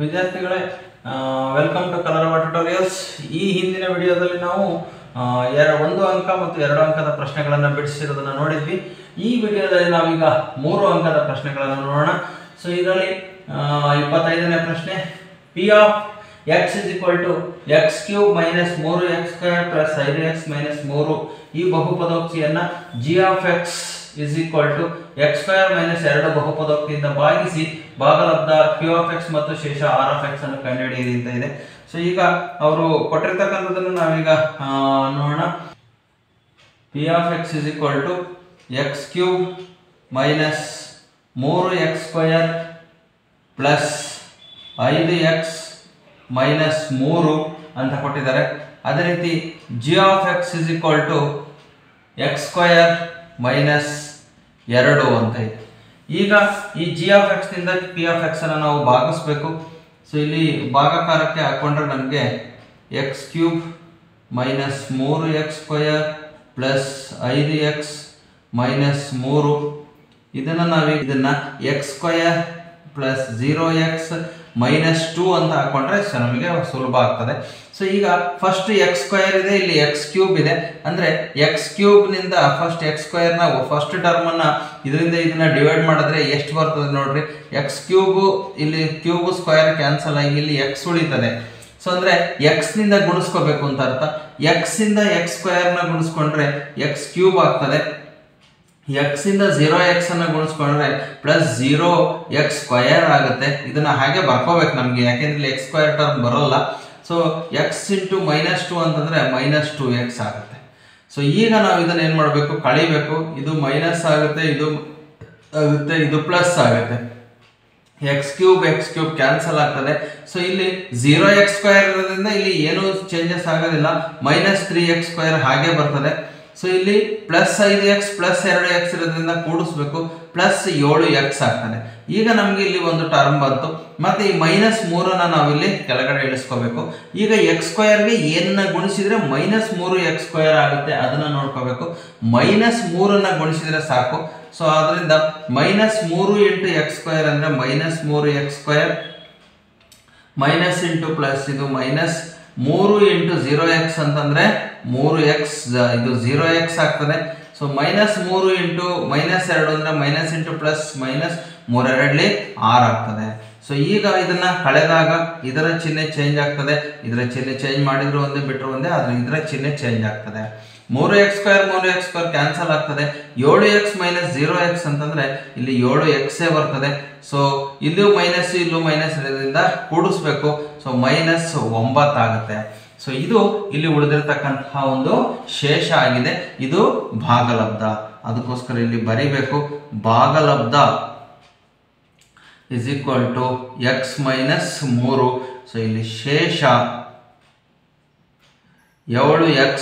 ವಿದ್ಯಾರ್ಥಿಗಳೇ, welcome to ಕಲರವ tutorials. ಈ ಹಿಂದಿನ ವಿಡಿಯೋದಲ್ಲಿ ನಾವು 1 ಅಂಕ ಮತ್ತು 2 ಅಂಕದ ಪ್ರಶ್ನೆಗಳನ್ನು ಬಿಡಿಸಿರೋದನ್ನು ನೋಡಿದ್ವಿ. ಈ ವಿಡಿಯೋದಲ್ಲಿ ನಾವೀಗ 3 ಅಂಕದ ಪ್ರಶ್ನೆಗಳನ್ನು ನೋಡೋಣ. ಸೊ ಇದರಲ್ಲಿ 25ನೇ ಪ್ರಶ್ನೆ, P of x is equal to x cube minus 3x square plus 5x minus 3 ಈ ಬಹುಪದೋಕ್ತಿಯನ್ನು g of x is equal to x square minus 2 ಬಹುಪದೋಕ್ತಿಯಿಂದ ಭಾಗಿಸಿ ಭಾಗಲಬ್ಧ q of x ಮತ್ತು ಶೇಷ r of x ಅನ್ನು ಕಂಡುಹಿಡಿಯಿರಿ ಅಂತ ಇದೆ. ಸೊ ಈಗ ಅವರು ಕೊಟ್ಟಿರ್ತಕ್ಕಂಥದ್ದನ್ನು ನಾವೀಗ ನೋಡೋಣ. p of x is equal to x cube minus 3x square plus 5x minus 3 ಅಂತ ಕೊಟ್ಟಿದ್ದಾರೆ. ಅದೇ ರೀತಿ G of X is equal to X square minus 2 ಅಂತ ಇದೆ. ಈಗ ಈ ಜಿ ಆಫ್ ಎಕ್ಸ್ ನಿಂದ ಪಿ ಆಫ್ ಎಕ್ಸ್ ಅನ್ನು ನಾವು ಭಾಗಿಸ್ಬೇಕು. ಸೊ ಇಲ್ಲಿ ಭಾಗಾಕಾರಕ್ಕೆ ಹಾಕೊಂಡ್ರೆ ನಮಗೆ X cube minus 3x square plus 5x minus 3 ಇದನ್ನು X square plus 0x minus 2 ಅಂತ ಹಾಕೊಂಡ್ರೆ ನಮಗೆ ಸುಲಭ ಆಗ್ತದೆ. ಸೊ ಈಗ ಫಸ್ಟ್ ಎಕ್ಸ್ ಸ್ಕ್ವಯರ್ ಇದೆ, ಇಲ್ಲಿ ಎಕ್ಸ್ ಕ್ಯೂಬ್ ಇದೆ. ಅಂದ್ರೆ ಎಕ್ಸ್ ಕ್ಯೂಬ್ ನಿಂದ ಫಸ್ಟ್ ಎಕ್ಸ್ ಸ್ಕ್ವಯರ್ ನ ಫಸ್ಟ್ ಟರ್ಮ್ ಅನ್ನ ಇದನ್ನ ಡಿವೈಡ್ ಮಾಡಿದ್ರೆ ಎಷ್ಟು ಬರ್ತದೆ ನೋಡ್ರಿ. ಎಕ್ಸ್ ಕ್ಯೂಬ್ ಇಲ್ಲಿ ಕ್ಯೂಬ್ ಸ್ಕ್ವಯರ್ ಕ್ಯಾನ್ಸಲ್ ಆಗಿ ಇಲ್ಲಿ ಎಕ್ಸ್ ಉಳಿತದೆ. ಸೊ ಅಂದ್ರೆ ಎಕ್ಸ್ ನಿಂದ ಗುಣಿಸ್ಕೋಬೇಕು ಅಂತ ಅರ್ಥ. ಎಕ್ಸ್ ಇಂದ ಎಕ್ಸ್ ಸ್ಕ್ವಯರ್ ನ ಗುಣಿಸ್ಕೊಂಡ್ರೆ ಎಕ್ಸ್ ಕ್ಯೂಬ್ ಆಗ್ತದೆ. ಎಕ್ಸ್ ಇಂದ 0x ಅನ್ನ ಗುಣಿಸ್ಕೊಂಡ್ರೆ ಪ್ಲಸ್ 0x ಸ್ಕ್ವಯರ್ ಆಗುತ್ತೆ. ಇದನ್ನ ಹಾಗೆ ಬರ್ಕೋಬೇಕು ನಮ್ಗೆ, ಯಾಕೆಂದ್ರೆ ಎಕ್ಸ್ ಸ್ಕ್ವಯರ್ ಟರ್ಮ್ ಬರೋಲ್ಲ. ಸೊ ಎಕ್ಸ್ ಇಂಟು ಮೈನಸ್ 2 ಅಂತಂದ್ರೆ ಮೈನಸ್ 2x ಆಗುತ್ತೆ. ಸೊ ಈಗ ನಾವು ಇದನ್ನ ಏನ್ ಮಾಡಬೇಕು, ಕಳಿಬೇಕು. ಇದು ಮೈನಸ್ ಆಗುತ್ತೆ, ಇದು ಆಗುತ್ತೆ, ಇದು ಪ್ಲಸ್ ಆಗುತ್ತೆ. ಎಕ್ಸ್ ಕ್ಯೂಬ್ ಕ್ಯಾನ್ಸಲ್ ಆಗ್ತದೆ. ಸೊ ಇಲ್ಲಿ 0x ಸ್ಕ್ವಯರ್ ಇರೋದ್ರಿಂದ ಇಲ್ಲಿ ಏನು ಚೇಂಜಸ್ ಆಗೋದಿಲ್ಲ. ಮೈನಸ್ 3x ಸ್ಕ್ವಯರ್ ಹಾಗೆ ಬರ್ತದೆ. ಸೊ ಇಲ್ಲಿ ಪ್ಲಸ್ 5x ಪ್ಲಸ್ 2x ಇರೋದ್ರಿಂದ ಕೂಡಿಸ್ಬೇಕು, ಪ್ಲಸ್ 7x ಆಗ್ತಾನೆ. ಈಗ ನಮ್ಗೆ ಇಲ್ಲಿ ಒಂದು ಟರ್ಮ್ ಬಂತು. ಮತ್ತೆ ಈ ಮೈನಸ್ 3 ನಾವಿಲ್ಲಿ ಕೆಳಗಡೆ ಇಳಿಸ್ಕೋಬೇಕು. ಈಗ ಎಕ್ಸ್ ಸ್ಕ್ವಯರ್ಗೆ ಏನನ್ನ ಗುಣಿಸಿದ್ರೆ ಮೈನಸ್ 3x ಸ್ಕ್ವಯರ್ ಆಗುತ್ತೆ, ಅದನ್ನ ನೋಡ್ಕೋಬೇಕು. ಮೈನಸ್ 3 ಗುಣಿಸಿದ್ರೆ ಸಾಕು. ಸೊ ಅದರಿಂದ ಮೈನಸ್ 3 ಇಂಟು ಎಕ್ಸ್ ಸ್ಕ್ವಯರ್ ಅಂದ್ರೆ minus 3x square minus into plus ಇದು ಮೈನಸ್ 3 ಇಂಟು 0x ಅಂತಂದ್ರೆ 3x, ಇದು 0x ಆಗ್ತದೆ. ಸೊ ಮೈನಸ್ 3 ಇಂಟು ಮೈನಸ್ 2 ಅಂದ್ರೆ ಮೈನಸ್ ಇಂಟು ಪ್ಲಸ್ ಮೈನಸ್ 3 2 6 ಆಗ್ತದೆ. ಸೊ ಈಗ ಇದನ್ನ ಕಳೆದಾಗ ಇದರ ಚಿಹ್ನೆ ಚೇಂಜ್ ಆಗ್ತದೆ. ಇದರ ಚಿಹ್ನೆ ಚೇಂಜ್ ಮಾಡಿದ್ರು ಒಂದೇ ಬಿಟ್ಟರು ಒಂದೇ, ಆದ್ರೆ ಇದರ ಚಿಹ್ನೆ ಚೇಂಜ್ ಆಗ್ತದೆ. 3x ಸ್ಕ್ವೇರ್ ಕ್ಯಾನ್ಸಲ್ ಆಗ್ತದೆ. 7x ಮೈನಸ್ 0x ಅಂತಂದ್ರೆ ಇಲ್ಲಿ 7x ಬರ್ತದೆ. ಸೊ ಇಲ್ಲೂ ಮೈನಸ್ ಇಲ್ಲೂ ಮೈನಸ್ ಇರೋದ್ರಿಂದ ಕೂಡಿಸ್ಬೇಕು. ಸೊ ಮೈನಸ್ 9 ಆಗುತ್ತೆ. ಸೊ ಇದು ಇಲ್ಲಿ ಉಳಿದಿರತಕ್ಕಂತಹ ಒಂದು ಶೇಷ ಆಗಿದೆ. ಇದು ಭಾಗಲಬ್ಧ. ಅದಕ್ಕೋಸ್ಕರ ಇಲ್ಲಿ ಬರೀಬೇಕು, ಭಾಗಲಬ್ಧ is equal to X minus 3. So ಇಲ್ಲಿ ಶೇಷ 7x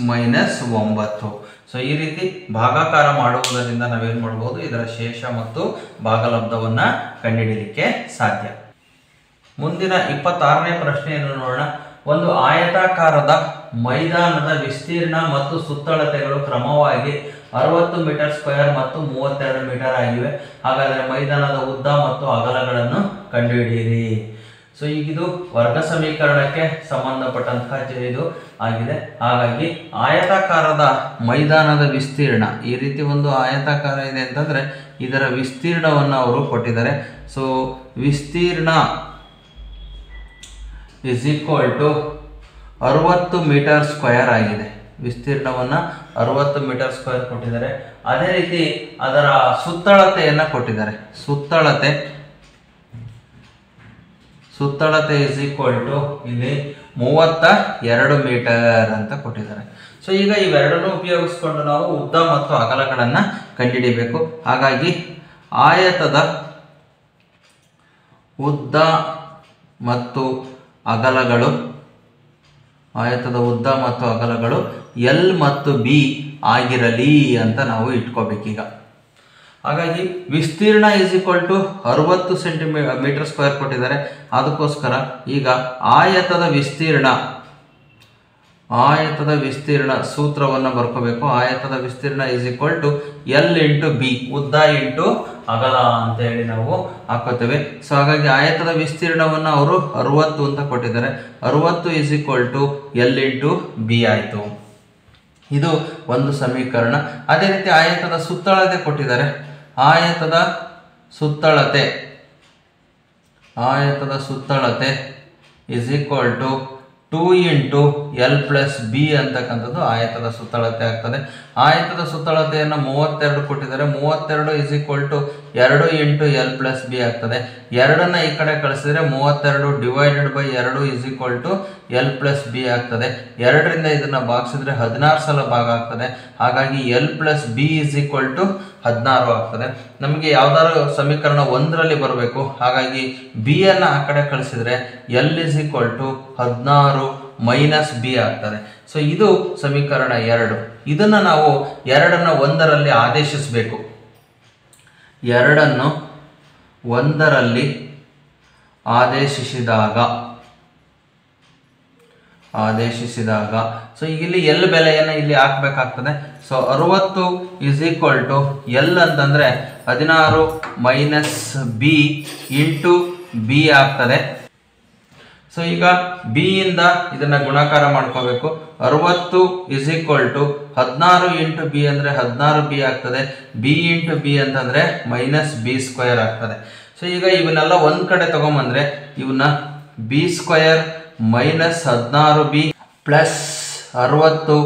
ಮೈನಸ್ 9. ಸೊ ಈ ರೀತಿ ಭಾಗಾಕಾರ ಮಾಡುವುದರಿಂದ ನಾವೇನ್ ಮಾಡಬಹುದು, ಇದರ ಶೇಷ ಮತ್ತು ಭಾಗಲಬ್ಧವನ್ನ ಕಂಡುಹಿಡಿಯಲಿಕ್ಕೆ ಸಾಧ್ಯ. ಮುಂದಿನ 26ನೇ ಪ್ರಶ್ನೆಯನ್ನು ನೋಡೋಣ. ಒಂದು ಆಯತಾಕಾರದ ಮೈದಾನದ ವಿಸ್ತೀರ್ಣ ಮತ್ತು ಸುತ್ತಳತೆಗಳು ಕ್ರಮವಾಗಿ 60 ಮೀಟರ್ ಸ್ಕ್ವೇರ್ ಮತ್ತು 32 ಮೀಟರ್ ಆಗಿವೆ. ಹಾಗಾದರೆ ಮೈದಾನದ ಉದ್ದ ಮತ್ತು ಅಗಲಗಳನ್ನು ಕಂಡುಹಿಡಿಯಿರಿ. ಸೊ ಈಗಿದು ವರ್ಗ ಸಮೀಕರಣಕ್ಕೆ ಸಂಬಂಧಪಟ್ಟಂತಹ ಇದು ಆಗಿದೆ. ಹಾಗಾಗಿ ಆಯತಾಕಾರದ ಮೈದಾನದ ವಿಸ್ತೀರ್ಣ, ಈ ರೀತಿ ಒಂದು ಆಯತಾಕಾರ ಇದೆ ಅಂತಂದ್ರೆ ಇದರ ವಿಸ್ತೀರ್ಣವನ್ನು ಅವರು ಕೊಟ್ಟಿದ್ದಾರೆ. ಸೊ ವಿಸ್ತೀರ್ಣ is equal to 60 metre square ಆಗಿದೆ. ವಿಸ್ತೀರ್ಣವನ್ನ 60 ಮೀಟರ್ ಸ್ಕ್ವೇರ್ ಕೊಟ್ಟಿದ್ದಾರೆ. ಅದೇ ರೀತಿ ಅದರ ಸುತ್ತಳತೆಯನ್ನ ಕೊಟ್ಟಿದ್ದಾರೆ. ಸುತ್ತಳತೆ ಇಸ್ ಈಕ್ವಲ್ ಟು ಇಲ್ಲಿ 32 ಮೀಟರ್ ಅಂತ ಕೊಟ್ಟಿದ್ದಾರೆ. ಸೊ ಈಗ ಇವೆರಡನ್ನು ಉಪಯೋಗಿಸ್ಕೊಂಡು ನಾವು ಉದ್ದ ಮತ್ತು ಅಗಲಗಳನ್ನ ಕಂಡುಹಿಡಿಯಬೇಕು. ಹಾಗಾಗಿ ಆಯತದ ಉದ್ದ ಮತ್ತು ಅಗಲಗಳು ಎಲ್ ಮತ್ತು ಬಿ ಆಗಿರಲಿ ಅಂತ ನಾವು ಇಟ್ಕೋಬೇಕೀಗ. ಹಾಗಾಗಿ ವಿಸ್ತೀರ್ಣ is equal to 60 centimetre square ಕೊಟ್ಟಿದ್ದಾರೆ. ಅದಕ್ಕೋಸ್ಕರ ಈಗ ಆಯತದ ವಿಸ್ತೀರ್ಣ ಆಯತದ ವಿಸ್ತೀರ್ಣ ಸೂತ್ರವನ್ನು ಬರ್ಕೋಬೇಕು. ಆಯತದ ವಿಸ್ತೀರ್ಣ is equal to L into B, ಉದ್ದ ಇಂಟು ಅಗಲ ಅಂತ ಹೇಳಿ ನಾವು ಹಾಕೋತೇವೆ. ಸೊ ಹಾಗಾಗಿ ಆಯತದ ವಿಸ್ತೀರ್ಣವನ್ನು ಅವರು 60 ಅಂತ ಕೊಟ್ಟಿದ್ದಾರೆ. 60 is equal to L into B ಆಯಿತು. ಇದು ಒಂದು ಸಮೀಕರಣ. ಅದೇ ರೀತಿ ಆಯತದ ಸುತ್ತಳತೆ ಕೊಟ್ಟಿದ್ದಾರೆ. ಆಯತದ ಸುತ್ತಳತೆ is equal to 2 into L plus B ಅಂತಕ್ಕಂಥದ್ದು ಆಯತದ ಸುತ್ತಳತೆ ಆಗ್ತದೆ. ಆಯತದ ಸುತ್ತಳತೆಯನ್ನು 32 ಕೊಟ್ಟಿದ್ದಾರೆ. 32 is equal to 2 into L plus B ಆಗ್ತದೆ. 2ನ್ನ ಈ ಕಡೆ ಕಳಿಸಿದ್ರೆ 32 divided by 2 is equal to L plus B ಆಗ್ತದೆ. 2ರಿಂದ ಇದನ್ನು ಭಾಗಿಸಿದ್ರೆ 16 ಸಲ ಭಾಗ ಆಗ್ತದೆ. ಹಾಗಾಗಿ L plus B is equal to 16 ಆಗ್ತದೆ. ನಮಗೆ ಯಾವ್ದಾದ್ರು ಸಮೀಕರಣ 1ರಲ್ಲಿ ಬರಬೇಕು. ಹಾಗಾಗಿ ಬಿ ಅನ್ನು ಆ ಕಡೆ ಕಳಿಸಿದ್ರೆ L is equal to 16 minus B ಆಗ್ತದೆ. ಸೊ ಇದು ಸಮೀಕರಣ 2. ಇದನ್ನು ನಾವು 2ನ್ನು 1ರಲ್ಲಿ ಆದೇಶಿಸಬೇಕು. 2ನ್ನು 1ರಲ್ಲಿ ಆದೇಶಿಸಿದಾಗ ಸೊ ಇಲ್ಲಿ ಎಲ್ ಬೆಲೆಯನ್ನು ಇಲ್ಲಿ ಹಾಕಬೇಕಾಗ್ತದೆ. So 60 is equal to L ಅಂತಂದರೆ 16 ಮೈನಸ್ ಬಿ ಇಂಟು ಬಿ ಆಗ್ತದೆ. ಸೊ ಈಗ ಬಿ ಇಂದ ಇದನ್ನು ಗುಣಾಕಾರ ಮಾಡ್ಕೋಬೇಕು. 60 is equal to 16 into B ಅಂದರೆ 16 ಬಿ ಆಗ್ತದೆ. ಬಿ ಇಂಟು ಬಿ ಅಂತಂದರೆ ಮೈನಸ್ ಬಿ ಸ್ಕ್ವೇರ್ ಆಗ್ತದೆ. ಸೊ ಈಗ ಇವನ್ನೆಲ್ಲ ಒಂದು ಕಡೆ ತಗೊಂಬಂದ್ರೆ ಇವನ್ನ B square minus 16 B plus 60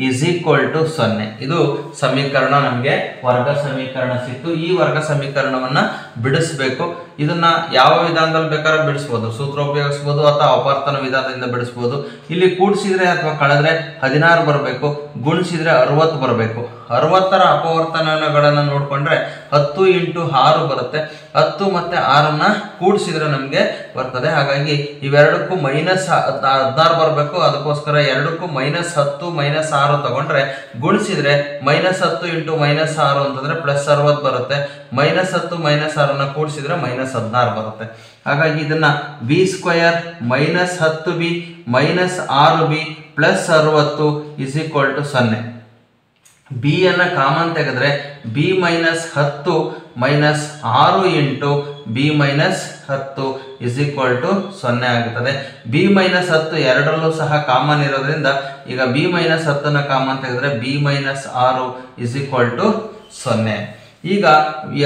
is equal to 0. ಇದು ಸಮೀಕರಣ, ನಮಗೆ ವರ್ಗ ಸಮೀಕರಣ ಸಿಕ್ತು. ಈ ವರ್ಗ ಸಮೀಕರಣವನ್ನು ಬಿಡಿಸಬೇಕು. ಇದನ್ನ ಯಾವ ವಿಧಾನದಲ್ಲಿ ಬೇಕಾದ್ರೂ ಬಿಡಿಸ್ಬೋದು, ಸೂತ್ರ ಉಪಯೋಗಿಸ್ಬೋದು ಅಥವಾ ಅಪವರ್ತನ ವಿಧಾನದಿಂದ ಬಿಡಿಸ್ಬೋದು. ಇಲ್ಲಿ ಕೂಡಿಸಿದ್ರೆ ಅಥವಾ ಕಳೆದ್ರೆ 16 ಬರಬೇಕು, ಗುಣಿಸಿದ್ರೆ 60 ಬರಬೇಕು. 60ರ ಅಪವರ್ತನಗಳನ್ನು ನೋಡಿಕೊಂಡ್ರೆ 10 ಇಂಟು 6 ಬರುತ್ತೆ. 10 ಮತ್ತು 6ನ್ನ ಕೂಡಿಸಿದ್ರೆ ನಮಗೆ ಬರ್ತದೆ. ಹಾಗಾಗಿ ಇವೆರಡಕ್ಕೂ ಮೈನಸ್ 16 ಬರಬೇಕು. ಅದಕ್ಕೋಸ್ಕರ ಎರಡಕ್ಕೂ ಮೈನಸ್ 10 ಮೈನಸ್ 6 ತಗೊಂಡ್ರೆ ಗುಣಿಸಿದ್ರೆ ಮೈನಸ್ 10 ಇಂಟು ಮೈನಸ್ 6 ಅಂತಂದ್ರೆ ಪ್ಲಸ್ 60 ಬರುತ್ತೆ. ಮೈನಸ್ 10 ಮೈನಸ್ 6ನ್ನ ಕೂಡಿಸಿದ್ರೆ ಮೈನಸ್ 16 ಬರುತ್ತೆ. ಹಾಗಾಗಿ ಇದನ್ನ B square minus 10 B minus 6 B plus 60 is equal to 0. B ಅನ್ನ ಕಾಮನ್ ತೆಗೆದ್ರೆ B minus 10 minus 6 into B minus 10 is equal to 0 ಆಗುತ್ತದೆ. ಬಿ ಮೈನಸ್ 10 ಎರಡರಲ್ಲೂ ಸಹ ಕಾಮನ್ ಇರೋದ್ರಿಂದ ಈಗ ಬಿ ಮೈನಸ್ 10ನ ಕಾಮನ್ ತೆಗೆದ್ರೆ B minus 6 is equal to 0. ಈಗ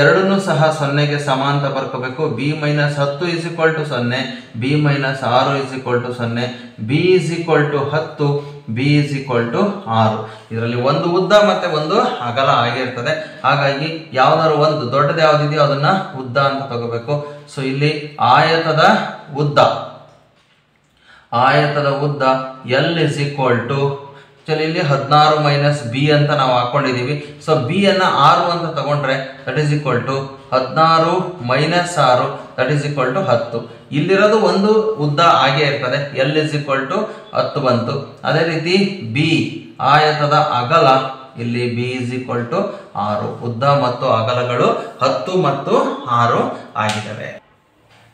ಎರಡನ್ನೂ ಸಹ 0ಗೆ ಸಮ ಅಂತ ಬರ್ಕೋಬೇಕು. B minus 10 is equal to 0, B minus 6 is equal to 0, B is equal to 10, B is equal to 6. ಇದರಲ್ಲಿ ಒಂದು ಉದ್ದ ಮತ್ತೆ ಒಂದು ಅಗಲ ಆಗಿರ್ತದೆ. ಹಾಗಾಗಿ ಯಾವ್ದಾದ್ರು ಒಂದು ದೊಡ್ಡದು ಯಾವ್ದಿದೆಯೋ ಅದನ್ನ ಉದ್ದ ಅಂತ ತಗೋಬೇಕು. ಸೊ ಇಲ್ಲಿ ಆಯತದ ಉದ್ದ ಎಲ್ ಇಸ್ ಈಕ್ವಲ್ ಟು ಇಲ್ಲಿ 16 ಮೈನಸ್ ಬಿ ಅಂತ ನಾವು ಹಾಕೊಂಡಿದೀವಿ. ಸೊ ಬಿ ಅನ್ನ 6 ಅಂತ ತಗೊಂಡ್ರೆ that is equal to 16 minus 6 that is equal to 10. ಇಲ್ಲಿರೋದು ಒಂದು ಉದ್ದ ಆಗೇ ಇರ್ತದೆ. ಎಲ್ ಇಸ್ ಈಕ್ವಲ್ ಟು 10 ಬಂತು. ಅದೇ ರೀತಿ ಬಿ ಆಯತದ ಅಗಲ ಇಲ್ಲಿ ಬಿ ಇಸ್ ಈಕ್ವಲ್ ಟು 6. ಉದ್ದ ಮತ್ತು ಅಗಲಗಳು 10 ಮತ್ತು 6 ಆಗಿದ್ದಾವೆ.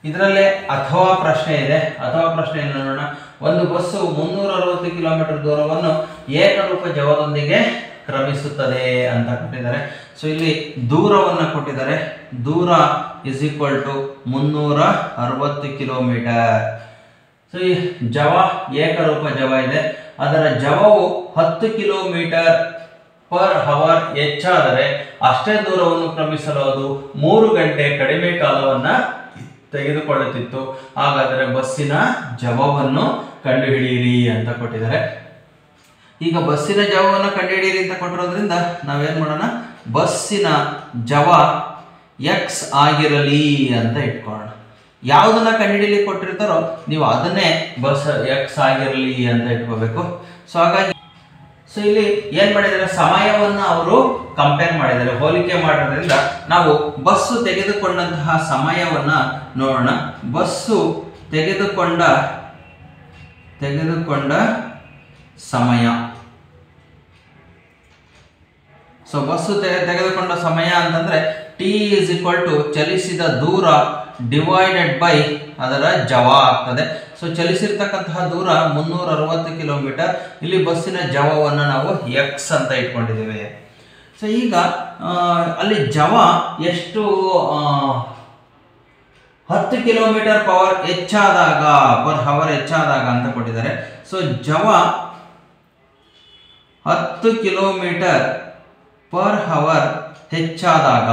ಇದರಲ್ಲೇ ಅಥವಾ ಪ್ರಶ್ನೆ ಇದೆ. ಅಥವಾ ಪ್ರಶ್ನೆಯನ್ನು ನೋಡೋಣ. ಒಂದು ಬಸ್ಸು 360 ಕಿಲೋಮೀಟರ್ ದೂರವನ್ನು ಏಕರೂಪ ಜವದೊಂದಿಗೆ ಕ್ರಮಿಸುತ್ತದೆ ಅಂತ ಕೊಟ್ಟಿದ್ದಾರೆ. ಸೊ ಇಲ್ಲಿ ದೂರವನ್ನು ಕೊಟ್ಟಿದ್ದಾರೆ. ದೂರ is equal to 360 kilometre. So ಈ ಜವ ಏಕರೂಪ ಜವ ಇದೆ. ಅದರ ಜವವು 10 ಕಿಲೋಮೀಟರ್ ಪರ್ ಅವರ್ ಹೆಚ್ಚಾದರೆ ಅಷ್ಟೇ ದೂರವನ್ನು ಕ್ರಮಿಸಲು ಅದು 3 ಗಂಟೆ ಕಡಿಮೆ ಕಾಲವನ್ನ ತೆಗೆದುಕೊಳ್ಳುತ್ತಿತ್ತು. ಹಾಗಾದರೆ ಬಸ್ಸಿನ ಜವವನ್ನು ಕಂಡುಹಿಡಿಯಿರಿ ಅಂತ ಕೊಟ್ಟಿದ್ದಾರೆ. ಈಗ ಬಸ್ಸಿನ ಜವವನ್ನು ಕಂಡುಹಿಡಿಯಿರಿ ಅಂತ ಕೊಟ್ಟಿರೋದ್ರಿಂದ ನಾವೇನ್ ಮಾಡೋಣ, ಬಸ್ಸಿನ ಜವ ಎಕ್ಸ್ ಆಗಿರಲಿ ಅಂತ ಇಟ್ಕೊಳ್ಳೋಣ. ಯಾವುದನ್ನ ಕಂಡುಹಿಡಿಯಲಿ ಕೊಟ್ಟಿರ್ತಾರೋ ನೀವು ಅದನ್ನೇ ಬಸ್ ಎಕ್ಸ್ ಆಗಿರಲಿ ಅಂತ ಇಟ್ಕೋಬೇಕು. ಸೊ ಹಾಗಾಗಿ ಇಲ್ಲಿ ಏನ್ ಮಾಡಿದ್ದಾರೆ, ಸಮಯವನ್ನ ಅವರು ಕಂಪೇರ್ ಮಾಡಿದ್ದಾರೆ, ಹೋಲಿಕೆ ಮಾಡೋದ್ರಿಂದ ನಾವು ಬಸ್ಸು ತೆಗೆದುಕೊಂಡಂತಹ ಸಮಯವನ್ನ ನೋಡೋಣ. ಬಸ್ಸು ತೆಗೆದುಕೊಂಡ ಸಮಯ. ಸೊ ಬಸ್ಸು ತೆಗೆದುಕೊಂಡ ಸಮಯ ಅಂತಂದ್ರೆ ಟಿ ಇಸ್ ಈಕ್ವಲ್ ಟು ಚಲಿಸಿದ ದೂರ ಡಿವೈಡೆಡ್ ಬೈ ಅದರ ಜವ ಆಗ್ತದೆ. ಸೊ ಚಲಿಸಿರ್ತಕ್ಕಂತಹ ದೂರ 360 ಕಿಲೋಮೀಟರ್. ಇಲ್ಲಿ ಬಸ್ಸಿನ ಜವವನ್ನು ನಾವು ಎಕ್ಸ್ ಅಂತ ಇಟ್ಕೊಂಡಿದ್ದೀವಿ. ಸೊ ಈಗ ಅಲ್ಲಿ ಜವ ಎಷ್ಟು 10 ಕಿಲೋಮೀಟರ್ ಪವರ್ ಹೆಚ್ಚಾದಾಗ ಪರ್ ಹವರ್ ಹೆಚ್ಚಾದಾಗ ಅಂತ ಕೊಟ್ಟಿದ್ದಾರೆ. ಸೊ ಜವ 10 ಕಿಲೋಮೀಟರ್ ಪರ್ ಹವರ್ ಹೆಚ್ಚಾದಾಗ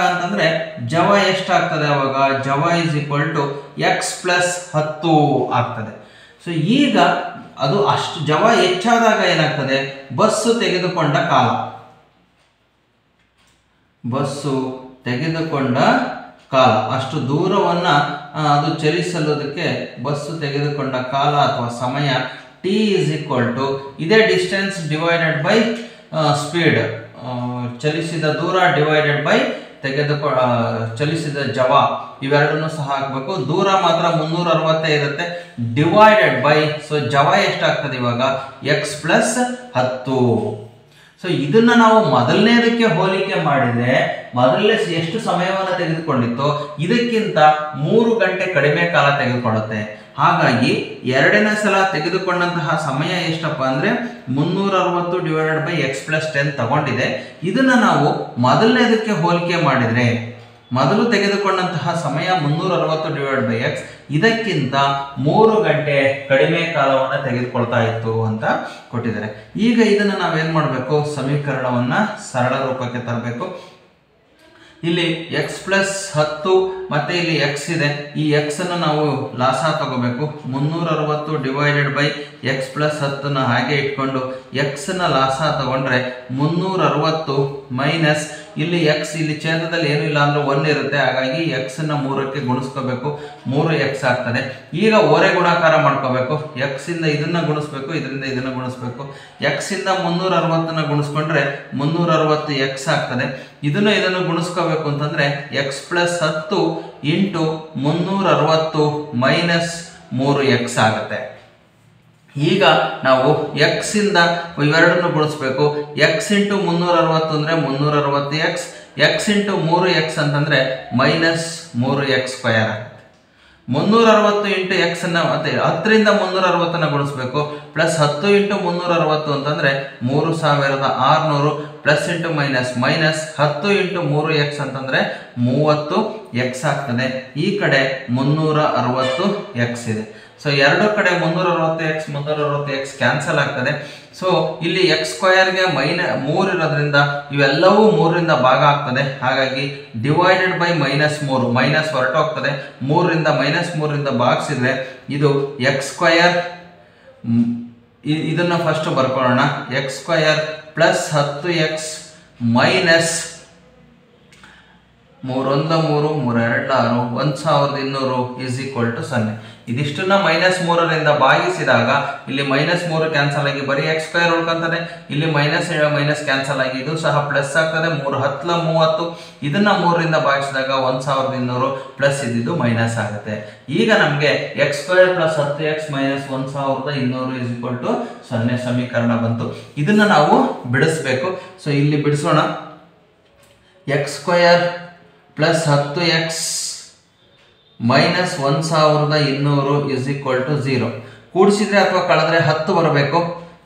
ಅಂತಂದ್ರೆ ಜವ ಎಷ್ಟಾಗ್ತದೆ ಅವಾಗ? ಜವ is equal to X plus 10 ಆಗ್ತದೆ. ಸೊ ಈಗ ಅದು ಅಷ್ಟು ಜವ ಹೆಚ್ಚಾದಾಗ ಏನಾಗ್ತದೆ? ಬಸ್ಸು ತೆಗೆದುಕೊಂಡ ಕಾಲ ಅಷ್ಟು ದೂರವನ್ನ ಅದು ಚಲಿಸಲುದಕ್ಕೆ ಬಸ್ಸು ತೆಗೆದುಕೊಂಡ ಕಾಲ ಅಥವಾ ಸಮಯ ಟಿ ಇಸ್ ಈಕ್ವಲ್ ಟು ಇದೇ ಡಿಸ್ಟೆನ್ಸ್ ಡಿವೈಡೆಡ್ ಬೈ ಸ್ಪೀಡ್, ಚಲಿಸಿದ ದೂರ ಡಿವೈಡೆಡ್ ಬೈ ಚಲಿಸಿದ ಜವ, ಇವೆರಡನ್ನು ಸಹ ಹಾಕಬೇಕು. ದೂರ ಮಾತ್ರ 360 ಇರುತ್ತೆ, ಡಿವೈಡೆಡ್ ಬೈ ಸೊ ಜವ ಎಷ್ಟಾಗ್ತದೆ ಇವಾಗ? X plus 10. ಸೊ ಇದನ್ನ ನಾವು ಮೊದಲನೇದಕ್ಕೆ ಹೋಲಿಕೆ ಮಾಡಿದ್ರೆ ಮೊದಲನೇ ಎಷ್ಟು ಸಮಯವನ್ನು ತೆಗೆದುಕೊಂಡಿತ್ತು ಇದಕ್ಕಿಂತ 3 ಗಂಟೆ ಕಡಿಮೆ ಕಾಲ ತೆಗೆದುಕೊಳ್ಳುತ್ತೆ. ಹಾಗಾಗಿ ಎರಡನೇ ಸಲ ತೆಗೆದುಕೊಂಡಂತಹ ಸಮಯ ಎಷ್ಟಪ್ಪ ಅಂದ್ರೆ 360 ಡಿವೈಡೆಡ್ ಬೈ ಎಕ್ಸ್ ಪ್ಲಸ್ 10 ತಗೊಂಡಿದೆ. ಇದನ್ನ ನಾವು ಮೊದಲನೇದಕ್ಕೆ ಹೋಲಿಕೆ ಮಾಡಿದ್ರೆ ಮೊದಲು ತೆಗೆದುಕೊಂಡಂತಹ ಸಮಯ 360 ಡಿವೈಡ್ ಬೈ ಎಕ್ಸ್, ಇದಕ್ಕಿಂತ 3 ಗಂಟೆ ಕಡಿಮೆ ಕಾಲವನ್ನು ತೆಗೆದುಕೊಳ್ತಾ ಇತ್ತು ಅಂತ ಕೊಟ್ಟಿದ್ದಾರೆ. ಈಗ ಇದನ್ನ ನಾವೇನ್ ಮಾಡಬೇಕು? ಸಮೀಕರಣವನ್ನ ಸರಳ ರೂಪಕ್ಕೆ ತರಬೇಕು. ಇಲ್ಲಿ ಎಕ್ಸ್ ಪ್ಲಸ್ 10 ಮತ್ತೆ ಇಲ್ಲಿ ಎಕ್ಸ್ ಇದೆ. ಈ ಎಕ್ಸ್ ಅನ್ನು ನಾವು ಲಾಸ ತಗೋಬೇಕು. 360 ಡಿವೈಡೆಡ್ ಬೈ ಎಕ್ಸ್ ಪ್ಲಸ್ 10 ಹಾಗೆ ಇಟ್ಕೊಂಡು ಎಕ್ಸ್ ನ ಲಾಸ ತಗೊಂಡ್ರೆ 360 ಮೈನಸ್ ಇಲ್ಲಿ ಎಕ್ಸ್, ಇಲ್ಲಿ ಛೇದದಲ್ಲಿ ಏನು ಇಲ್ಲ ಅಂದ್ರೆ 1 ಇರುತ್ತೆ. ಹಾಗಾಗಿ ಎಕ್ಸ್ ನ 3ಕ್ಕೆ ಗುಣಿಸ್ಕೋಬೇಕು, 3x ಆಗ್ತದೆ. ಈಗ ಓರೆ ಗುಣಾಕಾರ ಮಾಡ್ಕೋಬೇಕು. ಎಕ್ಸ್ ಇಂದ ಇದನ್ನ ಗುಣಿಸ್ಬೇಕು, ಇದರಿಂದ ಇದನ್ನ ಗುಣಿಸ್ಬೇಕು. ಎಕ್ಸ್ ಇಂದ 360ನ ಗುಣಿಸ್ಕೊಂಡ್ರೆ 360x ಆಗ್ತದೆ. ಇದನ್ನು ಗುಣಿಸ್ಕೋಬೇಕು ಅಂತಂದ್ರೆ X plus 10 into 360 minus 3x ಆಗುತ್ತೆ. ಈಗ ನಾವು ಎಕ್ಸ್ ಇಂದ ಇವೆರಡನ್ನು ಗುಣಿಸ್ಬೇಕು. ಎಕ್ಸ್ ಇಂಟು 360 ಅಂದ್ರೆ 360x, ಎಕ್ಸ್ ಇಂಟು 3x ಅಂತಂದ್ರೆ ಮೈನಸ್ 3x ಸ್ಕ್ವಯರ್ ಆಗುತ್ತೆ. 360 ಇಂಟು ಎಕ್ಸ್ ಅನ್ನ ಮತ್ತೆ 10ರಿಂದ 360ನ ಗುಣಿಸ್ಬೇಕು. ಪ್ಲಸ್ 10 ಇಂಟು 360 ಅಂತಂದ್ರೆ 3600 plus into minus 10 into 3x ಅಂತಂದ್ರೆ 30x ಆಗ್ತದೆ. ಈ ಕಡೆ 360x ಇದೆ. ಸೊ ಎರಡು ಕಡೆ 360x ಕ್ಯಾನ್ಸಲ್ ಆಗ್ತದೆ. ಸೊ ಇಲ್ಲಿ ಎಕ್ಸ್ ಸ್ಕ್ವಯರ್ಗೆ 3 ಇರೋದ್ರಿಂದ ಇವೆಲ್ಲವೂ 3ರಿಂದ ಭಾಗ ಆಗ್ತದೆ. ಹಾಗಾಗಿ ಡಿವೈಡೆಡ್ ಬೈ -3 ಮೈನಸ್ ಹೊರಟೋಗ್ತದೆ. 3ರಿಂದ ಭಾಗಿಸಿದ್ರೆ ಇದು ಎಕ್ಸ್ ಸ್ಕ್ವಯರ್. ಇದನ್ನ ಫಸ್ಟ್ ಬರ್ಕೊಳ್ಳೋಣ. X square plus 10x minus 3 1 3 3 2 6 1200 is equal to 0. ಇದಿಷ್ಟನ್ನ -3ರಿಂದ ಭಾಗಿಸಿದಾಗ ಇಲ್ಲಿ -3 ಕ್ಯಾನ್ಸಲ್ ಆಗಿ ಬರೀ ಎಕ್ಸ್ ಸ್ಕ್ವೇರ್ ಉಳ್ಕೊಂತದೆ. ಇಲ್ಲಿ ಮೈನಸ್ ಕ್ಯಾನ್ಸಲ್ ಆಗಿ ಇದು ಸಹ ಪ್ಲಸ್ ಆಗ್ತದೆ. 3 10 30. ಇದನ್ನ 3ರಿಂದ ಭಾಗಿಸಿದಾಗ 1200 ಪ್ಲಸ್ ಇದ್ದು ಮೈನಸ್ ಆಗುತ್ತೆ. ಈಗ ನಮಗೆ X square plus 10x minus 1200 is equal to 0 ಸಮೀಕರಣ ಬಂತು. ಇದನ್ನ ನಾವು ಬಿಡಿಸ್ಬೇಕು. ಸೊ ಇಲ್ಲಿ ಬಿಡಿಸೋಣ. X square plus 10x minus 1200 is equal to 0. ಕೂಡಿಸಿದ್ರೆ ಅಥವಾ ಕಳೆದ್ರೆ 10 ಬರಬೇಕು.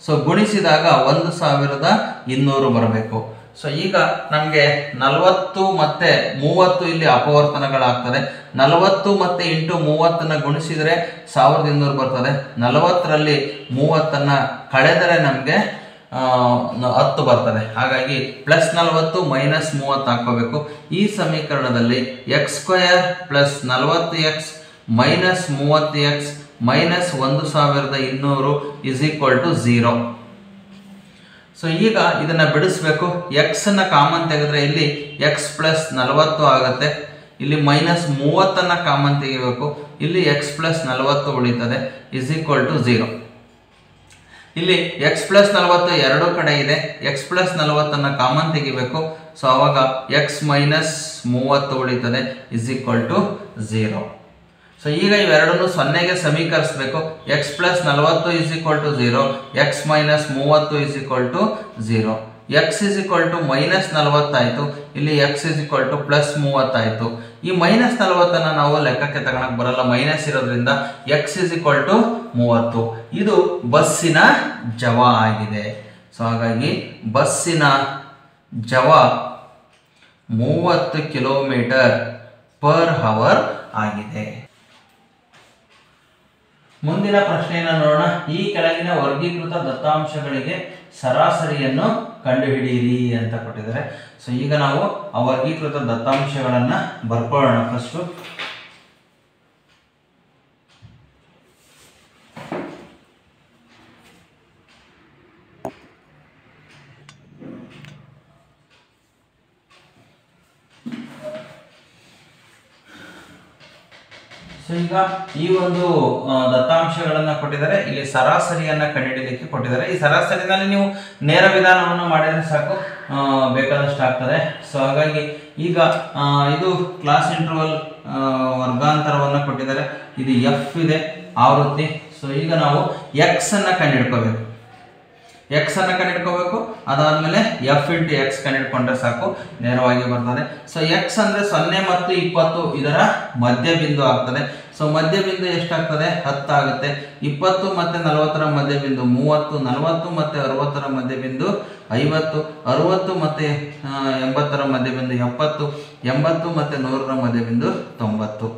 ಸೊ ಗುಣಿಸಿದಾಗ 1200 ಬರಬೇಕು. ಸೊ ಈಗ ನಮಗೆ 40 ಮತ್ತೆ 30 ಇಲ್ಲಿ ಅಪವರ್ತನಗಳಾಗ್ತದೆ. 40 ಮತ್ತೆ ಇಂಟು 30ನ್ನ ಗುಣಿಸಿದ್ರೆ 1200 ಬರ್ತದೆ. 40ರಲ್ಲಿ 30ನ್ನ ಕಳೆದರೆ ನಮಗೆ 10 ಬರ್ತದೆ. ಹಾಗಾಗಿ ಪ್ಲಸ್ 40 ಮೈನಸ್ 30 ಹಾಕೋಬೇಕು. ಈ ಸಮೀಕರಣದಲ್ಲಿ X square plus 40x minus 30x minus 1200 is equal to 0. So ಈಗ ಇದನ್ನ ಬಿಡಿಸ್ಬೇಕು. ಎಕ್ಸ್ ಅನ್ನ ಕಾಮನ್ ತೆಗೆದ್ರೆ ಇಲ್ಲಿ ಎಕ್ಸ್ ಪ್ಲಸ್ 40 ಆಗುತ್ತೆ. ಇಲ್ಲಿ ಮೈನಸ್ 30ನ್ನ ಕಾಮನ್ ತೆಗಿಬೇಕು. ಇಲ್ಲಿ ಎಕ್ಸ್ ಪ್ಲಸ್ 40 ಉಳಿತದೆ ಇಸ್ ಈಕ್ವಲ್ ಟು 0. ಇಲ್ಲಿ ಎಕ್ಸ್ ಪ್ಲಸ್ 40 ಎರಡು ಕಡೆ ಇದೆ. ಎಕ್ಸ್ ಪ್ಲಸ್ 40ನ್ನ ಕಾಮನ್ ತೆಗಿಬೇಕು. ಸೊ ಅವಾಗ ಎಕ್ಸ್ ಮೈನಸ್ 30 ಉಳಿತದೆ ಇಸ್ ಈಕ್ವಲ್ ಟು 0. ಸೊ ಈಗ ಇವೆರಡನ್ನು 0ಗೆ ಸಮೀಕರಿಸಬೇಕು. X plus 40 is equal to 0, X minus 30 is equal to 0. X is equal to -40 ಆಯಿತು, ಇಲ್ಲಿ ಎಕ್ಸ್ ಇಸ್ ಈಕ್ವಲ್ ಟು +30 ಆಯಿತು. ಈ -40 ನಾವು ಲೆಕ್ಕಕ್ಕೆ ತಗೊಳಕ್ ಬರಲ್ಲ, ಮೈನಸ್ ಇರೋದ್ರಿಂದ ಎಕ್ಸ್ ಇಸ್ ಈಕ್ವಲ್ ಟು 30. ಇದು ಬಸ್ಸಿನ ಜವ ಆಗಿದೆ. ಸೊ ಹಾಗಾಗಿ ಬಸ್ಸಿನ ಜವ 30 km/h ಆಗಿದೆ. ಮುಂದಿನ ಪ್ರಶ್ನೆಯನ್ನು ನೋಡೋಣ. ಈ ಕೆಳಗಿನ ವರ್ಗೀಕೃತ ದತ್ತಾಂಶಗಳಿಗೆ ಸರಾಸರಿಯನ್ನು ಕಂಡುಹಿಡಿಯಿರಿ ಅಂತ ಕೊಟ್ಟಿದ್ದಾರೆ. ಸೊ ಈಗ ನಾವು ಆ ವರ್ಗೀಕೃತ ದತ್ತಾಂಶಗಳನ್ನು ಬರ್ಕೊಳ್ಳೋಣ. ಫಸ್ಟು ಈಗ ಈ ಒಂದು ದತ್ತಾಂಶಗಳನ್ನ ಕೊಟ್ಟಿದ್ದಾರೆ. ಇಲ್ಲಿ ಸರಾಸರಿಯನ್ನ ಕಂಡುಹಿಡಿಯಲಿಕ್ಕೆ ಕೊಟ್ಟಿದ್ದಾರೆ. ಈ ಸರಾಸರಿನಲ್ಲಿ ನೀವು ನೇರ ವಿಧಾನವನ್ನು ಮಾಡಿದ್ರೆ ಸಾಕು, ಬೇಕಾದಷ್ಟು ಆಗ್ತದೆ. ಸೊ ಹಾಗಾಗಿ ಈಗ ಇದು ಕ್ಲಾಸ್ ಇಂಟರ್ವಲ್ ವರ್ಗಾಂತರವನ್ನು ಕೊಟ್ಟಿದ್ದಾರೆ. ಇದು ಎಫ್ ಇದೆ ಆವೃತ್ತಿ. ಸೊ ಈಗ ನಾವು ಎಕ್ಸ್ ಅನ್ನ ಕಂಡುಹಿಡ್ಕೋಬೇಕು. ಎಕ್ಸ್ ಅನ್ನ ಕಂಡುಹಿಡ್ಕೋಬೇಕು. ಅದಾದ್ಮೇಲೆ ಎಫ್ ಇಂಟು ಎಕ್ಸ್ ಕಂಡುಹಿಡ್ಕೊಂಡ್ರೆ ಸಾಕು, ನೇರವಾಗಿ ಬರ್ತದೆ. ಸೊ ಎಕ್ಸ್ ಅಂದ್ರೆ 0 ಮತ್ತು 20 ಇದರ ಮಧ್ಯಬಿಂದು ಆಗ್ತದೆ. ಸೊ ಮಧ್ಯಬಿಂದು ಎಷ್ಟಾಗ್ತದೆ? 10 ಆಗುತ್ತೆ. 20 ಮತ್ತೆ 40ರ ಮಧ್ಯಬಿಂದು 30, 40 ಮತ್ತೆ 60ರ ಮಧ್ಯಬಿಂದು 50, 60 ಮತ್ತೆ 80ರ ಮಧ್ಯಬಿಂದು 70, 80 ಮತ್ತೆ 100ರ ಮಧ್ಯಬಿಂದು 90.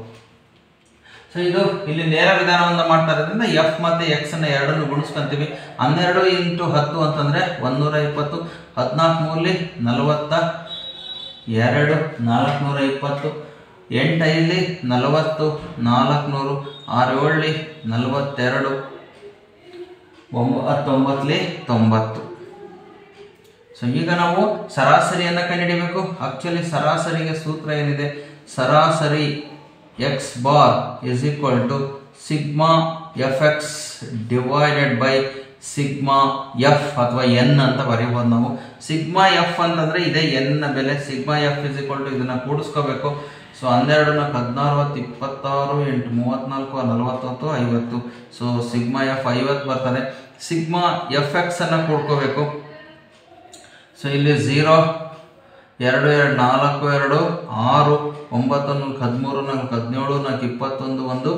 ಸೊ ಇದು ಇಲ್ಲಿ ನೇರ ವಿಧಾನವನ್ನು ಮಾಡ್ತಾ ಇರೋದ್ರಿಂದ ಎಫ್ ಮತ್ತೆ ಎಕ್ಸ್ ಅನ್ನ ಎರಡನ್ನು ಗುಣಿಸ್ಕೊಂತೀವಿ. 12 × 10 ಅಂತಂದ್ರೆ 120, 14 ಮೂರ್ಲಿ 42, 420, 8 5ಲಿ 40, 400, 6 7ಲಿ 42, 9 90. ಸೊ ಈಗ ನಾವು ಸರಾಸರಿಯನ್ನು ಕಂಡುಹಿಡಿಯಬೇಕು. ಆಕ್ಚುಲಿ ಸರಾಸರಿಗೆ ಸೂತ್ರ ಏನಿದೆ? ಸರಾಸರಿ x bar is equal to sigma fx divided by sigma f ಅಥವಾ n ಅಂತ ಬರೀಬಹುದು ನಾವು. ಸಿಗ್ಮಾ ಎಫ್ ಅಂತಂದ್ರೆ ಇದೆ n ನ ಬೆಲೆ. Sigma F is equal to ಇದನ್ನ ಕೂಡಿಸ್ಕೋಬೇಕು. ಸೊ 12 ನ 16, 26, 8 34, 49, 50. ಸೊ ಸಿಗ್ಮಾ ಎಫ್ 50 ಬರ್ತದೆ. ಸಿಗ್ಮಾ ಎಫ್ ಎಕ್ಸ್ ಅನ್ನ ಕೂಡ್ಕೋಬೇಕು. ಸೊ ಇಲ್ಲಿ 0 2 2 4 2 6 9 13 17 21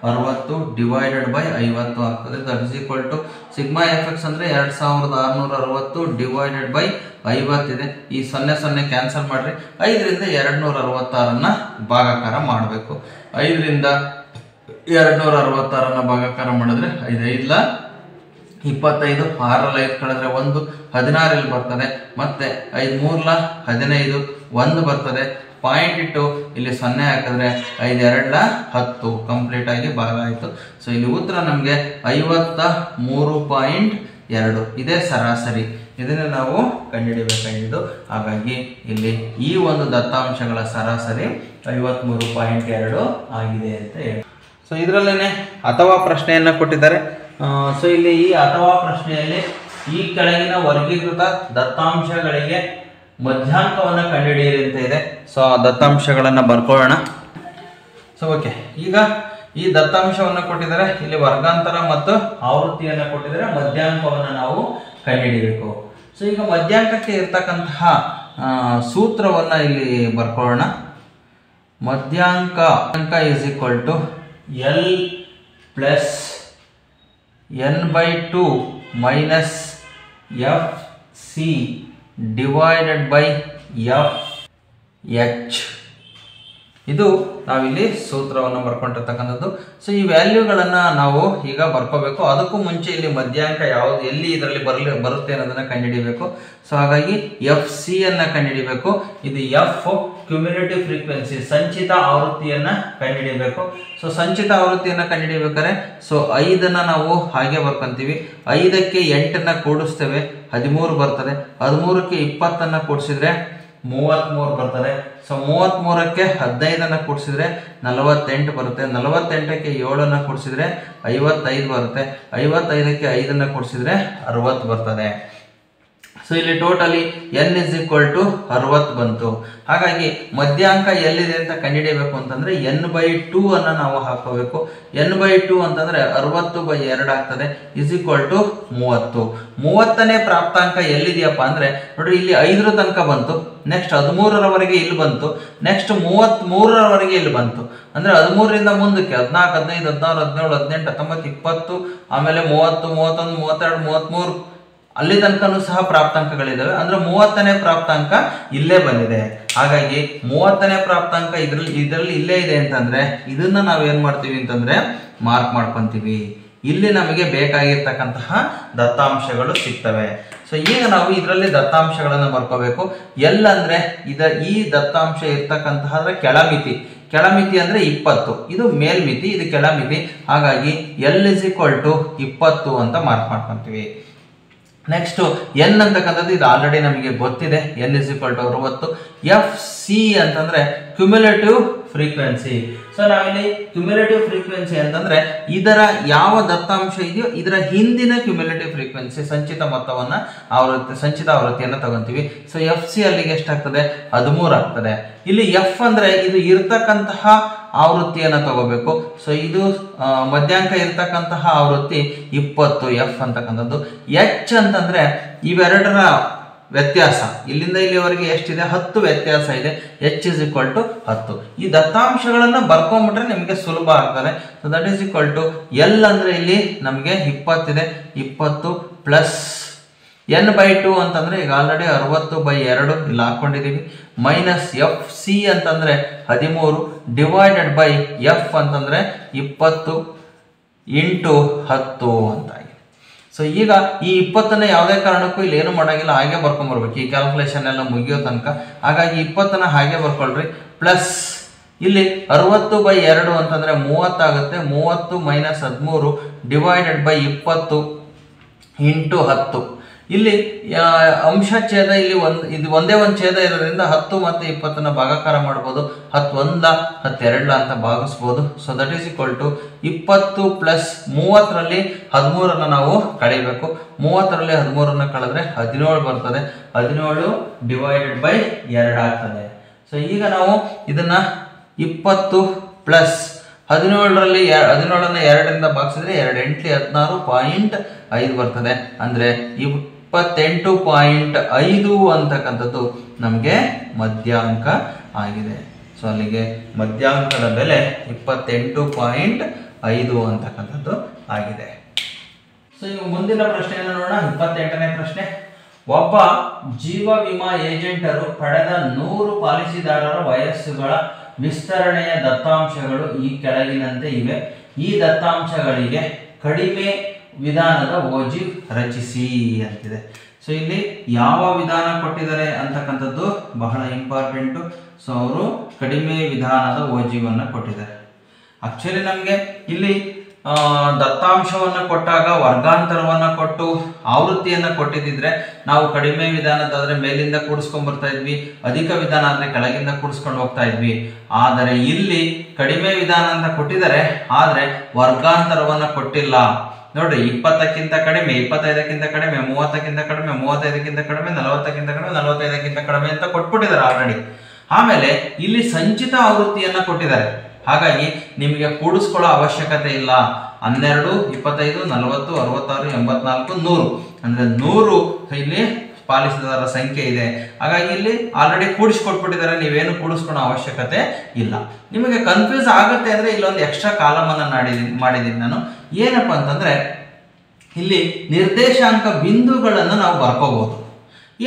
2260 ಡಿವೈಡೆಡ್ ಬೈ 50 ಆಗ್ತದೆ. That is equal to sigma F X ಅಂದ್ರೆ 2660 ಡಿವೈಡೆಡ್ ಬೈ 50 ಇದೆ. ಈ 0 0 ಕ್ಯಾನ್ಸಲ್ ಮಾಡ್ರಿ. 5ರಿಂದ 266 ಭಾಗಾಕಾರ ಮಾಡಬೇಕು. 5ರಿಂದ 266 ಭಾಗಾಕಾರ ಮಾಡಿದ್ರೆ 5 5 25, 6ರಲ್ಲಿ 5 ಕಳೆದ್ರೆ 1, 16 ಇಲ್ಲಿ ಬರ್ತದೆ. ಮತ್ತೆ 5 3 15, 1 ಬರ್ತದೆ. ಪಾಯಿಂಟ್ ಇಟ್ಟು ಇಲ್ಲಿ 0 ಹಾಕಿದ್ರೆ 5 2 10 ಕಂಪ್ಲೀಟ್ ಆಗಿ ಭಾಗ ಆಯಿತು. ಸೊ ಇಲ್ಲಿ ಉತ್ತರ ನಮಗೆ 53.2 ಇದೇ ಸರಾಸರಿ. ಇದನ್ನು ನಾವು ಕಂಡುಹಿಡಿಯಬೇಕಾಗಿದ್ದು. ಹಾಗಾಗಿ ಇಲ್ಲಿ ಈ ಒಂದು ದತ್ತಾಂಶಗಳ ಸರಾಸರಿ 53.2 ಆಗಿದೆ ಅಂತ ಹೇಳಿ. ಸೊ ಇದರಲ್ಲೇನೆ ಅಥವಾ ಪ್ರಶ್ನೆಯನ್ನು ಕೊಟ್ಟಿದ್ದಾರೆ. ಸೊ ಇಲ್ಲಿ ಈ ಅಥವಾ ಪ್ರಶ್ನೆಯಲ್ಲಿ ಈ ಕೆಳಗಿನ ವರ್ಗೀಕೃತ ದತ್ತಾಂಶಗಳಿಗೆ ಮಧ್ಯಾಂಕವನ್ನು ಕಂಡುಹಿಡಿಯಿರಿ ಅಂತ ಇದೆ. ಸೊ ಆ ದತ್ತಾಂಶಗಳನ್ನು ಬರ್ಕೊಳ್ಳೋಣ. ಸೊ ಓಕೆ, ಈಗ ಈ ದತ್ತಾಂಶವನ್ನು ಕೊಟ್ಟಿದ್ದಾರೆ. ಇಲ್ಲಿ ವರ್ಗಾಂತರ ಮತ್ತು ಆವೃತ್ತಿಯನ್ನು ಕೊಟ್ಟಿದ್ದಾರೆ. ಮಧ್ಯಾಂಕವನ್ನು ನಾವು ಕಂಡುಹಿಡಿಯಬೇಕು. ಸೊ ಈಗ ಮಧ್ಯಾಂಕಕ್ಕೆ ಇರ್ತಕ್ಕಂತಹ ಸೂತ್ರವನ್ನು ಇಲ್ಲಿ ಬರ್ಕೊಳ್ಳೋಣ. ಮಧ್ಯಾಂಕ is equal to L plus n/2 minus FC divided by FH. ಇದು ನಾವಿಲ್ಲಿ ಸೂತ್ರವನ್ನು ಬರ್ಕೊಂಡಿರ್ತಕ್ಕಂಥದ್ದು. ಸೊ ಈ ವ್ಯಾಲ್ಯೂಗಳನ್ನು ನಾವು ಈಗ ಬರ್ಕೋಬೇಕು. ಅದಕ್ಕೂ ಮುಂಚೆ ಇಲ್ಲಿ ಮಧ್ಯಾಂಕ ಯಾವುದು ಎಲ್ಲಿ ಇದರಲ್ಲಿ ಬರುತ್ತೆ ಅನ್ನೋದನ್ನು ಕಂಡುಹಿಡಿಯಬೇಕು. ಸೊ ಹಾಗಾಗಿ FC ಅನ್ನು ಕಂಡುಹಿಡಿಯಬೇಕು. ಇದು F ಕ್ಯುಮ್ಯುಲೇಟಿವ್ ಫ್ರೀಕ್ವೆನ್ಸಿ, ಸಂಚಿತ ಆವೃತ್ತಿಯನ್ನು ಕಂಡುಹಿಡಿಯಬೇಕು. ಸೊ ಸಂಚಿತ ಆವೃತ್ತಿಯನ್ನು ಕಂಡುಹಿಡಿಯಬೇಕಾದ್ರೆ ಸೊ 5ಅನ್ನು ನಾವು ಹಾಗೆ ಬರ್ಕೊಂತೀವಿ. 5ಕ್ಕೆ 8ಅನ್ನು ಕೂಡಿಸ್ತೇವೆ, 13 ಬರ್ತದೆ. 13ಕ್ಕೆ 20ಅನ್ನು ಕೂಡಿಸಿದ್ರೆ 33 ಬರ್ತದೆ. ಸೊ 33ಕ್ಕೆ 15ಅನ್ನು ಕೂಡಿಸಿದ್ರೆ 48 ಬರುತ್ತೆ. 48ಕ್ಕೆ 7ಅನ್ನು ಕೂಡಿಸಿದ್ರೆ 55 ಬರುತ್ತೆ. 55ಕ್ಕೆ 5ಅನ್ನು ಕೂಡಿಸಿದ್ರೆ 60 ಬರ್ತದೆ. ಸೊ ಸೊ ಇಲ್ಲಿ totally n is equal to 60 ಬಂತು. ಹಾಗಾಗಿ ಮಧ್ಯಾಂಕ ಎಲ್ಲಿದೆ ಅಂತ ಕಂಡುಹಿಡಿಯಬೇಕು ಅಂತಂದ್ರೆ n/2 ಅನ್ನ ನಾವು ಹಾಕೋಬೇಕು. n/2 ಅಂತಂದ್ರೆ 60/2 ಆಗ್ತದೆ ಇಸ್ ಈಕ್ವಲ್ ಟು 30. 30ನೇ ಪ್ರಾಪ್ತಾಂಕ ಎಲ್ಲಿದೆಯಪ್ಪ ಅಂದ್ರೆ ನೋಡ್ರಿ ಇಲ್ಲಿ 5ರ ತನಕ ಬಂತು, ನೆಕ್ಸ್ಟ್ 13ರವರೆಗೆ ಇಲ್ಲಿ ಬಂತು, ನೆಕ್ಸ್ಟ್ 33ರವರೆಗೆ ಇಲ್ಲಿ ಬಂತು. ಅಂದ್ರೆ 13ರಿಂದ ಮುಂದಕ್ಕೆ 14, 15, 16, 17, 18, 19, 20, ಆಮೇಲೆ 30, 31, 32, 33 ಅಲ್ಲಿ ತನಕನೂ ಸಹ ಪ್ರಾಪ್ತಾಂಕಗಳಿದಾವೆ. ಅಂದ್ರೆ 30ನೇ ಪ್ರಾಪ್ತಾಂಕ ಇಲ್ಲೇ ಬಂದಿದೆ. ಹಾಗಾಗಿ 30ನೇ ಪ್ರಾಪ್ತಾಂಕ ಇದರಲ್ಲಿ ಇಲ್ಲೇ ಇದೆ ಅಂತಂದ್ರೆ ಇದನ್ನ ನಾವ್ ಏನ್ ಮಾಡ್ತೀವಿ ಅಂತಂದ್ರೆ ಮಾರ್ಕ್ ಮಾಡ್ಕೊಂತೀವಿ. ಇಲ್ಲಿ ನಮಗೆ ಬೇಕಾಗಿರ್ತಕ್ಕಂತಹ ದತ್ತಾಂಶಗಳು ಸಿಗ್ತವೆ. ಸೊ ಈಗ ನಾವು ಇದರಲ್ಲಿ ದತ್ತಾಂಶಗಳನ್ನ ಬರ್ಕೋಬೇಕು. ಎಲ್ ಅಂದ್ರೆ ಈ ದತ್ತಾಂಶ ಇರ್ತಕ್ಕಂತಹ ಕೆಳಮಿತಿ ಅಂದ್ರೆ 20, ಇದು ಮೇಲ್ಮಿತಿ, ಇದು ಕೆಳಮಿತಿ. ಹಾಗಾಗಿ ಎಲ್ ಇಸ್ ಈಕ್ವಲ್ ಟು 20 ಅಂತ ಮಾರ್ಕ್ ಮಾಡ್ಕೊಂತೀವಿ. ನೆಕ್ಸ್ಟ್ ಎನ್ ಅಂತಕ್ಕಂಥದ್ದು ಇದು ಆಲ್ರೆಡಿ ನಮಗೆ ಗೊತ್ತಿದೆ, N is equal to 60. F C ಅಂತಂದ್ರೆ ಕ್ಯುಮ್ಯುಲೇಟಿವ್ ಫ್ರೀಕ್ವೆನ್ಸಿ. ಸೊ ನಾವಿಲ್ಲಿ ಕ್ಯುಮ್ಯುಲೇಟಿವ್ ಫ್ರೀಕ್ವೆನ್ಸಿ ಅಂತಂದ್ರೆ ಇದರ ಯಾವ ದತ್ತಾಂಶ ಇದೆಯೋ ಇದರ ಹಿಂದಿನ ಕ್ಯುಮ್ಯುಲೇಟಿವ್ ಫ್ರೀಕ್ವೆನ್ಸಿ ಸಂಚಿತ ಮೊತ್ತವನ್ನ ಸಂಚಿತ ಆವೃತ್ತಿಯನ್ನ ತಗೊಂತೀವಿ. ಸೊ ಎಫ್ ಸಿ ಅಲ್ಲಿಗೆ ಎಷ್ಟಾಗ್ತದೆ 13 ಆಗ್ತದೆ. ಇಲ್ಲಿ ಎಫ್ ಅಂದ್ರೆ ಇದು ಇರ್ತಕ್ಕಂತಹ ಆವೃತ್ತಿಯನ್ನ ತಗೋಬೇಕು. ಸೊ ಇದು ಮಧ್ಯಾಂಕ ಇರ್ತಕ್ಕಂತಹ ಆವೃತ್ತಿ 20 ಎಫ್ ಅಂತಕ್ಕಂಥದ್ದು. ಎಚ್ ಅಂತಂದ್ರೆ ಇವೆರಡರ ವ್ಯತ್ಯಾಸ, ಇಲ್ಲಿಂದ ಇಲ್ಲಿವರೆಗೆ ಎಷ್ಟಿದೆ 10 ವ್ಯತ್ಯಾಸ ಇದೆ. H is equal to 10. ಈ ದತ್ತಾಂಶಗಳನ್ನ ಬರ್ಕೊಂಡ್ಬಿಟ್ರೆ ನಿಮಗೆ ಸುಲಭ ಆಗ್ತದೆ. So that is equal to L ಅಂದ್ರೆ ಇಲ್ಲಿ ನಮಗೆ 20 ಇದೆ, 20 ಪ್ಲಸ್ n/2 ಅಂತಂದ್ರೆ ಈಗ ಆಲ್ರೆಡಿ 60/2 ಇಲ್ಲಿ ಹಾಕೊಂಡಿದೀವಿ, ಮೈನಸ್ ಎಫ್ ಸಿ ಅಂತಂದ್ರೆ 13 ಡಿವೈಡೆಡ್ ಬೈ ಎಫ್ ಅಂತಂದ್ರೆ 20 ಇಂಟು 10 ಅಂತ. ಸೊ ಈಗ ಈ 20ನ್ನ ಯಾವುದೇ ಕಾರಣಕ್ಕೂ ಇಲ್ಲಿ ಏನು ಮಾಡಂಗಿಲ್ಲ, ಹಾಗೆ ಬರ್ಕೊಂಡ್ಬರ್ಬೇಕು ಈ ಕ್ಯಾಲ್ಕುಲೇಷನ್ ಎಲ್ಲ ಮುಗಿಯೋ ತನಕ. ಹಾಗಾಗಿ 20ನ್ನ ಹಾಗೆ ಬರ್ಕೊಳ್ರಿ. ಪ್ಲಸ್ ಇಲ್ಲಿ 60/2 ಅಂತಂದ್ರೆ 30 ಆಗುತ್ತೆ, 30 ಮೈನಸ್ 13 ಡಿವೈಡೆಡ್ ಬೈ 20 ಇಂಟು 10. ಇಲ್ಲಿ ಅಂಶ ಛೇದ ಇಲ್ಲಿ ಇದು ಒಂದೇ ಒಂದು ಛೇದ ಇರೋದ್ರಿಂದ 10 ಮತ್ತು 20ನ್ನ ಭಾಗಾಕಾರ ಮಾಡ್ಬೋದು. 10 1 12 ಅಂತ ಭಾಗಿಸ್ಬೋದು. So that is equal to 20 plus 30ರಲ್ಲಿ 13ನ್ನ ನಾವು ಕಳಿಬೇಕು. 30ರಲ್ಲಿ 13ನ್ನ ಕಳೆದ್ರೆ 17 ಬರ್ತದೆ. 17 ಡಿವೈಡೆಡ್ ಬೈ 2 ಆಗ್ತದೆ. ಸೊ ಈಗ ನಾವು ಇದನ್ನ 20 ಪ್ಲಸ್ 17ರಲ್ಲಿ 17ನ್ನ 2ರಿಂದ ಭಾಗಿಸಿದ್ರೆ 2 8 16.5 ಬರ್ತದೆ. ಅಂದ್ರೆ 28.5 ಅಂತಕ್ಕಂಥದ್ದು ನಮಗೆ ಮಧ್ಯಾಂಕ ಆಗಿದೆ. ಸೊ ಅಲ್ಲಿಗೆ ಮಧ್ಯಾಂಕದ ಬೆಲೆ 28.5 ಅಂತಕ್ಕಂಥದ್ದು ಆಗಿದೆ. ಸೊ ಈಗ ಮುಂದಿನ ಪ್ರಶ್ನೆಯನ್ನು ನೋಡೋಣ. 28ನೇ ಪ್ರಶ್ನೆ. ಒಬ್ಬ ಜೀವ ವಿಮಾ ಏಜೆಂಟರು ಪಡೆದ 100 ಪಾಲಿಸಿದಾರರ ವಯಸ್ಸುಗಳ ವಿಸ್ತರಣೆಯ ದತ್ತಾಂಶಗಳು ಈ ಕೆಳಗಿನಂತೆ ಇವೆ. ಈ ದತ್ತಾಂಶಗಳಿಗೆ ಕಡಿಮೆ ವಿಧಾನದ ಓಜಿ ರಚಿಸಿ ಅಂತಿದೆ. ಸೊ ಇಲ್ಲಿ ಯಾವ ವಿಧಾನ ಕೊಟ್ಟಿದ್ದಾರೆ ಅಂತಕ್ಕಂಥದ್ದು ಬಹಳ ಇಂಪಾರ್ಟೆಂಟು. ಸೊ ಅವರು ಕಡಿಮೆ ವಿಧಾನದ ಓಜಿವನ್ನು ಕೊಟ್ಟಿದ್ದಾರೆ. ಆಕ್ಚುಲಿ ನಮಗೆ ಇಲ್ಲಿ ದತ್ತಾಂಶವನ್ನ ಕೊಟ್ಟಾಗ ವರ್ಗಾಂತರವನ್ನ ಕೊಟ್ಟು ಆವೃತ್ತಿಯನ್ನ ಕೊಟ್ಟಿದ್ರೆ ನಾವು ಕಡಿಮೆ ವಿಧಾನದಾದ್ರೆ ಮೇಲಿಂದ ಕೂಡಿಸ್ಕೊಂಡ್ ಬರ್ತಾ ಇದ್ವಿ, ಅಧಿಕ ವಿಧಾನ ಆದ್ರೆ ಕೆಳಗಿಂದ ಕೂಡಿಸ್ಕೊಂಡು ಹೋಗ್ತಾ ಇದ್ವಿ. ಆದರೆ ಇಲ್ಲಿ ಕಡಿಮೆ ವಿಧಾನ ಅಂತ ಕೊಟ್ಟಿದ್ದಾರೆ, ಆದ್ರೆ ವರ್ಗಾಂತರವನ್ನ ಕೊಟ್ಟಿಲ್ಲ. ನೋಡ್ರಿ 20ಕ್ಕಿಂತ ಕಡಿಮೆ, 25ಕ್ಕಿಂತ ಕಡಿಮೆ, 30ಕ್ಕಿಂತ ಕಡಿಮೆ, 35ಕ್ಕಿಂತ ಕಡಿಮೆ, 40ಕ್ಕಿಂತ ಕಡಿಮೆ, 45ಕ್ಕಿಂತ ಕಡಿಮೆ ಅಂತ ಕೊಟ್ಬಿಟ್ಟಿದ್ದಾರೆ ಆಲ್ರೆಡಿ. ಆಮೇಲೆ ಇಲ್ಲಿ ಸಂಚಿತ ಆವೃತ್ತಿಯನ್ನ ಕೊಟ್ಟಿದ್ದಾರೆ. ಹಾಗಾಗಿ ನಿಮಗೆ ಕೂಡಿಸ್ಕೊಳ್ಳೋ ಅವಶ್ಯಕತೆ ಇಲ್ಲ. 12, 25, 40, 66, 84, 100 ಅಂದ್ರೆ 100 ಇಲ್ಲಿ ಪಾಲಿಸಿದಾರರ ಸಂಖ್ಯೆ ಇದೆ. ಹಾಗಾಗಿ ಇಲ್ಲಿ ಆಲ್ರೆಡಿ ಕೂಡಿಸ್ಕೊಟ್ಬಿಟ್ಟಿದ್ದಾರೆ, ನೀವೇನು ಕೂಡಿಸ್ಕೊಳ್ಳೋ ಅವಶ್ಯಕತೆ ಇಲ್ಲ. ನಿಮಗೆ ಕನ್ಫ್ಯೂಸ್ ಆಗುತ್ತೆ ಅಂದ್ರೆ ಇಲ್ಲೊಂದು ಎಕ್ಸ್ಟ್ರಾ ಕಾಲಮ್ ಅನ್ನ ಮಾಡಿದ್ದೀನಿ ನಾನು. ಏನಪ್ಪ ಅಂತಂದ್ರೆ ಇಲ್ಲಿ ನಿರ್ದೇಶಾಂಕ ಬಿಂದುಗಳನ್ನು ನಾವು ಬರ್ಕೋಬಹುದು.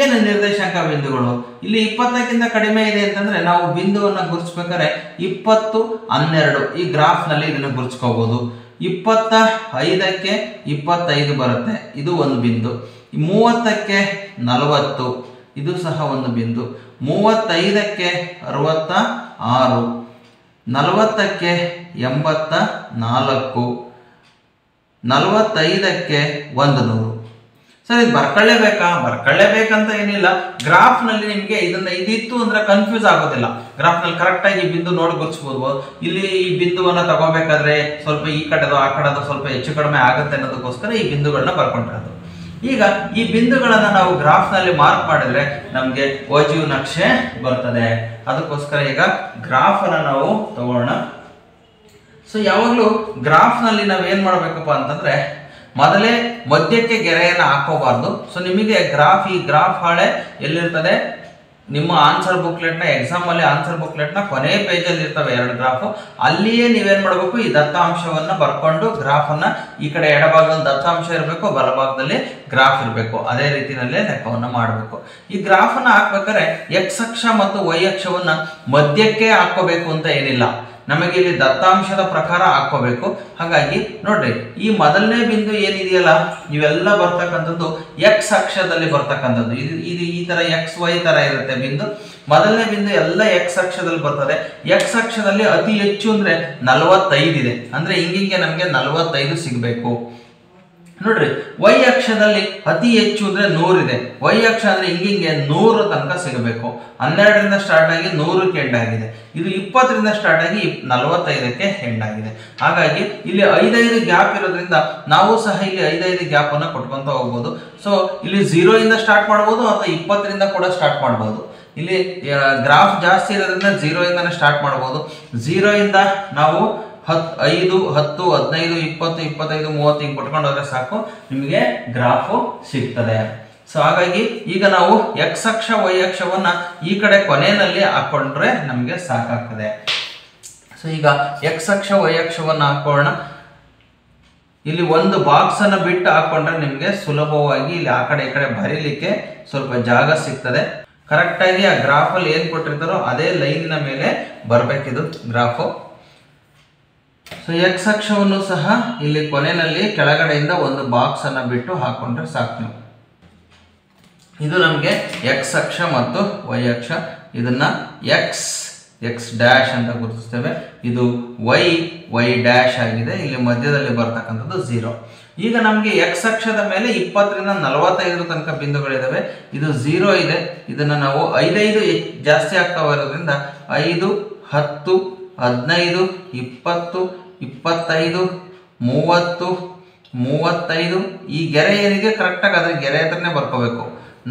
ಏನು ನಿರ್ದೇಶಾಂಕ ಬಿಂದುಗಳು? ಇಲ್ಲಿ 20ಕ್ಕಿಂತ ಕಡಿಮೆ ಇದೆ ಅಂತಂದ್ರೆ ನಾವು ಬಿಂದುವನ್ನ ಗುರುತಿಸ್ಬೇಕಾದ್ರೆ 20, 12 ಈ ಗ್ರಾಫ್ ನಲ್ಲಿ ಇದನ್ನು ಗುರುತಿಸ್ಕೋಬಹುದು. 25ಕ್ಕೆ 25 ಬರುತ್ತೆ, ಇದು ಒಂದು ಬಿಂದು. 30ಕ್ಕೆ 40 ಇದು ಸಹ ಒಂದು ಬಿಂದು. 35ಕ್ಕೆ 66, 40ಕ್ಕೆ 84, 45ಕ್ಕೆ 100. ಸರ್ ಇದು ಬರ್ಕೊಳ್ಳೇಬೇಕಂತ ಏನಿಲ್ಲ. ಗ್ರಾಫ್ ನಲ್ಲಿ ನಿಮಗೆ ಇದಿತ್ತು ಅಂದ್ರೆ ಕನ್ಫ್ಯೂಸ್ ಆಗೋದಿಲ್ಲ. ಗ್ರಾಫ್ ನಲ್ಲಿ ಕರೆಕ್ಟ್ ಆಗಿ ಈ ಬಿಂದು ನೋಡಿ ಗುರುತಿಸಬಹುದು. ಇಲ್ಲಿ ಈ ಬಿಂದುವನ್ನ ತಗೋಬೇಕಾದ್ರೆ ಸ್ವಲ್ಪ ಈ ಕಡೆದು ಆ ಕಡೆದು ಸ್ವಲ್ಪ ಹೆಚ್ಚು ಕಡಿಮೆ ಆಗುತ್ತೆ ಅನ್ನೋದಕ್ಕೋಸ್ಕರ ಈ ಬಿಂದುಗಳನ್ನ ಬರ್ಕೊಂಡಿರೋದು. ಈಗ ಈ ಬಿಂದುಗಳನ್ನು ನಾವು ಗ್ರಾಫ್ನಲ್ಲಿ ಮಾರ್ಕ್ ಮಾಡಿದ್ರೆ ನಮಗೆ ಓಜು ನಕ್ಷೆ ಬರ್ತದೆ. ಅದಕ್ಕೋಸ್ಕರ ಈಗ ಗ್ರಾಫನ್ನು ನಾವು ತಗೊಳ್ಳೋಣ. ಸೊ ಯಾವಾಗಲೂ ಗ್ರಾಫ್ನಲ್ಲಿ ನಾವು ಏನು ಮಾಡಬೇಕಪ್ಪ ಅಂತಂದ್ರೆ ಮೊದಲೇ ಮಧ್ಯಕ್ಕೆ ಗೆರೆಯನ್ನು ಹಾಕೋಬಾರ್ದು. ಸೊ ನಿಮಗೆ ಈ ಗ್ರಾಫ್ ಹಾಳೆ ಎಲ್ಲಿರ್ತದೆ, ನಿಮ್ಮ ಆನ್ಸರ್ ಬುಕ್ಲೆಟ್ನ ಎಕ್ಸಾಮಲ್ಲಿ ಆನ್ಸರ್ ಬುಕ್ಲೆಟ್ನ ಕೊನೆ ಪೇಜಲ್ಲಿ ಇರ್ತವೆ 2 ಗ್ರಾಫು. ಅಲ್ಲಿಯೇ ನೀವೇನು ಮಾಡಬೇಕು, ಈ ದತ್ತಾಂಶವನ್ನು ಬರ್ಕೊಂಡು ಗ್ರಾಫನ್ನು ಈ ಕಡೆ ಎಡಭಾಗದಲ್ಲಿ ದತ್ತಾಂಶ ಇರಬೇಕು, ಬಲಭಾಗದಲ್ಲಿ ಗ್ರಾಫ್ ಇರಬೇಕು. ಅದೇ ರೀತಿಯಲ್ಲೇ ಲೆಕ್ಕವನ್ನು ಮಾಡಬೇಕು. ಈ ಗ್ರಾಫನ್ನು ಹಾಕ್ಬೇಕಾದ್ರೆ ಎಕ್ಸ್ ಅಕ್ಷ ಮತ್ತು ವೈ ಅಕ್ಷವನ್ನು ಮಧ್ಯಕ್ಕೆ ಹಾಕೋಬೇಕು ಅಂತ ಏನಿಲ್ಲ, ನಮಗೆ ಇಲ್ಲಿ ದತ್ತಾಂಶದ ಪ್ರಕಾರ ಹಾಕೋಬೇಕು. ಹಾಗಾಗಿ ನೋಡ್ರಿ, ಈ ಮೊದಲನೇ ಬಿಂದು ಏನಿದೆಯಲ್ಲ ಇವೆಲ್ಲ ಬರ್ತಕ್ಕಂಥದ್ದು ಎಕ್ಸ್ ಅಕ್ಷದಲ್ಲಿ ಬರ್ತಕ್ಕಂಥದ್ದು. ಇದು ಈ ತರ ಎಕ್ಸ್ ವೈ ತರ ಇರುತ್ತೆ ಬಿಂದು. ಮೊದಲನೇ ಬಿಂದು ಎಲ್ಲ ಎಕ್ಸ್ ಅಕ್ಷದಲ್ಲಿ ಬರ್ತದೆ. ಎಕ್ಸ್ ಅಕ್ಷದಲ್ಲಿ ಅತಿ ಹೆಚ್ಚು ಅಂದ್ರೆ 45 ಇದೆ, ಅಂದ್ರೆ ಹಿಂಗಿಂಗೆ ನಮಗೆ 45 ಸಿಗಬೇಕು. ನೋಡ್ರಿ, ವೈ ಅಕ್ಷದಲ್ಲಿ ಅತಿ ಹೆಚ್ಚು ಅಂದ್ರೆ 100 ಇದೆ. ವೈ ಅಕ್ಷ ಅಂದ್ರೆ ಹಿಂಗಿಂಗೆ 100 ತನಕ ಸಿಗಬೇಕು. 12ರಿಂದ ಸ್ಟಾರ್ಟ್ ಆಗಿ 100ಕ್ಕೆ ಎಂಡ್ ಆಗಿದೆ. ಇದು 20ರಿಂದ ಸ್ಟಾರ್ಟ್ ಆಗಿ 45ಕ್ಕೆ ಎಂಡ್ ಆಗಿದೆ. ಹಾಗಾಗಿ ಇಲ್ಲಿ 5 ಗ್ಯಾಪ್ ಇರೋದ್ರಿಂದ ನಾವು ಸಹ ಇಲ್ಲಿ 5 ಗ್ಯಾಪ್ ಅನ್ನ ಕೊಟ್ಕೊಂತ ಹೋಗ್ಬೋದು. ಸೊ ಇಲ್ಲಿ 0 ಇಂದ ಸ್ಟಾರ್ಟ್ ಮಾಡಬಹುದು ಅಥವಾ 20ರಿಂದ ಕೂಡ ಸ್ಟಾರ್ಟ್ ಮಾಡಬಹುದು. ಇಲ್ಲಿ ಗ್ರಾಫ್ ಜಾಸ್ತಿ ಇರೋದ್ರಿಂದ 0 ಇಂದಾನೆ ಸ್ಟಾರ್ಟ್ ಮಾಡಬಹುದು. 0 ಇಂದ ನಾವು 5, 10, 15, 20, 25, 30 ಹಿಂಗೆ ಕೊಟ್ಕೊಂಡು ಹೋದ್ರೆ ಸಾಕು, ನಿಮಗೆ ಗ್ರಾಫು ಸಿಗ್ತದೆ. ಸೊ ಹಾಗಾಗಿ ಈಗ ನಾವು ಎಕ್ಸ್ ಅಕ್ಷ ವೈ ಅಕ್ಷವನ್ನ ಈ ಕಡೆ ಕೊನೆಯಲ್ಲಿ ಹಾಕೊಂಡ್ರೆ ನಮಗೆ ಸಾಕಾಗ್ತದೆ. ಸೊ ಈಗ ಎಕ್ಸ್ ಅಕ್ಷ ವೈ ಅಕ್ಷವನ್ನ ಹಾಕೋಣ. ಇಲ್ಲಿ ಒಂದು ಬಾಕ್ಸ್ ಅನ್ನ ಬಿಟ್ಟು ಹಾಕೊಂಡ್ರೆ ನಿಮಗೆ ಸುಲಭವಾಗಿ ಇಲ್ಲಿ ಆ ಕಡೆ ಈ ಕಡೆ ಬರೀಲಿಕ್ಕೆ ಸ್ವಲ್ಪ ಜಾಗ ಸಿಗ್ತದೆ. ಕರೆಕ್ಟಾಗಿ ಆ ಗ್ರಾಫಲ್ಲಿ ಏನು ಕೊಟ್ಟಿರ್ತಾರೋ ಅದೇ ಲೈನಿನ ಮೇಲೆ ಬರಬೇಕಿದು ಗ್ರಾಫು. ಸೊ ಎಕ್ಸ್ ಅಕ್ಷವನ್ನು ಸಹ ಇಲ್ಲಿ ಕೊನೆಯಲ್ಲಿ ಕೆಳಗಡೆಯಿಂದ ಒಂದು ಬಾಕ್ಸ್ ಅನ್ನ ಬಿಟ್ಟು ಹಾಕೊಂಡ್ರೆ ಸಾಕು ನೀವು. ಇದು ನಮಗೆ ಎಕ್ಸ್ ಅಕ್ಷ ಮತ್ತು ವೈ ಅಕ್ಷ. ಇದನ್ನ ಎಕ್ಸ್ ಡ್ಯಾಶ್ ಅಂತ ಗುರುತಿಸ್ತೇವೆ. ಇದು ವೈ ಡ್ಯಾಶ್ ಆಗಿದೆ. ಇಲ್ಲಿ ಮಧ್ಯದಲ್ಲಿ ಬರ್ತಕ್ಕಂಥದ್ದು 0. ಈಗ ನಮಗೆ ಎಕ್ಸ್ ಅಕ್ಷದ ಮೇಲೆ 20ರಿಂದ 45 ತನಕ ಬಿಂದುಗಳಿದಾವೆ. ಇದು 0 ಇದೆ. ಇದನ್ನ ನಾವು 5 ಜಾಸ್ತಿ ಆಗ್ತಾ ಇರೋದ್ರಿಂದ 5, 10, 15, 20, 25, 30, 35 ಈ ಗೆರೆ ಏನಿದೆ ಕರೆಕ್ಟಾಗಿ ಅದ್ರ ಗೆರೆ ಹತ್ರನೇ ಬರ್ಕೋಬೇಕು.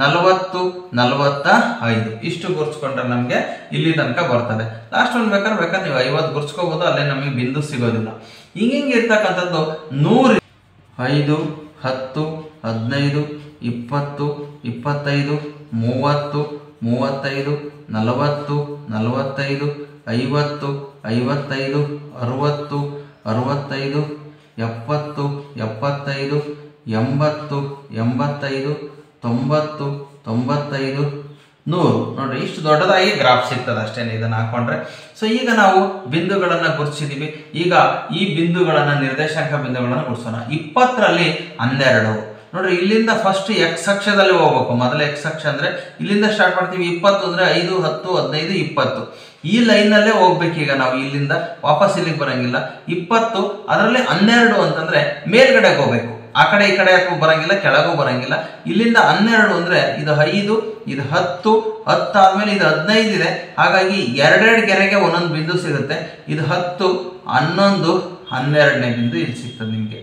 40, 45 ಇಷ್ಟು ಗುರ್ಸ್ಕೊಂಡ್ರೆ ನಮಗೆ ಇಲ್ಲಿ ತನಕ ಬರ್ತದೆ. ಲಾಸ್ಟ್ ಒಂದು ಬೇಕಾದ್ರೆ ನೀವು 50 ಗುರ್ಸ್ಕೋಬಹುದು, ಅಲ್ಲೇ ನಮಗೆ ಬಿಂದು ಸಿಗೋದಿಲ್ಲ. ಹಿಂಗೆ ಇರ್ತಕ್ಕಂಥದ್ದು 100, 5, 10, 15, 20, 25, 30, 35, 40, 45, 50, 55, 60, 65, 70, 75, 80, 85, 90, 95, 100. ನೋಡ್ರಿ, ಇಷ್ಟು ದೊಡ್ಡದಾಗಿ ಗ್ರಾಫ್ ಸಿಗ್ತದೆ ಅಷ್ಟೇನೆ ಇದನ್ನ ಹಾಕೊಂಡ್ರೆ. ಸೊ ಈಗ ನಾವು ಬಿಂದುಗಳನ್ನ ಗುರುತಿಸಿದೀವಿ. ಈಗ ಈ ಬಿಂದುಗಳನ್ನ ನಿರ್ದೇಶಾಂಕ ಬಿಂದುಗಳನ್ನ ಗುರುತಿಸೋಣ. 20ರಲ್ಲಿ 12. ನೋಡ್ರಿ, ಇಲ್ಲಿಂದ ಫಸ್ಟ್ ಎಕ್ಸ್ ಅಕ್ಷದಲ್ಲಿ ಹೋಗ್ಬೇಕು. ಮೊದಲ ಎಕ್ಸ್ ಅಕ್ಷ ಅಂದ್ರೆ ಇಲ್ಲಿಂದ ಸ್ಟಾರ್ಟ್ ಮಾಡ್ತೀವಿ. 20 ಅಂದ್ರೆ 5, 10, 15, 20 ಈ ಲೈನ್ನಲ್ಲೇ ಹೋಗ್ಬೇಕು. ಈಗ ನಾವು ಇಲ್ಲಿಂದ ವಾಪಸ್ ಇಲ್ಲಿಗೆ ಬರಂಗಿಲ್ಲ. 20 ಅದರಲ್ಲಿ 12 ಅಂತಂದ್ರೆ ಮೇಲ್ಗಡೆಗೆ ಹೋಗ್ಬೇಕು. ಆ ಕಡೆ ಈ ಕಡೆ ಅಥವಾ ಬರಂಗಿಲ್ಲ, ಕೆಳಗೂ ಬರಂಗಿಲ್ಲ. ಇಲ್ಲಿಂದ 12 ಅಂದ್ರೆ ಇದು 5, ಇದು 10, 10 ಆದ್ಮೇಲೆ ಇದು 15 ಇದೆ. ಹಾಗಾಗಿ 2 ಗೆರೆಗೆ ಒಂದೊಂದು ಬಿಂದು ಸಿಗುತ್ತೆ. ಇದು 10, 11, 12ನೇ ಬಿಂದು ಇಲ್ಲಿ ಸಿಗ್ತದೆ ನಿಮಗೆ.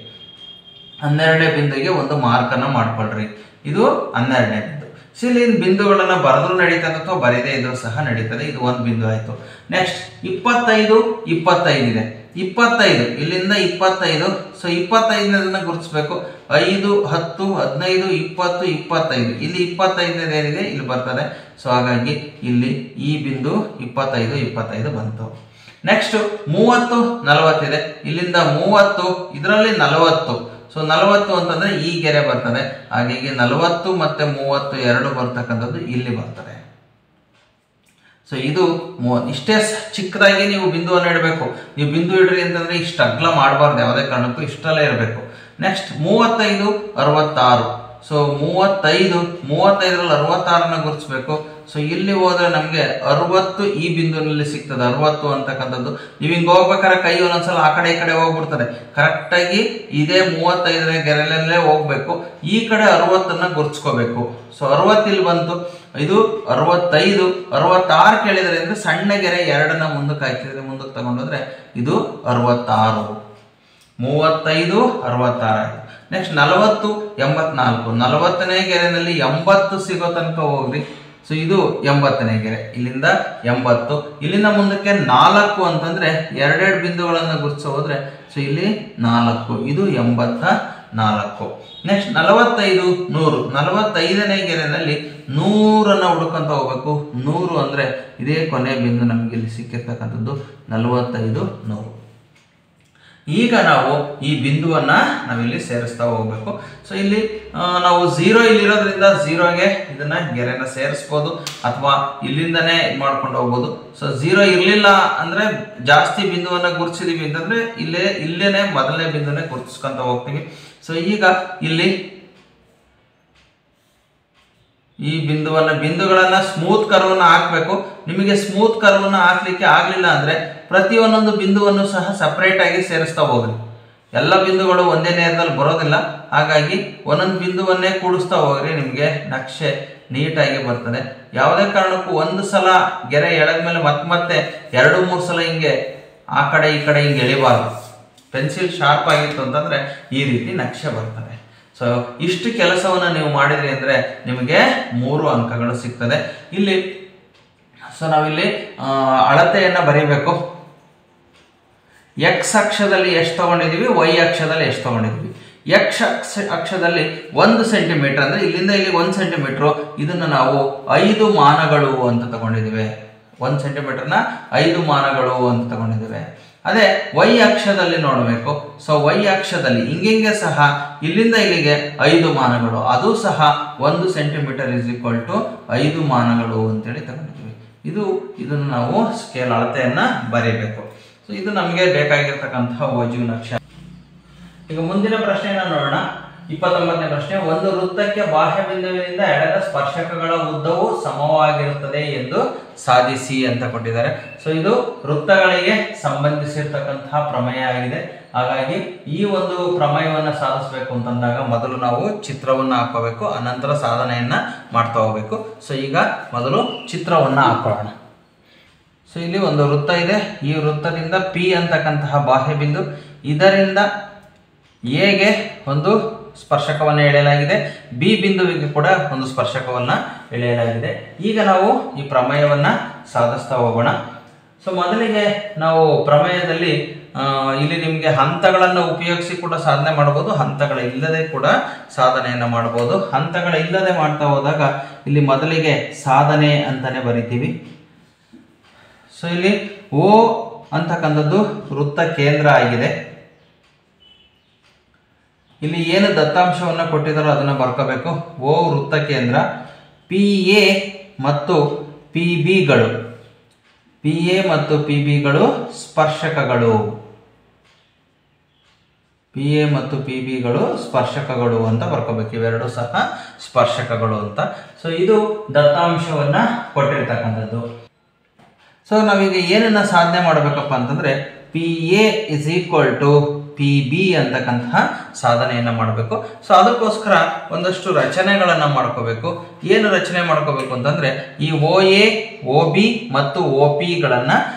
12ನೇ ಬಿಂದುಗೆ ಒಂದು ಮಾರ್ಕ್ ಅನ್ನ ಮಾಡ್ಕೊಳ್ರಿ. ಇದು 12ನೇ ಬಿಂದು. ಇಲ್ಲಿ ಬಿಂದುಗಳನ್ನ ಬರೆದ್ರು ನಡೀತದೆ ಅಥವಾ ಬರೀದೇ ಇದ್ರೂ ಸಹ ನಡೀತದೆ. ಇದು ಒಂದು ಬಿಂದು ಆಯ್ತು. ನೆಕ್ಸ್ಟ್ 25, 25 ಇದೆ. 25 ಇಲ್ಲಿಂದ 25. ಸೊ 25ನೇದನ್ನ ಗುರುತಿಸಬೇಕು. 5, 10, 15, 20, 25 ಇಲ್ಲಿ 25ನೇದು ಏನಿದೆ ಇಲ್ಲಿ ಬರ್ತದೆ. ಸೊ ಹಾಗಾಗಿ ಇಲ್ಲಿ ಈ ಬಿಂದು 25, 25 ಬಂತು. ನೆಕ್ಸ್ಟ್ 30, 40 ಇದೆ. ಇಲ್ಲಿಂದ 30 ಇದರಲ್ಲಿ 40. ಸೊ 40 ಅಂತಂದ್ರೆ ಈ ಗೆರೆ ಬರ್ತದೆ. ಹಾಗಾಗಿ 40 ಮತ್ತೆ 30 ಎರಡು ಬರ್ತಕ್ಕಂಥದ್ದು ಇಲ್ಲಿ ಬರ್ತದೆ. ಸೊ ಇದು ಇಷ್ಟೇ ಚಿಕ್ಕದಾಗಿ ನೀವು ಬಿಂದುವನ್ನು ಇಡಬೇಕು. ನೀವು ಬಿಂದು ಇಡ್ರಿ ಅಂತಂದ್ರೆ ಇಷ್ಟು ಅಗ್ಲ ಮಾಡಬಾರ್ದು, ಯಾವುದೇ ಕಾರಣಕ್ಕೂ ಇಷ್ಟಲ್ಲೇ ಇರಬೇಕು. ನೆಕ್ಸ್ಟ್ 35, 66. ಸೊ 35ರಲ್ಲಿ 66ನ್ನ ಗುರುತಿಸಬೇಕು. ಸೊ ಇಲ್ಲಿ ಹೋದ್ರೆ ನಮಗೆ 60 ಈ ಬಿಂದುವಿನಲ್ಲಿ ಸಿಗ್ತದೆ. 60 ಅಂತಕ್ಕಂಥದ್ದು ನೀವು ಹಿಂಗೆ ಹೋಗ್ಬೇಕಾದ್ರೆ ಕೈ ಒಂದೊಂದ್ಸಲ ಆ ಕಡೆ ಈ ಕಡೆ ಹೋಗ್ಬಿಡ್ತದೆ. ಕರೆಕ್ಟಾಗಿ ಇದೇ 35ನೇ ಗೆರೆಯಲ್ಲೇ ಹೋಗ್ಬೇಕು. ಈ ಕಡೆ 60ನ್ನ ಗುರುತಿಸ್ಕೋಬೇಕು. ಸೊ 60 ಇಲ್ಲಿ ಬಂತು. ಇದು 65, 66 ಕೇಳಿದರೆ ಅಂದ್ರೆ ಸಣ್ಣ ಗೆರೆ 2ನ್ನ ಮುಂದಕ್ಕೆ ಹಾಕಿದ್ರೆ ಮುಂದಕ್ಕೆ ತಗೊಂಡೋದ್ರೆ ಇದು 66. 35 66 ಆಯಿತು. ನೆಕ್ಸ್ಟ್ 40 84, 40ನೇ ಗೆರೆಯಲ್ಲಿ 80 ಸಿಗೋ ತನಕ ಹೋಗ್ರಿ. ಸೊ ಇದು 80ನೇ ಗೆರೆ, ಇಲ್ಲಿಂದ 80, ಇಲ್ಲಿಂದ ಮುಂದಕ್ಕೆ 4 ಅಂತಂದ್ರೆ ಎರಡೆರಡು ಬಿಂದುಗಳನ್ನು ಗುರುತಿಸ ಹೋದ್ರೆ ಸೊ ಇಲ್ಲಿ 4, ಇದು 84. ನೆಕ್ಸ್ಟ್ 45 100, 45ನೇ ಗೆರೆಯಲ್ಲಿ 100 ಹುಡುಕಂತ ಹೋಗ್ಬೇಕು. 100 ಅಂದ್ರೆ ಇದೇ ಕೊನೆ ಬಿಂದು ನಮಗೆ ಇಲ್ಲಿ ಸಿಕ್ಕಿರ್ತಕ್ಕಂಥದ್ದು 45 100. ಈಗ ನಾವು ಈ ಬಿಂದುವನ್ನ ನಾವಿಲ್ಲಿ ಸೇರಿಸ್ತಾ ಹೋಗ್ಬೇಕು. ಸೊ ಇಲ್ಲಿ ನಾವು 0 ಇಲ್ಲಿರೋದ್ರಿಂದ 0ಗೆ ಇದನ್ನ ಗೆರೆನ ಸೇರಿಸ್ಬೋದು ಅಥವಾ ಇಲ್ಲಿಂದನೇ ಮಾಡ್ಕೊಂಡು ಹೋಗ್ಬೋದು. ಸೊ 0 ಇರಲಿಲ್ಲ ಅಂದ್ರೆ ಜಾಸ್ತಿ ಬಿಂದುವನ್ನ ಗುರುತಿಸಿದೀವಿ ಅಂತಂದ್ರೆ ಇಲ್ಲೇನೆ ಮೊದಲನೇ ಬಿಂದುನೇ ಗುರುತಿಸ್ಕೊಂತ ಹೋಗ್ತೀವಿ. ಸೊ ಈಗ ಇಲ್ಲಿ ಈ ಬಿಂದುಗಳನ್ನ ಸ್ಮೂತ್ ಕರ್ವ್ನ ಹಾಕ್ಬೇಕು. ನಿಮಗೆ ಸ್ಮೂತ್ ಕರ್ವ್ನ ಹಾಕ್ಲಿಕ್ಕೆ ಆಗ್ಲಿಲ್ಲ ಅಂದ್ರೆ ಪ್ರತಿ ಒಂದೊಂದು ಬಿಂದುವನ್ನು ಸಹ ಸಪರೇಟ್ ಆಗಿ ಸೇರಿಸ್ತಾ ಹೋಗ್ರಿ. ಎಲ್ಲ ಬಿಂದುಗಳು ಒಂದೇ ನೇರದಲ್ಲಿ ಬರೋದಿಲ್ಲ, ಹಾಗಾಗಿ ಒಂದೊಂದು ಬಿಂದುವನ್ನೇ ಕೂಡಿಸ್ತಾ ಹೋಗ್ರಿ. ನಿಮಗೆ ನಕ್ಷೆ ನೀಟಾಗಿ ಬರ್ತದೆ. ಯಾವುದೇ ಕಾರಣಕ್ಕೂ ಒಂದು ಸಲ ಗೆರೆ ಎಳೆದ್ಮೇಲೆ ಮತ್ತೆ 2-3 ಸಲ ಹಿಂಗೆ ಆ ಕಡೆ ಈ ಕಡೆ ಹಿಂಗೆ ಎಳಿಬಾರ್ದು. ಪೆನ್ಸಿಲ್ ಶಾರ್ಪ್ ಆಗಿತ್ತು ಅಂತಂದ್ರೆ ಈ ರೀತಿ ನಕ್ಷೆ ಬರ್ತದೆ. ಸೊ ಇಷ್ಟು ಕೆಲಸವನ್ನು ನೀವು ಮಾಡಿದ್ರಿ ಅಂದ್ರೆ ನಿಮಗೆ 3 ಅಂಕಗಳು ಸಿಗ್ತದೆ. ಇಲ್ಲಿ ಸೊ ನಾವಿಲ್ಲಿ ಅಳತೆಯನ್ನ ಬರೀಬೇಕು. ಎಕ್ಸ್ ಅಕ್ಷದಲ್ಲಿ ಎಷ್ಟು ತಗೊಂಡಿದೀವಿ, ವೈ ಅಕ್ಷದಲ್ಲಿ ಎಷ್ಟು ತಗೊಂಡಿದೀವಿ. ಎಕ್ಸ್ ಅಕ್ಷದಲ್ಲಿ 1 ಸೆಂಟಿಮೀಟರ್ ಅಂದ್ರೆ ಇಲ್ಲಿಂದ ಇಲ್ಲಿ 1 ಸೆಂಟಿಮೀಟರ್, ಇದನ್ನ ನಾವು 5 ಮಾನಗಳು ಅಂತ ತಗೊಂಡಿದ್ದೇವೆ. 1 ಸೆಂಟಿಮೀಟರ್ನ 5 ಮಾನಗಳು ಅಂತ ತಗೊಂಡಿದ್ದೇವೆ. ಅದೇ ವೈ ಅಕ್ಷದಲ್ಲಿ ನೋಡಬೇಕು. ಸೊ ವೈ ಅಕ್ಷದಲ್ಲಿ ಹಿಂಗೆ ಸಹ ಇಲ್ಲಿಂದ ಇಲ್ಲಿಗೆ 5 ಮಾನಗಳು, ಅದು ಸಹ 1 ಸೆಂಟಿಮೀಟರ್ = 5 ಮಾನಗಳು ಅಂತೇಳಿ ತಗೊಂಡಿದ್ದೀವಿ. ಇದನ್ನು ನಾವು ಸ್ಕೇಲ್ ಅಳತೆಯನ್ನ ಬರೀಬೇಕು. ಸೊ ಇದು ನಮಗೆ ಬೇಕಾಗಿರ್ತಕ್ಕಂತಹ ಓಜು ನಕ್ಷೆ. ಈಗ ಮುಂದಿನ ಪ್ರಶ್ನೆಯನ್ನ ನೋಡೋಣ. 29ನೇ ಪ್ರಶ್ನೆ. ಒಂದು ವೃತ್ತಕ್ಕೆ ಬಾಹ್ಯ ಬಿಂದುವಿನಿಂದ ಎಳೆದ ಸ್ಪರ್ಶಕಗಳ ಉದ್ದವು ಸಮವಾಗಿರುತ್ತದೆ ಎಂದು ಸಾಧಿಸಿ ಅಂತ ಕೊಟ್ಟಿದ್ದಾರೆ. ಸೊ ಇದು ವೃತ್ತಗಳಿಗೆ ಸಂಬಂಧಿಸಿರ್ತಕ್ಕಂತಹ ಪ್ರಮೇಯ ಆಗಿದೆ. ಹಾಗಾಗಿ ಈ ಒಂದು ಪ್ರಮೇಯವನ್ನು ಸಾಧಿಸಬೇಕು ಅಂತಂದಾಗ ಮೊದಲು ನಾವು ಚಿತ್ರವನ್ನು ಹಾಕೋಬೇಕು, ಅನಂತರ ಸಾಧನೆಯನ್ನ ಮಾಡ್ತಾ ಹೋಗ್ಬೇಕು. ಸೊ ಈಗ ಮೊದಲು ಚಿತ್ರವನ್ನ ಹಾಕೊಳ್ಳೋಣ. ಸೊ ಇಲ್ಲಿ ಒಂದು ವೃತ್ತ ಇದೆ. ಈ ವೃತ್ತದಿಂದ ಪಿ ಅಂತಕ್ಕಂತಹ ಬಾಹ್ಯ ಬಿಂದು, ಇದರಿಂದ ಎಗೆ ಒಂದು ಸ್ಪರ್ಶಕವನ್ನು ಎಳೆಯಲಾಗಿದೆ, ಬಿ ಬಿಂದುವಿಗೆ ಕೂಡ ಒಂದು ಸ್ಪರ್ಶಕವನ್ನು ಎಳೆಯಲಾಗಿದೆ. ಈಗ ನಾವು ಈ ಪ್ರಮೇಯವನ್ನ ಸಾಧಿಸ್ತಾ ಹೋಗೋಣ. ಸೊ ಮೊದಲಿಗೆ ನಾವು ಪ್ರಮೇಯದಲ್ಲಿ ಇಲ್ಲಿ ನಿಮಗೆ ಹಂತಗಳನ್ನು ಉಪಯೋಗಿಸಿ ಕೂಡ ಸಾಧನೆ ಮಾಡಬಹುದು, ಹಂತಗಳ ಇಲ್ಲದೆ ಕೂಡ ಸಾಧನೆಯನ್ನು ಮಾಡಬಹುದು. ಹಂತಗಳ ಇಲ್ಲದೆ ಮಾಡ್ತಾ ಹೋದಾಗ ಇಲ್ಲಿ ಮೊದಲಿಗೆ ಸಾಧನೆ ಅಂತಾನೆ ಬರಿತೀವಿ. ಸೊ ಇಲ್ಲಿ ಓ ಅಂತಕ್ಕಂಥದ್ದು ವೃತ್ತ ಕೇಂದ್ರ ಆಗಿದೆ. ಇಲ್ಲಿ ಏನು ದತ್ತಾಂಶವನ್ನು ಕೊಟ್ಟಿದ್ದಾರೋ ಅದನ್ನು ಬರ್ಕೋಬೇಕು. ಓ ವೃತ್ತ ಕೇಂದ್ರ, ಪಿ ಎ ಮತ್ತು ಪಿ ಬಿಗಳು, ಪಿ ಎ ಮತ್ತು ಪಿ ಬಿಗಳು ಸ್ಪರ್ಶಕಗಳು, ಪಿ ಎ ಮತ್ತು ಪಿ ಬಿಗಳು ಸ್ಪರ್ಶಕಗಳು ಅಂತ ಬರ್ಕೋಬೇಕು. ಇವೆರಡು ಸಹ ಸ್ಪರ್ಶಕಗಳು ಅಂತ. ಸೊ ಇದು ದತ್ತಾಂಶವನ್ನ ಕೊಟ್ಟಿರ್ತಕ್ಕಂಥದ್ದು. ಸೊ ನಾವೀಗ ಏನನ್ನ ಸಾಧನೆ ಮಾಡಬೇಕಪ್ಪ ಅಂತಂದ್ರೆ ಪಿ ಎ = ಪಿ ಬಿ ಅಂತಕ್ಕಂತಹ ಸಾಧನೆಯನ್ನ ಮಾಡಬೇಕು. ಸೊ ಅದಕ್ಕೋಸ್ಕರ ಒಂದಷ್ಟು ರಚನೆಗಳನ್ನ ಮಾಡ್ಕೋಬೇಕು. ಏನು ರಚನೆ ಮಾಡ್ಕೋಬೇಕು ಅಂತಂದ್ರೆ ಈ ಓ ಎ, ಓ ಬಿ ಮತ್ತು ಓ ಪಿಗಳನ್ನ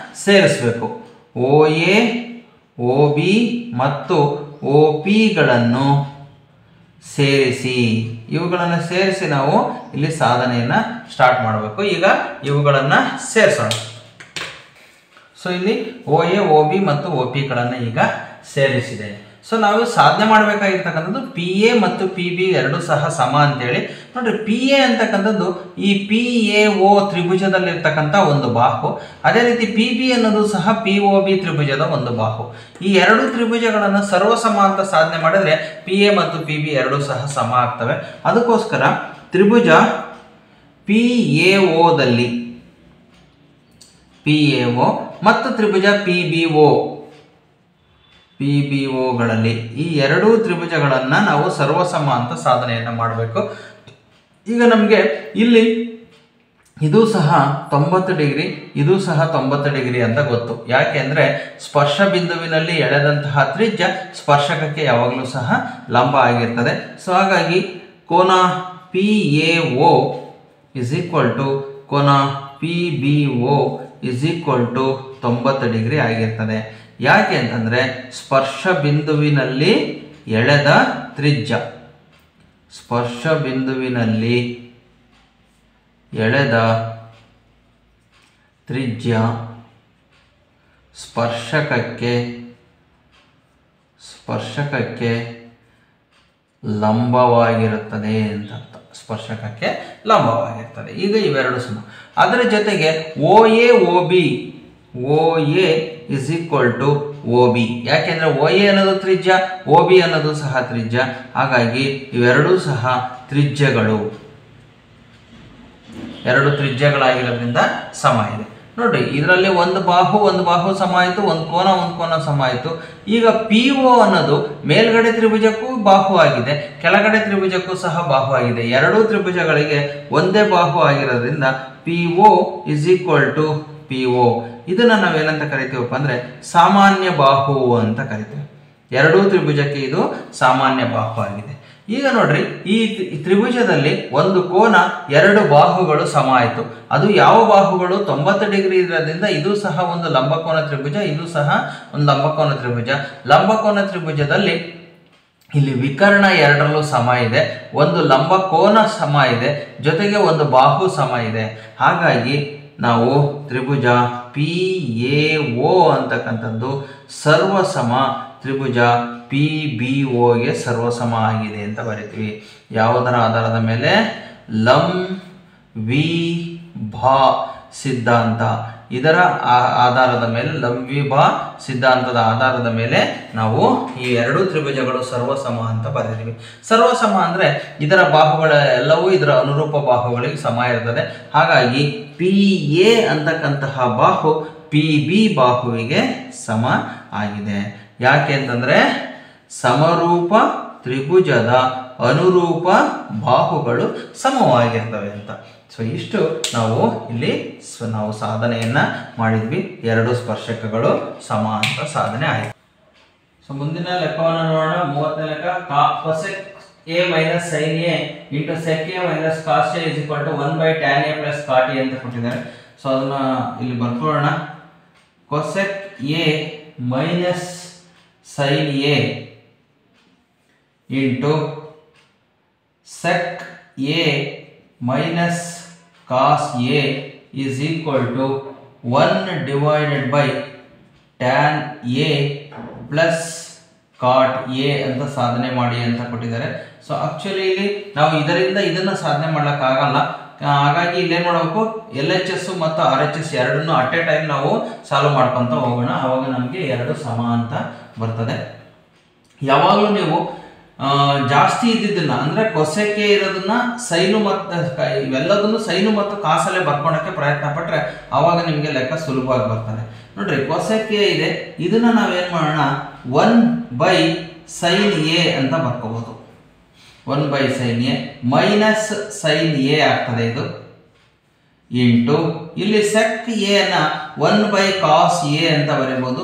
ಸೇರಿಸಬೇಕು. ಓ ಎ, ಓ ಬಿ ಮತ್ತು ಓ ಪಿಗಳನ್ನು ಸೇರಿಸಿ, ಇವುಗಳನ್ನು ಸೇರಿಸಿ ನಾವು ಇಲ್ಲಿ ಸಾಧನೆಯನ್ನ ಸ್ಟಾರ್ಟ್ ಮಾಡಬೇಕು. ಈಗ ಇವುಗಳನ್ನ ಸೇರಿಸೋಣ. ಸೊ ಇಲ್ಲಿ ಓ ಎ, ಓ ಬಿ ಮತ್ತು ಓ ಪಿಗಳನ್ನು ಈಗ ಸೇರಿಸಿದೆ. ಸೊ ನಾವು ಸಾಧನೆ ಮಾಡಬೇಕಾಗಿರ್ತಕ್ಕಂಥದ್ದು ಪಿ ಎ ಮತ್ತು ಪಿ ಬಿ ಎರಡೂ ಸಹ ಸಮ ಅಂತೇಳಿ ನೋಡ್ರಿ. ಪಿ ಎ ಅಂತಕ್ಕಂಥದ್ದು ಈ ಪಿ ಎ ಓ ತ್ರಿಭುಜದಲ್ಲಿರ್ತಕ್ಕಂಥ ಒಂದು ಬಾಹು. ಅದೇ ರೀತಿ ಪಿ ಬಿ ಅನ್ನೋದು ಸಹ ಪಿ ಒ ಬಿ ತ್ರಿಭುಜದ ಒಂದು ಬಾಹು. ಈ ಎರಡು ತ್ರಿಭುಜಗಳನ್ನು ಸರ್ವಸಮ ಅಂತ ಸಾಧನೆ ಮಾಡಿದ್ರೆ ಪಿ ಎ ಮತ್ತು ಪಿ ಬಿ ಎರಡೂ ಸಹ ಸಮ ಆಗ್ತವೆ. ಅದಕ್ಕೋಸ್ಕರ ತ್ರಿಭುಜ ಪಿ ಎ ಓದಲ್ಲಿ, ಪಿ ಎ ಓ ಮತ್ತು ತ್ರಿಭುಜ P B O, P B ಓಗಳಲ್ಲಿ ಈ ಎರಡೂ ತ್ರಿಭುಜಗಳನ್ನು ನಾವು ಸರ್ವಸಮ ಅಂತ ಸಾಧನೆಯನ್ನು ಮಾಡಬೇಕು. ಈಗ ನಮಗೆ ಇಲ್ಲಿ ಇದು ಸಹ 90 ಡಿಗ್ರಿ, ಇದು ಸಹ 90 ಡಿಗ್ರಿ ಅಂತ ಗೊತ್ತು. ಯಾಕೆ ಅಂದರೆ ಸ್ಪರ್ಶ ಬಿಂದುವಿನಲ್ಲಿ ಎಳೆದಂತಹ ತ್ರಿಜ್ಯ ಸ್ಪರ್ಶಕಕ್ಕೆ ಯಾವಾಗಲೂ ಸಹ ಲಂಬ ಆಗಿರ್ತದೆ. ಸೊ ಹಾಗಾಗಿ ಕೋನ ಪಿ ಎ ಓ = ಕೋನ ಪಿ ಬಿ ಓ = 90 ಡಿಗ್ರಿ ಆಗಿರ್ತದೆ. ಯಾಕೆ ಅಂತಂದರೆ ಸ್ಪರ್ಶ ಬಿಂದುವಿನಲ್ಲಿ ಎಳೆದ ತ್ರಿಜ್ಯ, ಸ್ಪರ್ಶ ಬಿಂದುವಿನಲ್ಲಿ ಎಳೆದ ತ್ರಿಜ್ಯ ಸ್ಪರ್ಶಕಕ್ಕೆ ಲಂಬವಾಗಿರುತ್ತದೆ ಅಂತ ಅರ್ಥ. ಸ್ಪರ್ಶಕಕ್ಕೆ ಲಂಬವಾಗಿರ್ತದೆ. ಈಗ ಇವೆರಡು ಸಮ. ಅದರ ಜೊತೆಗೆ O A O B, O A is equal to O B. ಯಾಕೆಂದರೆ ಓ ಎ ಅನ್ನೋದು ತ್ರಿಜ್ಯ, ಓ ಬಿ ಅನ್ನೋದು ಸಹ ತ್ರಿಜ್ಯ. ಹಾಗಾಗಿ ಇವೆರಡೂ ಸಹ ತ್ರಿಜ್ಯಗಳು, ಎರಡು ತ್ರಿಜ್ಯಗಳಾಗಿರೋದ್ರಿಂದ ಸಮ ಇದೆ. ನೋಡ್ರಿ, ಇದರಲ್ಲಿ ಒಂದು ಬಾಹು ಸಮ ಆಯಿತು, ಒಂದು ಕೋನ ಸಮ ಆಯಿತು. ಈಗ ಪಿ ಒ ಅನ್ನೋದು ಮೇಲ್ಗಡೆ ತ್ರಿಭುಜಕ್ಕೂ ಬಾಹು ಆಗಿದೆ, ಕೆಳಗಡೆ ತ್ರಿಭುಜಕ್ಕೂ ಸಹ ಬಾಹು ಆಗಿದೆ. ಎರಡೂ ತ್ರಿಭುಜಗಳಿಗೆ ಒಂದೇ ಬಾಹು ಆಗಿರೋದ್ರಿಂದ P O is equal to P O. ಇದನ್ನು ನಾವೇನಂತ ಕರಿತೀವಪ್ಪ ಅಂದರೆ ಸಾಮಾನ್ಯ ಬಾಹು ಅಂತ ಕರಿತೀವಿ. ಎರಡೂ ತ್ರಿಭುಜಕ್ಕೆ ಇದು ಸಾಮಾನ್ಯ ಬಾಹು ಆಗಿದೆ. ಈಗ ನೋಡ್ರಿ, ಈ ತ್ರಿಭುಜದಲ್ಲಿ ಒಂದು ಕೋನ, ಎರಡು ಬಾಹುಗಳು ಸಮ ಆಯಿತು. ಅದು ಯಾವ ಬಾಹುಗಳು? 90 ಡಿಗ್ರಿ ಇರೋದ್ರಿಂದ ಇದು ಸಹ ಒಂದು ಲಂಬಕೋನ ತ್ರಿಭುಜ, ಇದು ಸಹ ಒಂದು ಲಂಬಕೋನ ತ್ರಿಭುಜ. ಲಂಬಕೋನ ತ್ರಿಭುಜದಲ್ಲಿ ಇಲ್ಲಿ ವಿಕರ್ಣ ಎರಡರಲ್ಲೂ ಸಮ ಇದೆ, ಒಂದು ಲಂಬಕೋನ ಸಮ ಇದೆ, ಜೊತೆಗೆ ಒಂದು ಬಾಹು ಸಮ ಇದೆ. ಹಾಗಾಗಿ ನಾವು ತ್ರಿಭುಜ ಪಿ ಎ ಒ ಅಂತಕ್ಕಂಥದ್ದು ಸರ್ವಸಮ ತ್ರಿಭುಜ ಪಿ ಬಿ ಒಗೆ ಸರ್ವಸಮ ಆಗಿದೆ ಅಂತ ಬರಿತೀವಿ. ಯಾವುದರ ಆಧಾರದ ಮೇಲೆ? ಲಂ ವಿ ಭಾ ಸಿದ್ಧಾಂತ. ಇದರ ಆಧಾರದ ಮೇಲೆ, ಲಂ ವಿ ಭಾ ಸಿದ್ಧಾಂತದ ಆಧಾರದ ಮೇಲೆ ನಾವು ಈ ಎರಡು ತ್ರಿಭುಜಗಳು ಸರ್ವಸಮ ಅಂತ ಬರೆದಿದ್ದೀವಿ. ಸರ್ವಸಮ ಅಂದರೆ ಇದರ ಬಾಹುಗಳ ಎಲ್ಲವೂ ಇದರ ಅನುರೂಪ ಬಾಹುಗಳಿಗೆ ಸಮ ಇರ್ತದೆ. ಹಾಗಾಗಿ ಪಿ ಎ ಅಂತಕ್ಕಂತಹ ಬಾಹು ಪಿ ಬಿ ಬಾಹುವಿಗೆ ಸಮ ಆಗಿದೆ. ಯಾಕೆ ಅಂತಂದರೆ ಸಮರೂಪ ತ್ರಿಭುಜದ ಅನುರೂಪ ಬಾಹುಗಳು ಸಮವಾಗಿರ್ತವೆ ಅಂತ. ಸೊ ಇಷ್ಟು ನಾವು ಇಲ್ಲಿ ನಾವು ಸಾಧನೆಯನ್ನು ಮಾಡಿದ್ವಿ. ಎರಡು ಸ್ಪರ್ಶಕಗಳು ಸಮ ಅಂತ ಸಾಧನೆ ಆಯಿತು. ಸೊ ಮುಂದಿನ ಲೆಕ್ಕವನ್ನು ನೋಡೋಣ. 30ನೇ ಲೆಕ್ಕ. Cosec A minus sine A into sec A minus cos A is equal to 1/tan a plus cot A ಅಂತ ಕೊಟ್ಟಿದ್ದಾರೆ. ಸೊ ಅದನ್ನು ಇಲ್ಲಿ ಬರ್ಕೊಳ್ಳೋಣ. Cosec A minus sine A into sec A minus cos A is equal to 1/tan a plus cot A ಅಂತ ಸಾಧನೆ ಮಾಡಿ ಅಂತ ಕೊಟ್ಟಿದ್ದಾರೆ. ಸೊ ಆಕ್ಚುಲಿ ಇಲ್ಲಿ ನಾವು ಇದರಿಂದ ಇದನ್ನು ಸಾಧನೆ ಮಾಡೋಕ್ಕಾಗಲ್ಲ. ಹಾಗಾಗಿ ಇಲ್ಲೇನು ಮಾಡಬೇಕು, ಎಲ್ ಎಚ್ ಎಸ್ ಮತ್ತು ಆರ್ ಎಚ್ ಎಸ್ ಎರಡನ್ನೂ ಅಟ್ ಎ ಟೈಮ್ ನಾವು ಸಾಲ್ವ್ ಮಾಡ್ಕೊತ ಹೋಗೋಣ. ಆವಾಗ ನಮಗೆ ಎರಡು ಸಮ ಅಂತ ಬರ್ತದೆ. ಯಾವಾಗಲೂ ನೀವು ಜಾಸ್ತಿ ಇದ್ದಿದ್ದನ್ನ ಅಂದರೆ ಕೊಸೆಕ್ಕೆ ಇರೋದನ್ನ ಸೈನು ಮತ್ತು ಇವೆಲ್ಲದನ್ನು ಸೈನು ಮತ್ತು ಕಾಸಲ್ಲೇ ಬರ್ಕೊಳಕ್ಕೆ ಪ್ರಯತ್ನ ಪಟ್ಟರೆ ಆವಾಗ ನಿಮಗೆ ಲೆಕ್ಕ ಸುಲಭವಾಗಿ ಬರ್ತದೆ. ನೋಡ್ರಿ, ಕೊಸೆಕ್ಕೆ ಇದೆ, ಇದನ್ನ ನಾವೇನು ಮಾಡೋಣ, 1/sin a ಅಂತ ಬರ್ಕೋಬಹುದು. 1/sin a minus sine A ಆಗ್ತದೆ ಇದು, ಇಂಟು ಇಲ್ಲಿ ಸೆಕ್ ಎ ನ 1/cos a ಅಂತ ಬರೀಬಹುದು.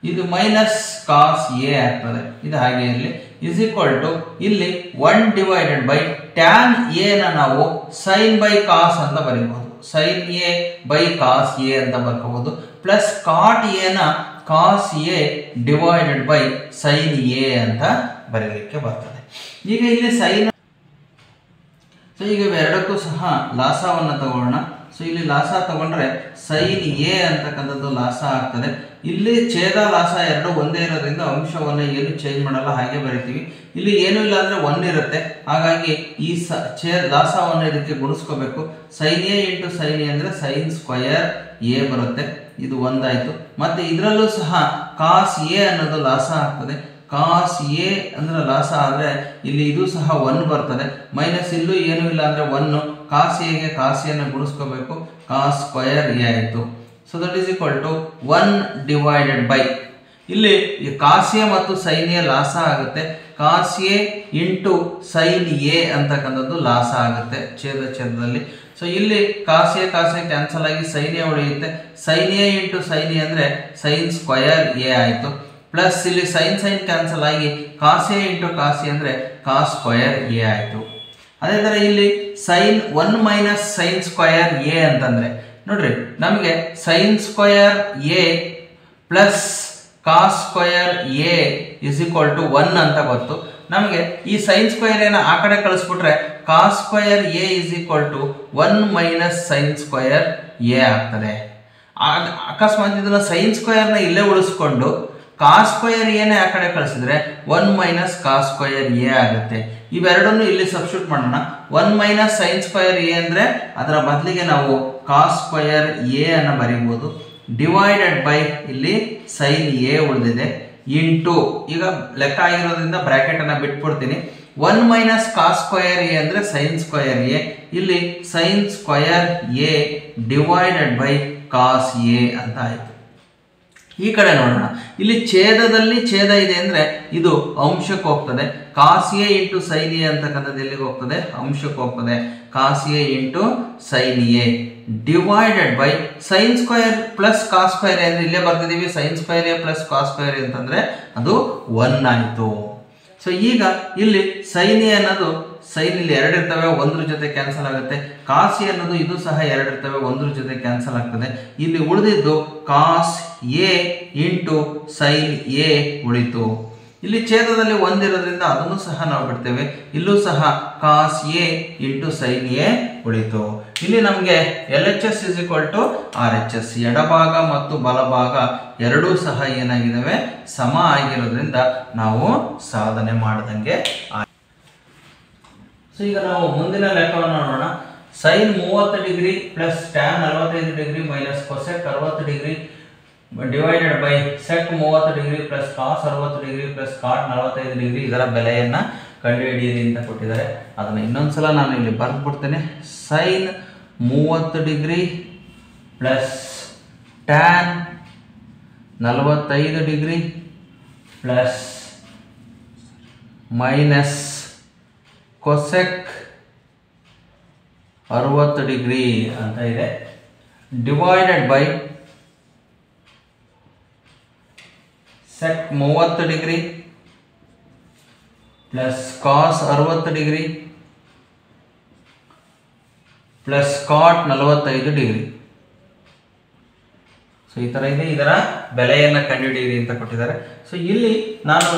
ಇದು ಮೈನಸ್ ಕಾಸ್ ಎ ಆಗ್ತದೆ. ಇದು ಹಾಗೆ ಇರಲಿ. ಇಸ್ ಈಕ್ವಲ್ ಟು ಇಲ್ಲಿ 1/tan a ನ ನಾವು ಸೈನ್ ಬೈ ಕಾಸ್ ಅಂತ ಬರೀಬಹುದು. Sine A by cos A ಅಂತ ಬರ್ಕೋಬಹುದು. ಪ್ಲಸ್ ಕಾಟ್ ಎ ನ cos A divided by sine A ಅಂತ ಬರೀಲಿಕ್ಕೆ ಬರ್ತದೆ. ಈಗ ಇಲ್ಲಿ ಸೈನ್, ಸೊ ಈಗ ಇವೆರಡಕ್ಕೂ ಸಹ ಲಾಸವನ್ನು ತಗೊಳ್ಳೋಣ. ಸೊ ಇಲ್ಲಿ ಲಾಸ ತಗೊಂಡ್ರೆ ಸೈನ್ ಎ ಅಂತಕ್ಕಂಥದ್ದು ಲಾಸ ಆಗ್ತದೆ. ಇಲ್ಲಿ ಛೇದ ಲಾಸ ಎರಡು ಒಂದೇ ಇರೋದ್ರಿಂದ ಅಂಶವನ್ನು ಏನು ಚೇಂಜ್ ಮಾಡಲ್ಲ, ಹಾಗೆ ಬರಿತೀವಿ. ಇಲ್ಲಿ ಏನೂ ಇಲ್ಲ ಅಂದರೆ 1 ಇರುತ್ತೆ. ಹಾಗಾಗಿ ಈ ಲಾಸವನ್ನು ಇದಕ್ಕೆ ಗುಣಿಸ್ಕೋಬೇಕು. Sine A into sine A ಅಂದರೆ ಸೈನ್ ಸ್ಕ್ವಯರ್ ಎ ಬರುತ್ತೆ. ಇದು ಒಂದಾಯಿತು. ಮತ್ತು ಇದರಲ್ಲೂ ಸಹ ಕಾಸ್ ಎ ಅನ್ನೋದು ಲಾಸ ಆಗ್ತದೆ. ಕಾಸ್ ಎ ಅಂದರೆ ಲಾಸ ಆದರೆ ಇಲ್ಲಿ ಇದು ಸಹ 1 ಬರ್ತದೆ. ಮೈನಸ್ ಇಲ್ಲೂ ಏನೂ ಇಲ್ಲ ಅಂದರೆ 1. ಕಾಸ್ ಎಗೆ ಕಾಸ್ ಎನ್ನು ಗುಣಿಸ್ಕೋಬೇಕು. ಕಾಸ್ ಸ್ಕ್ವಯರ್ ಎ ಆಯಿತು. So that is equal to 1/, ಇಲ್ಲಿ ಕಾಸ್ ಎ ಮತ್ತು ಸೈನ್ ಎ ಲಾಸ ಆಗುತ್ತೆ. Cos A into sine A ಅಂತಕ್ಕಂಥದ್ದು ಲಾಸ ಆಗುತ್ತೆ ಛೇದದಲ್ಲಿ. ಸೊ ಇಲ್ಲಿ ಕಾಸ್ ಎ ಕ್ಯಾನ್ಸಲ್ ಆಗಿ ಸೈನ್ ಎ ಉಳಿಯುತ್ತೆ. Sine A into sine A ಅಂದರೆ ಸೈನ್ ಸ್ಕ್ವಯರ್ ಎ ಆಯಿತು. ಪ್ಲಸ್ ಇಲ್ಲಿ ಸೈನ್ ಕ್ಯಾನ್ಸಲ್ ಆಗಿ cos A into cos A ಅಂದರೆ ಕಾಸ್ ಸ್ಕ್ವಯರ್ ಎ ಆಯಿತು. ಅದೇ ಥರ ಇಲ್ಲಿ sign 1 minus sine square A ಅಂತಂದರೆ ನೋಡ್ರಿ, ನಮಗೆ sine square A plus cos square A is equal to 1 ಅಂತ ಗೊತ್ತು. ನಮಗೆ ಈ ಸೈನ್ ಸ್ಕ್ವಯರ್ ಏನ ಆ ಕಡೆ ಕಳಿಸ್ಬಿಟ್ರೆ cos square A is equal to 1 minus sine square A ಆಗ್ತದೆ. ಅಕಸ್ಮಾತ್ ಇದನ್ನ ಸೈನ್ ಸ್ಕ್ವಯರ್ನ ಇಲ್ಲೇ ಉಳಿಸ್ಕೊಂಡು ಕಾಸ್ ಸ್ಕ್ವಯರ್ ಎನೇ ಆ ಕಡೆ ಕಳಿಸಿದ್ರೆ 1 ಮೈನಸ್ ಕಾಸ್ ಸ್ಕ್ವಯರ್ ಎ ಆಗುತ್ತೆ. ಇವೆರಡನ್ನು ಇಲ್ಲಿ ಸಬ್ಸ್ಟಿಟ್ಯೂಟ್ ಮಾಡೋಣ. 1 ಮೈನಸ್ ಸೈನ್ ಸ್ಕ್ವಯರ್ ಎ ಅಂದರೆ ಅದರ ಬದಲಿಗೆ ನಾವು ಕಾಸ್ ಸ್ಕ್ವಯರ್ ಎ ಅನ್ನು ಬರೀಬಹುದು. ಡಿವೈಡೆಡ್ ಬೈ ಇಲ್ಲಿ ಸೈನ್ ಎ ಉಳಿದಿದೆ ಇಂಟು, ಈಗ ಲೆಕ್ಕ ಆಗಿರೋದ್ರಿಂದ ಬ್ರಾಕೆಟ್ ಅನ್ನು ಬಿಟ್ಬಿಡ್ತೀನಿ. 1 ಮೈನಸ್ ಕಾಸ್ ಸ್ಕ್ವಯರ್ ಎ ಅಂದರೆ ಸೈನ್ ಸ್ಕ್ವಯರ್ ಎ, ಇಲ್ಲಿ sine square A divided by cos A ಅಂತ ಆಯಿತು. ಈ ಕಡೆ ನೋಡೋಣ, ಇಲ್ಲಿ ಛೇದದಲ್ಲಿ ಛೇದ ಇದೆ ಅಂದರೆ ಇದು ಅಂಶಕ್ಕೆ ಹೋಗ್ತದೆ. Cos A into sine A ಅಂತಕ್ಕಂಥದ್ದು ಎಲ್ಲಿಗೆ ಹೋಗ್ತದೆ? ಅಂಶಕ್ಕೆ ಹೋಗ್ತದೆ. Cos A into sine A divided by sine square plus cos square A ಅಂದರೆ ಇಲ್ಲೇ ಬರ್ತಿದ್ದೀವಿ. Sine square A plus cos square A ಅಂತಂದರೆ ಅದು 1 ಆಯಿತು. ಸೊ ಈಗ ಇಲ್ಲಿ ಸೈನ್ ಎ ಅನ್ನೋದು ಸೈನ್ ಇಲ್ಲಿ 2 ಇರ್ತವೆ, 1 ಜೊತೆ ಕ್ಯಾನ್ಸಲ್ ಆಗುತ್ತೆ. ಕಾಸ್ ಎ ಅನ್ನೋದು ಇದು ಸಹ 2 ಇರ್ತವೆ, 1 ಜೊತೆ ಕ್ಯಾನ್ಸಲ್ ಆಗ್ತದೆ. ಇಲ್ಲಿ ಉಳಿದಿದ್ದು cos A into sine A ಉಳಿತು. ಇಲ್ಲಿ ಛೇದದಲ್ಲಿ 1 ಇರೋದ್ರಿಂದ ಅದನ್ನು ಸಹ ನಾವು ಬಿಡ್ತೇವೆ. ಇಲ್ಲೂ ಸಹ cos A into sine A ಉಳಿತು. ಇಲ್ಲಿ ನಮಗೆ LHS is equal to RHS, ಎಡಭಾಗ ಮತ್ತು ಬಲಭಾಗ ಎರಡೂ ಸಹ ಏನಾಗಿದ್ದಾವೆ? ಸಮ ಆಗಿರೋದ್ರಿಂದ ನಾವು ಸಾಧನೆ ಮಾಡ್ದಂಗೆ. ಸೊ ಈಗ ನಾವು ಮುಂದಿನ ಲೆಕ್ಕವನ್ನು ನೋಡೋಣ. Sine 30 degree plus tan 45 degree minus cosec 60 degree divided by sec 30 degree plus cos 60 degree plus cot 45 degree, ಇದರ ಬೆಲೆಯನ್ನು ಕಂಡುಹಿಡಿಯಿರಿ ಅಂತ ಕೊಟ್ಟಿದ್ದಾರೆ. ಅದನ್ನು ಇನ್ನೊಂದ್ಸಲ ನಾನು ಇಲ್ಲಿ ಬರೆದ್ಬಿಡ್ತೇನೆ. Sine 30 degree plus tan 45 degree plus minus cosec 60 degree ಅಂತ ಇದೆ, divided by sec 30 degree plus cos 60 degree plus cot 45 degree. So ಈ ಥರ ಇದೆ. ಇದರ ಬೆಲೆಯನ್ನು ಕಂಡುಹಿಡಿಯಿರಿ ಅಂತ ಕೊಟ್ಟಿದ್ದಾರೆ. ಸೊ ಇಲ್ಲಿ ನಾನು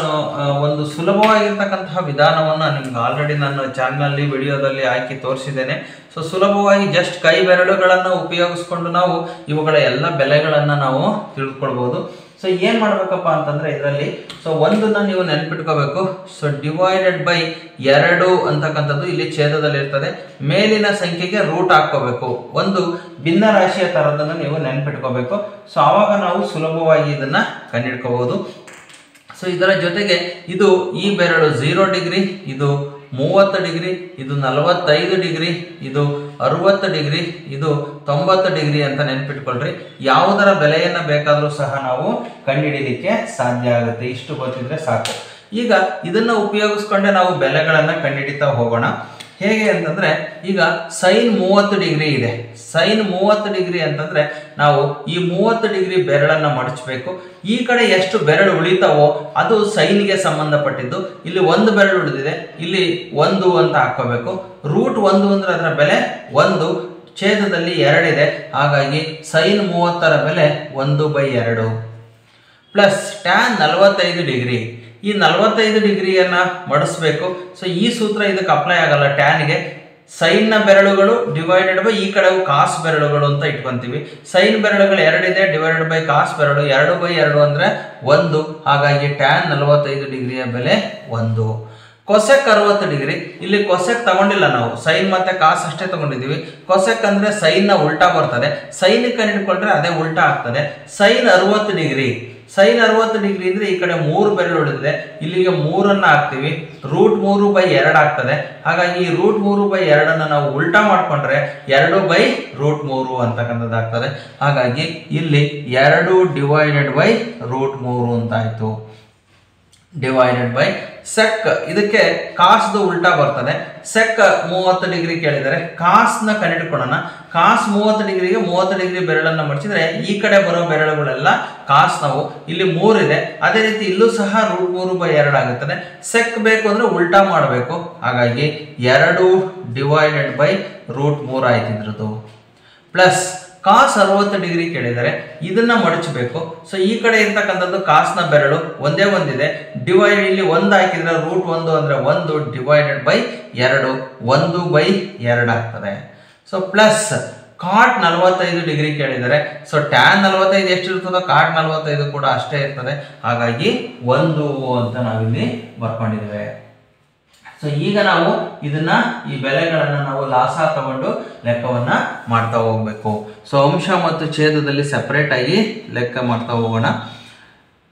ಒಂದು ಸುಲಭವಾಗಿರ್ತಕ್ಕಂತಹ ವಿಧಾನವನ್ನು ನಿಮ್ಗೆ ಆಲ್ರೆಡಿ ನನ್ನ ಚಾನಲ್ನಲ್ಲಿ ವಿಡಿಯೋದಲ್ಲಿ ಹಾಕಿ ತೋರಿಸಿದ್ದೇನೆ. ಸೊ ಸುಲಭವಾಗಿ ಜಸ್ಟ್ ಕೈ ಬೆರಳುಗಳನ್ನು ಉಪಯೋಗಿಸ್ಕೊಂಡು ನಾವು ಇವುಗಳ ಎಲ್ಲ ಬೆಲೆಗಳನ್ನು ನಾವು ತಿಳ್ಕೊಳ್ಬೋದು. ಸೊ ಏನು ಮಾಡಬೇಕಪ್ಪ ಅಂತಂದರೆ ಇದರಲ್ಲಿ ಸೊ ಒಂದನ್ನು ನೀವು ನೆನ್ಪಿಟ್ಕೋಬೇಕು. ಸೊ ಡಿವೈಡೆಡ್ ಬೈ 2 ಅಂತಕ್ಕಂಥದ್ದು ಇಲ್ಲಿ ಛೇದದಲ್ಲಿ ಇರ್ತದೆ. ಮೇಲಿನ ಸಂಖ್ಯೆಗೆ ರೂಟ್ ಹಾಕ್ಕೋಬೇಕು. ಒಂದು ಭಿನ್ನ ರಾಶಿಯ ಥರದನ್ನು ನೀವು ನೆನ್ಪಿಟ್ಕೋಬೇಕು. ಸೊ ಆವಾಗ ನಾವು ಸುಲಭವಾಗಿ ಇದನ್ನು ಕಂಡುಹಿಡ್ಕೋಬಹುದು. ಸೊ ಇದರ ಜೊತೆಗೆ ಇದು ಈ ಬೆರಳು 0 ಡಿಗ್ರಿ, ಇದು 30 ಡಿಗ್ರಿ, ಇದು 45 ಡಿಗ್ರಿ, ಇದು 60 ಡಿಗ್ರಿ, ಇದು 90 ಡಿಗ್ರಿ ಅಂತ ನೆನ್ಪಿಟ್ಕೊಳ್ರಿ. ಯಾವುದರ ಬೆಲೆಯನ್ನು ಬೇಕಾದರೂ ಸಹ ನಾವು ಕಂಡುಹಿಡಿಯಲಿಕ್ಕೆ ಸಾಧ್ಯ ಆಗುತ್ತೆ. ಇಷ್ಟು ಗೊತ್ತಿದ್ರೆ ಸಾಕು. ಈಗ ಇದನ್ನು ಉಪಯೋಗಿಸ್ಕೊಂಡೆ ನಾವು ಬೆಲೆಗಳನ್ನು ಕಂಡುಹಿಡಿತಾ ಹೋಗೋಣ. ಹೇಗೆ ಅಂತಂದರೆ ಈಗ ಸೈನ್ 30 ಡಿಗ್ರಿ ಇದೆ. ಸೈನ್ 30 ಡಿಗ್ರಿ ಅಂತಂದರೆ ನಾವು ಈ 30 ಡಿಗ್ರಿ ಬೆರಳನ್ನು ಮಡಚಬೇಕು. ಈ ಕಡೆ ಎಷ್ಟು ಬೆರಳು ಉಳಿತಾವೋ ಅದು ಸೈನ್ಗೆ ಸಂಬಂಧಪಟ್ಟಿದ್ದು. ಇಲ್ಲಿ 1 ಬೆರಳು ಉಳಿದಿದೆ, ಇಲ್ಲಿ 1 ಅಂತ ಹಾಕೋಬೇಕು. ರೂಟ್ 1 ಅಂದರೆ ಅದರ ಬೆಲೆ 1, ಛೇದದಲ್ಲಿ 2 ಇದೆ. ಹಾಗಾಗಿ ಸೈನ್ 30ರ ಬೆಲೆ 1/2 ಪ್ಲಸ್ ಟ್ಯಾನ್ 45 ಡಿಗ್ರಿ. ಈ 45 ಡಿಗ್ರಿಯನ್ನು ಮಡಿಸ್ಬೇಕು. ಸೊ ಈ ಸೂತ್ರ ಇದಕ್ಕೆ ಅಪ್ಲೈ ಆಗಲ್ಲ ಟ್ಯಾನ್ಗೆ. ಸೈನ್ನ ಬೆರಳುಗಳು ಡಿವೈಡೆಡ್ ಬೈ ಈ ಕಡೆ ಕಾಸ್ ಬೆರಳುಗಳು ಅಂತ ಇಟ್ಕೊಂತೀವಿ. ಸೈನ್ ಬೆರಳುಗಳು 2 ಇದೆ, ಡಿವೈಡೆಡ್ ಬೈ ಕಾಸ್ ಬೆರಳು 2/2 ಅಂದರೆ 1. ಹಾಗಾಗಿ ಟ್ಯಾನ್ 45 ಡಿಗ್ರಿಯ ಬೆಲೆ 1. Cosec 60 degree. ಇಲ್ಲಿ ಕೊಸೆಕ್ ತಗೊಂಡಿಲ್ಲ ನಾವು, ಸೈನ್ ಮತ್ತೆ ಕಾಸ್ ಅಷ್ಟೇ ತಗೊಂಡಿದ್ದೀವಿ. ಕೊಸೆಕ್ ಅಂದರೆ ಸೈನ್ನ ಉಲ್ಟಾ ಬರ್ತದೆ. ಸೈನ್ ಕಂಡುಹಿಡ್ಕೊಂಡ್ರೆ ಅದೇ ಉಲ್ಟಾ ಆಗ್ತದೆ. Sign 60 degree. ಸೈನ್ 60 ಡಿಗ್ರಿ ಅಂದರೆ ಈ ಕಡೆ 3 ಬೆರಳು ಉಳಿದಿದೆ, ಇಲ್ಲಿಗೆ 3ಅನ್ನು ಹಾಕ್ತೀವಿ. ರೂಟ್ 3/2 ಆಗ್ತದೆ. ಹಾಗಾಗಿ ಈ ರೂಟ್ 3/2 ನಾವು ಉಲ್ಟಾ ಮಾಡಿಕೊಂಡ್ರೆ 2/√3 ಅಂತಕ್ಕಂಥದ್ದು ಆಗ್ತದೆ. ಹಾಗಾಗಿ ಇಲ್ಲಿ 2 ಡಿವೈಡೆಡ್ ಬೈ √3 ಅಂತ ಆಯಿತು. ಡಿವೈಡೆಡ್ ಬೈ ಸೆಕ್, ಇದಕ್ಕೆ ಕಾಸ್ದು ಉಲ್ಟಾ ಬರ್ತದೆ. ಸೆಕ್ 30 ಡಿಗ್ರಿ ಕೇಳಿದರೆ ಕಾಸ್ನ ಕಂಡುಹಿಡ್ಕೊಳ್ಳೋಣ. ಕಾಸ್ 30 ಡಿಗ್ರಿಗೆ 30 ಡಿಗ್ರಿ ಬೆರಳನ್ನು ಮಡಿಸಿದ್ರೆ ಈ ಕಡೆ ಬರೋ ಬೆರಳುಗಳೆಲ್ಲ ಕಾಸ್ ನಾವು. ಇಲ್ಲಿ 3 ಇದೆ, ಅದೇ ರೀತಿ ಇಲ್ಲೂ ಸಹ √3/2 ಆಗುತ್ತದೆ. ಸೆಕ್ ಬೇಕು ಅಂದರೆ ಉಲ್ಟಾ ಮಾಡಬೇಕು. ಹಾಗಾಗಿ 2 ಡಿವೈಡೆಡ್ ಬೈ √3 ಆಯ್ತು ಇದ್ರದ್ದು. ಪ್ಲಸ್ ಕಾಸ್ 60 ಡಿಗ್ರಿ ಕೇಳಿದರೆ ಇದನ್ನ ಮಡಚಬೇಕು. ಸೊ ಈ ಕಡೆ ಇರ್ತಕ್ಕಂಥದ್ದು ಕಾಸ್ನ ಬೆರಳು ಒಂದೇ ಒಂದಿದೆ, ಡಿವೈಡ್ ಇಲ್ಲಿ 1 ಹಾಕಿದ್ರೆ √1 ಅಂದ್ರೆ 1 ಡಿವೈಡೆಡ್ ಬೈ 2 1/2 ಆಗ್ತದೆ. ಸೊ ಪ್ಲಸ್ ಕಾಟ್ 45 ಡಿಗ್ರಿ ಕೇಳಿದರೆ ಸೊ ಟ್ಯಾನ್ 45 ಎಷ್ಟಿರ್ತದೋ ಕಾಟ್ 45 ಕೂಡ ಅಷ್ಟೇ ಇರ್ತದೆ. ಹಾಗಾಗಿ 1 ಅಂತ ನಾವಿಲ್ಲಿ ಬರ್ಕೊಂಡಿದ್ದೇವೆ. ಸೊ ಈಗ ನಾವು ಇದನ್ನ ಈ ಬೆಲೆಗಳನ್ನು ನಾವು ಲಾಸ ತಗೊಂಡು ಲೆಕ್ಕವನ್ನ ಮಾಡ್ತಾ ಹೋಗ್ಬೇಕು. ಸೊ ಅಂಶ ಮತ್ತು ಛೇದದಲ್ಲಿ ಸೆಪರೇಟ್ ಆಗಿ ಲೆಕ್ಕ ಮಾಡ್ತಾ ಹೋಗೋಣ.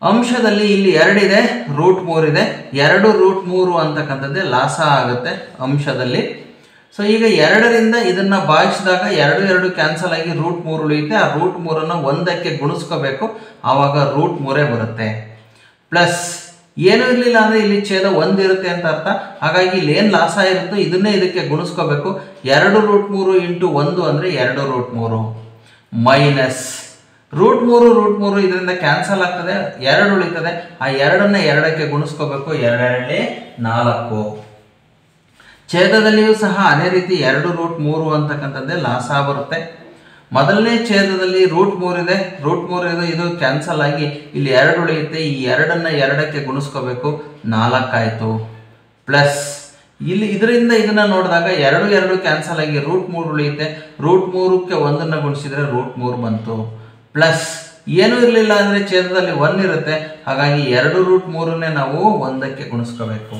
ಅಂಶದಲ್ಲಿ ಇಲ್ಲಿ 2 ಇದೆ, √3 ಇದೆ, 2 √3 ಅಂತಕ್ಕಂಥದ್ದೇ ಲಾಸ ಆಗುತ್ತೆ ಅಂಶದಲ್ಲಿ. ಸೊ ಈಗ 2ರಿಂದ ಇದನ್ನ ಭಾಗಿಸಿದಾಗ 2 ಕ್ಯಾನ್ಸಲ್ ಆಗಿ √3 ಉಳಿಯುತ್ತೆ. ಆ √3 1ಕ್ಕೆ ಗುಣಿಸ್ಕೋಬೇಕು, ಆವಾಗ √3 ಬರುತ್ತೆ. ಪ್ಲಸ್ ಏನೂ ಇರಲಿಲ್ಲ ಅಂದ್ರೆ ಇಲ್ಲಿ ಛೇದ 1 ಇರುತ್ತೆ ಅಂತ ಅರ್ಥ. ಹಾಗಾಗಿ ಇಲ್ಲಿ ಏನು ಲಾಸ ಇರುತ್ತೋ ಇದನ್ನೇ ಇದಕ್ಕೆ ಗುಣಿಸ್ಕೋಬೇಕು. 2 √3 ಇಂಟು 1 ಅಂದ್ರೆ 2 √3 ಮೈನಸ್ √3 ಇದರಿಂದ ಕ್ಯಾನ್ಸಲ್ ಆಗ್ತದೆ, 2 ಉಳಿತದೆ. ಆ 2ನ್ನ 2ಕ್ಕೆ ಗುಣಿಸ್ಕೋಬೇಕು, 2 4. ಛೇದದಲ್ಲಿಯೂ ಸಹ ಅದೇ ರೀತಿ 2 √3 ಅಂತಕ್ಕಂಥದ್ದೇ ಲಾಸ ಬರುತ್ತೆ. ಮೊದಲನೇ ಛೇದದಲ್ಲಿ √3 ಇದೆ, √3 ಇದು ಕ್ಯಾನ್ಸಲ್ ಆಗಿ ಇಲ್ಲಿ 2 ಉಳಿಯುತ್ತೆ. ಈ 2ನ್ನ 2ಕ್ಕೆ ಗುಣಿಸ್ಕೋಬೇಕು, 4 ಆಯಿತು. ಪ್ಲಸ್ ಇಲ್ಲಿ ಇದರಿಂದ ಇದನ್ನ ನೋಡಿದಾಗ 2 ಕ್ಯಾನ್ಸಲ್ ಆಗಿ √3 ಉಳಿಯುತ್ತೆ. √3ಕ್ಕೆ 1ನ್ನ ಗುಣಿಸಿದ್ರೆ √3 ಬಂತು. ಪ್ಲಸ್ ಏನೂ ಇರಲಿಲ್ಲ ಅಂದರೆ ಛೇದದಲ್ಲಿ 1 ಇರುತ್ತೆ. ಹಾಗಾಗಿ 2 √3ನ್ನೇ ನಾವು 1ಕ್ಕೆ ಗುಣಿಸ್ಕೋಬೇಕು.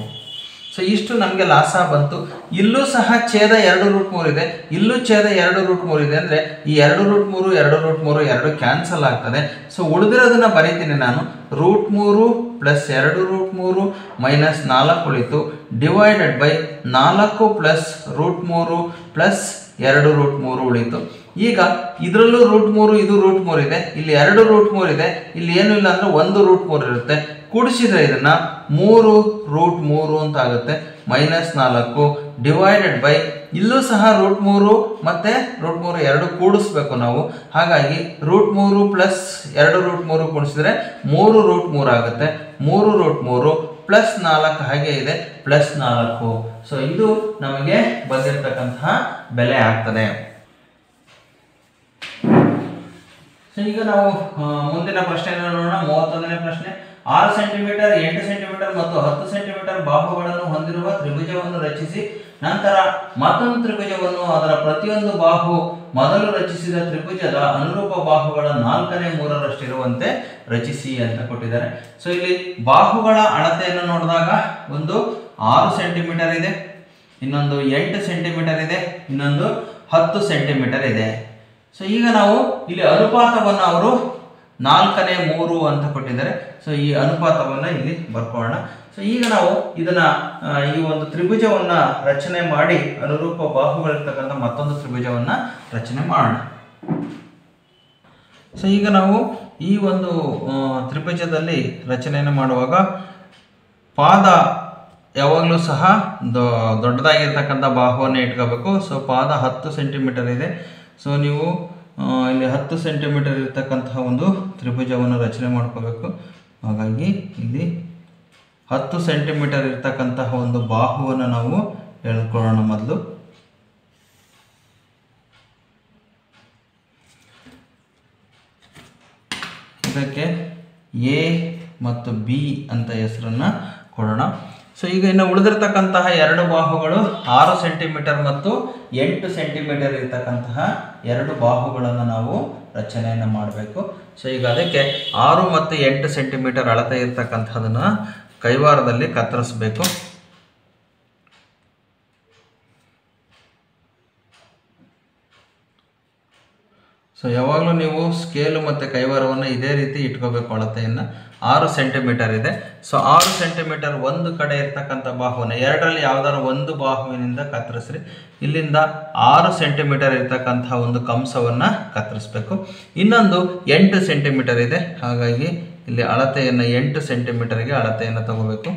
ಸೊ ಇಷ್ಟು ನಮಗೆ ಲಾಸ ಬಂತು. ಇಲ್ಲೂ ಸಹ ಛೇದ 2 √3 ಇದೆ, ಇಲ್ಲೂ ಛೇದ 2 √3 ಇದೆ. ಅಂದರೆ ಈ 2 √3 2 ಕ್ಯಾನ್ಸಲ್ ಆಗ್ತದೆ. ಸೊ ಉಳಿದಿರೋದನ್ನ ಬರೀತೀನಿ ನಾನು. √3 ಪ್ಲಸ್ 2 √3 ಮೈನಸ್ 4 ಉಳಿತು, ಡಿವೈಡೆಡ್ ಬೈ 4 ಪ್ಲಸ್ √3 ಪ್ಲಸ್ 2 √3 ಉಳಿತು. ಈಗ ಇದರಲ್ಲೂ √3 ಇದು √3 ಇದೆ, ಇಲ್ಲಿ 2 √3 ಇದೆ, ಇಲ್ಲಿ ಏನು ಇಲ್ಲ ಅಂದ್ರೆ 1 √3 ಇರುತ್ತೆ. ಕೂಡಿಸಿದ್ರೆ ಇದನ್ನ 3 √3 ಅಂತ ಆಗುತ್ತೆ, ಮೈನಸ್ 4 ಡಿವೈಡೆಡ್ ಬೈ ಇಲ್ಲೂ ಸಹ √3 ಮತ್ತೆ √3 2 ಕೂಡಿಸ್ಬೇಕು ನಾವು. ಹಾಗಾಗಿ √3 ಪ್ಲಸ್ 2 √3 ಕೂಡಿಸಿದ್ರೆ 3 √3 ಆಗುತ್ತೆ. 3 √3 ಪ್ಲಸ್ 4 ಹಾಗೆ ಇದೆ, ಪ್ಲಸ್ 4. ಸೊ ಇದು ನಮಗೆ ಬಂದಿರತಕ್ಕಂತಹ ಬೆಲೆ ಆಗ್ತದೆ. ಸೊ ಈಗ ನಾವು ಮುಂದಿನ ಪ್ರಶ್ನೆಯನ್ನು ನೋಡೋಣ. 31ನೇ ಪ್ರಶ್ನೆ. 6 ಸೆಂಟಿಮೀಟರ್ 8 ಸೆಂಟಿಮೀಟರ್ ಮತ್ತು 10 ಸೆಂಟಿಮೀಟರ್ ಬಾಹುಗಳನ್ನು ಹೊಂದಿರುವ ತ್ರಿಭುಜವನ್ನು ರಚಿಸಿ, ನಂತರ ಮತ್ತೊಂದು ತ್ರಿಭುಜವನ್ನು ಅದರ ಪ್ರತಿಯೊಂದು ಬಾಹು ಮೊದಲು ರಚಿಸಿದ ತ್ರಿಭುಜದ ಅನುರೂಪ ಬಾಹುಗಳ 4/3 ರಚಿಸಿ ಅಂತ ಕೊಟ್ಟಿದ್ದಾರೆ. ಸೊ ಇಲ್ಲಿ ಬಾಹುಗಳ ಅಳತೆಯನ್ನು ನೋಡಿದಾಗ ಒಂದು 6 ಸೆಂಟಿಮೀಟರ್ ಇದೆ, ಇನ್ನೊಂದು 8 ಸೆಂಟಿಮೀಟರ್ ಇದೆ, ಇನ್ನೊಂದು 10 ಸೆಂಟಿಮೀಟರ್ ಇದೆ. ಸೊ ಈಗ ನಾವು ಇಲ್ಲಿ ಅನುಪಾತವನ್ನು ಅವರು 4/3 ಅಂತ ಕೊಟ್ಟಿದ್ದಾರೆ. ಸೊ ಈ ಅನುಪಾತವನ್ನು ಇಲ್ಲಿ ಬರ್ಕೊಳ್ಳೋಣ. ಸೊ ಈಗ ನಾವು ಇದನ್ನ ಈ ಒಂದು ತ್ರಿಭುಜವನ್ನ ರಚನೆ ಮಾಡಿ ಅನುರೂಪ ಬಾಹುಗಳಿರ್ತಕ್ಕಂಥ ಮತ್ತೊಂದು ತ್ರಿಭುಜವನ್ನ ರಚನೆ ಮಾಡೋಣ. ಸೊ ಈಗ ನಾವು ಈ ಒಂದು ತ್ರಿಭುಜದಲ್ಲಿ ರಚನೆಯನ್ನು ಮಾಡುವಾಗ ಪಾದ ಯಾವಾಗಲೂ ಸಹ ದೊಡ್ಡದಾಗಿರ್ತಕ್ಕಂಥ ಬಾಹುವನ್ನು ಇಟ್ಕೋಬೇಕು. ಸೊ ಪಾದ 10 ಸೆಂಟಿಮೀಟರ್ ಇದೆ. ಸೊ ನೀವು ಇಲ್ಲಿ 10 ಸೆಂಟಿಮೀಟರ್ ಇರ್ತಕ್ಕಂತಹ ಒಂದು ತ್ರಿಭುಜವನ್ನು ರಚನೆ ಮಾಡ್ಕೋಬೇಕು. ಹಾಗಾಗಿ ಇಲ್ಲಿ 10 ಸೆಂಟಿಮೀಟರ್ ಇರ್ತಕ್ಕಂತಹ ಒಂದು ಬಾಹುವನ್ನು ನಾವು ಎಳ್ಕೊಳ್ಳೋಣ. ಮೊದಲು ಇದಕ್ಕೆ ಎ ಮತ್ತು ಬಿ ಅಂತ ಹೆಸರನ್ನ ಕೊಡೋಣ. ಸೊ ಈಗ ಇನ್ನು ಉಳಿದಿರ್ತಕ್ಕಂತಹ 2 ಬಾಹುಗಳು 6 ಸೆಂಟಿಮೀಟರ್ ಮತ್ತು 8 ಸೆಂಟಿಮೀಟರ್ ಇರತಕ್ಕಂತಹ 2 ಬಾಹುಗಳನ್ನು ನಾವು ರಚನೆಯನ್ನು ಮಾಡಬೇಕು. ಸೊ ಈಗ ಅದಕ್ಕೆ 6 ಮತ್ತು 8 ಸೆಂಟಿಮೀಟರ್ ಅಳತೆ ಇರ್ತಕ್ಕಂಥದನ್ನ ಕೈವಾರದಲ್ಲಿ ಕತ್ತರಿಸಬೇಕು. ಸೊ ಯಾವಾಗಲೂ ನೀವು ಸ್ಕೇಲು ಮತ್ತು ಕೈವಾರವನ್ನು ಇದೇ ರೀತಿ ಇಟ್ಕೋಬೇಕು. ಅಳತೆಯನ್ನು 6 ಸೆಂಟಿಮೀಟರ್ ಇದೆ. ಸೊ 6 ಸೆಂಟಿಮೀಟರ್ ಒಂದು ಕಡೆ ಇರ್ತಕ್ಕಂಥ ಬಾಹುವನ್ನು 2ರಲ್ಲಿ ಯಾವ್ದಾದ್ರು ಒಂದು ಬಾಹುವಿನಿಂದ ಕತ್ತರಿಸ್ರಿ. ಇಲ್ಲಿಂದ 6 ಸೆಂಟಿಮೀಟರ್ ಇರ್ತಕ್ಕಂಥ ಒಂದು ಕಂಸವನ್ನು ಕತ್ತರಿಸ್ಬೇಕು. ಇನ್ನೊಂದು 8 ಸೆಂಟಿಮೀಟರ್ ಇದೆ. ಹಾಗಾಗಿ ಇಲ್ಲಿ ಅಳತೆಯನ್ನು 8 ಸೆಂಟಿಮೀಟರ್ಗೆ ಅಳತೆಯನ್ನು ತಗೋಬೇಕು.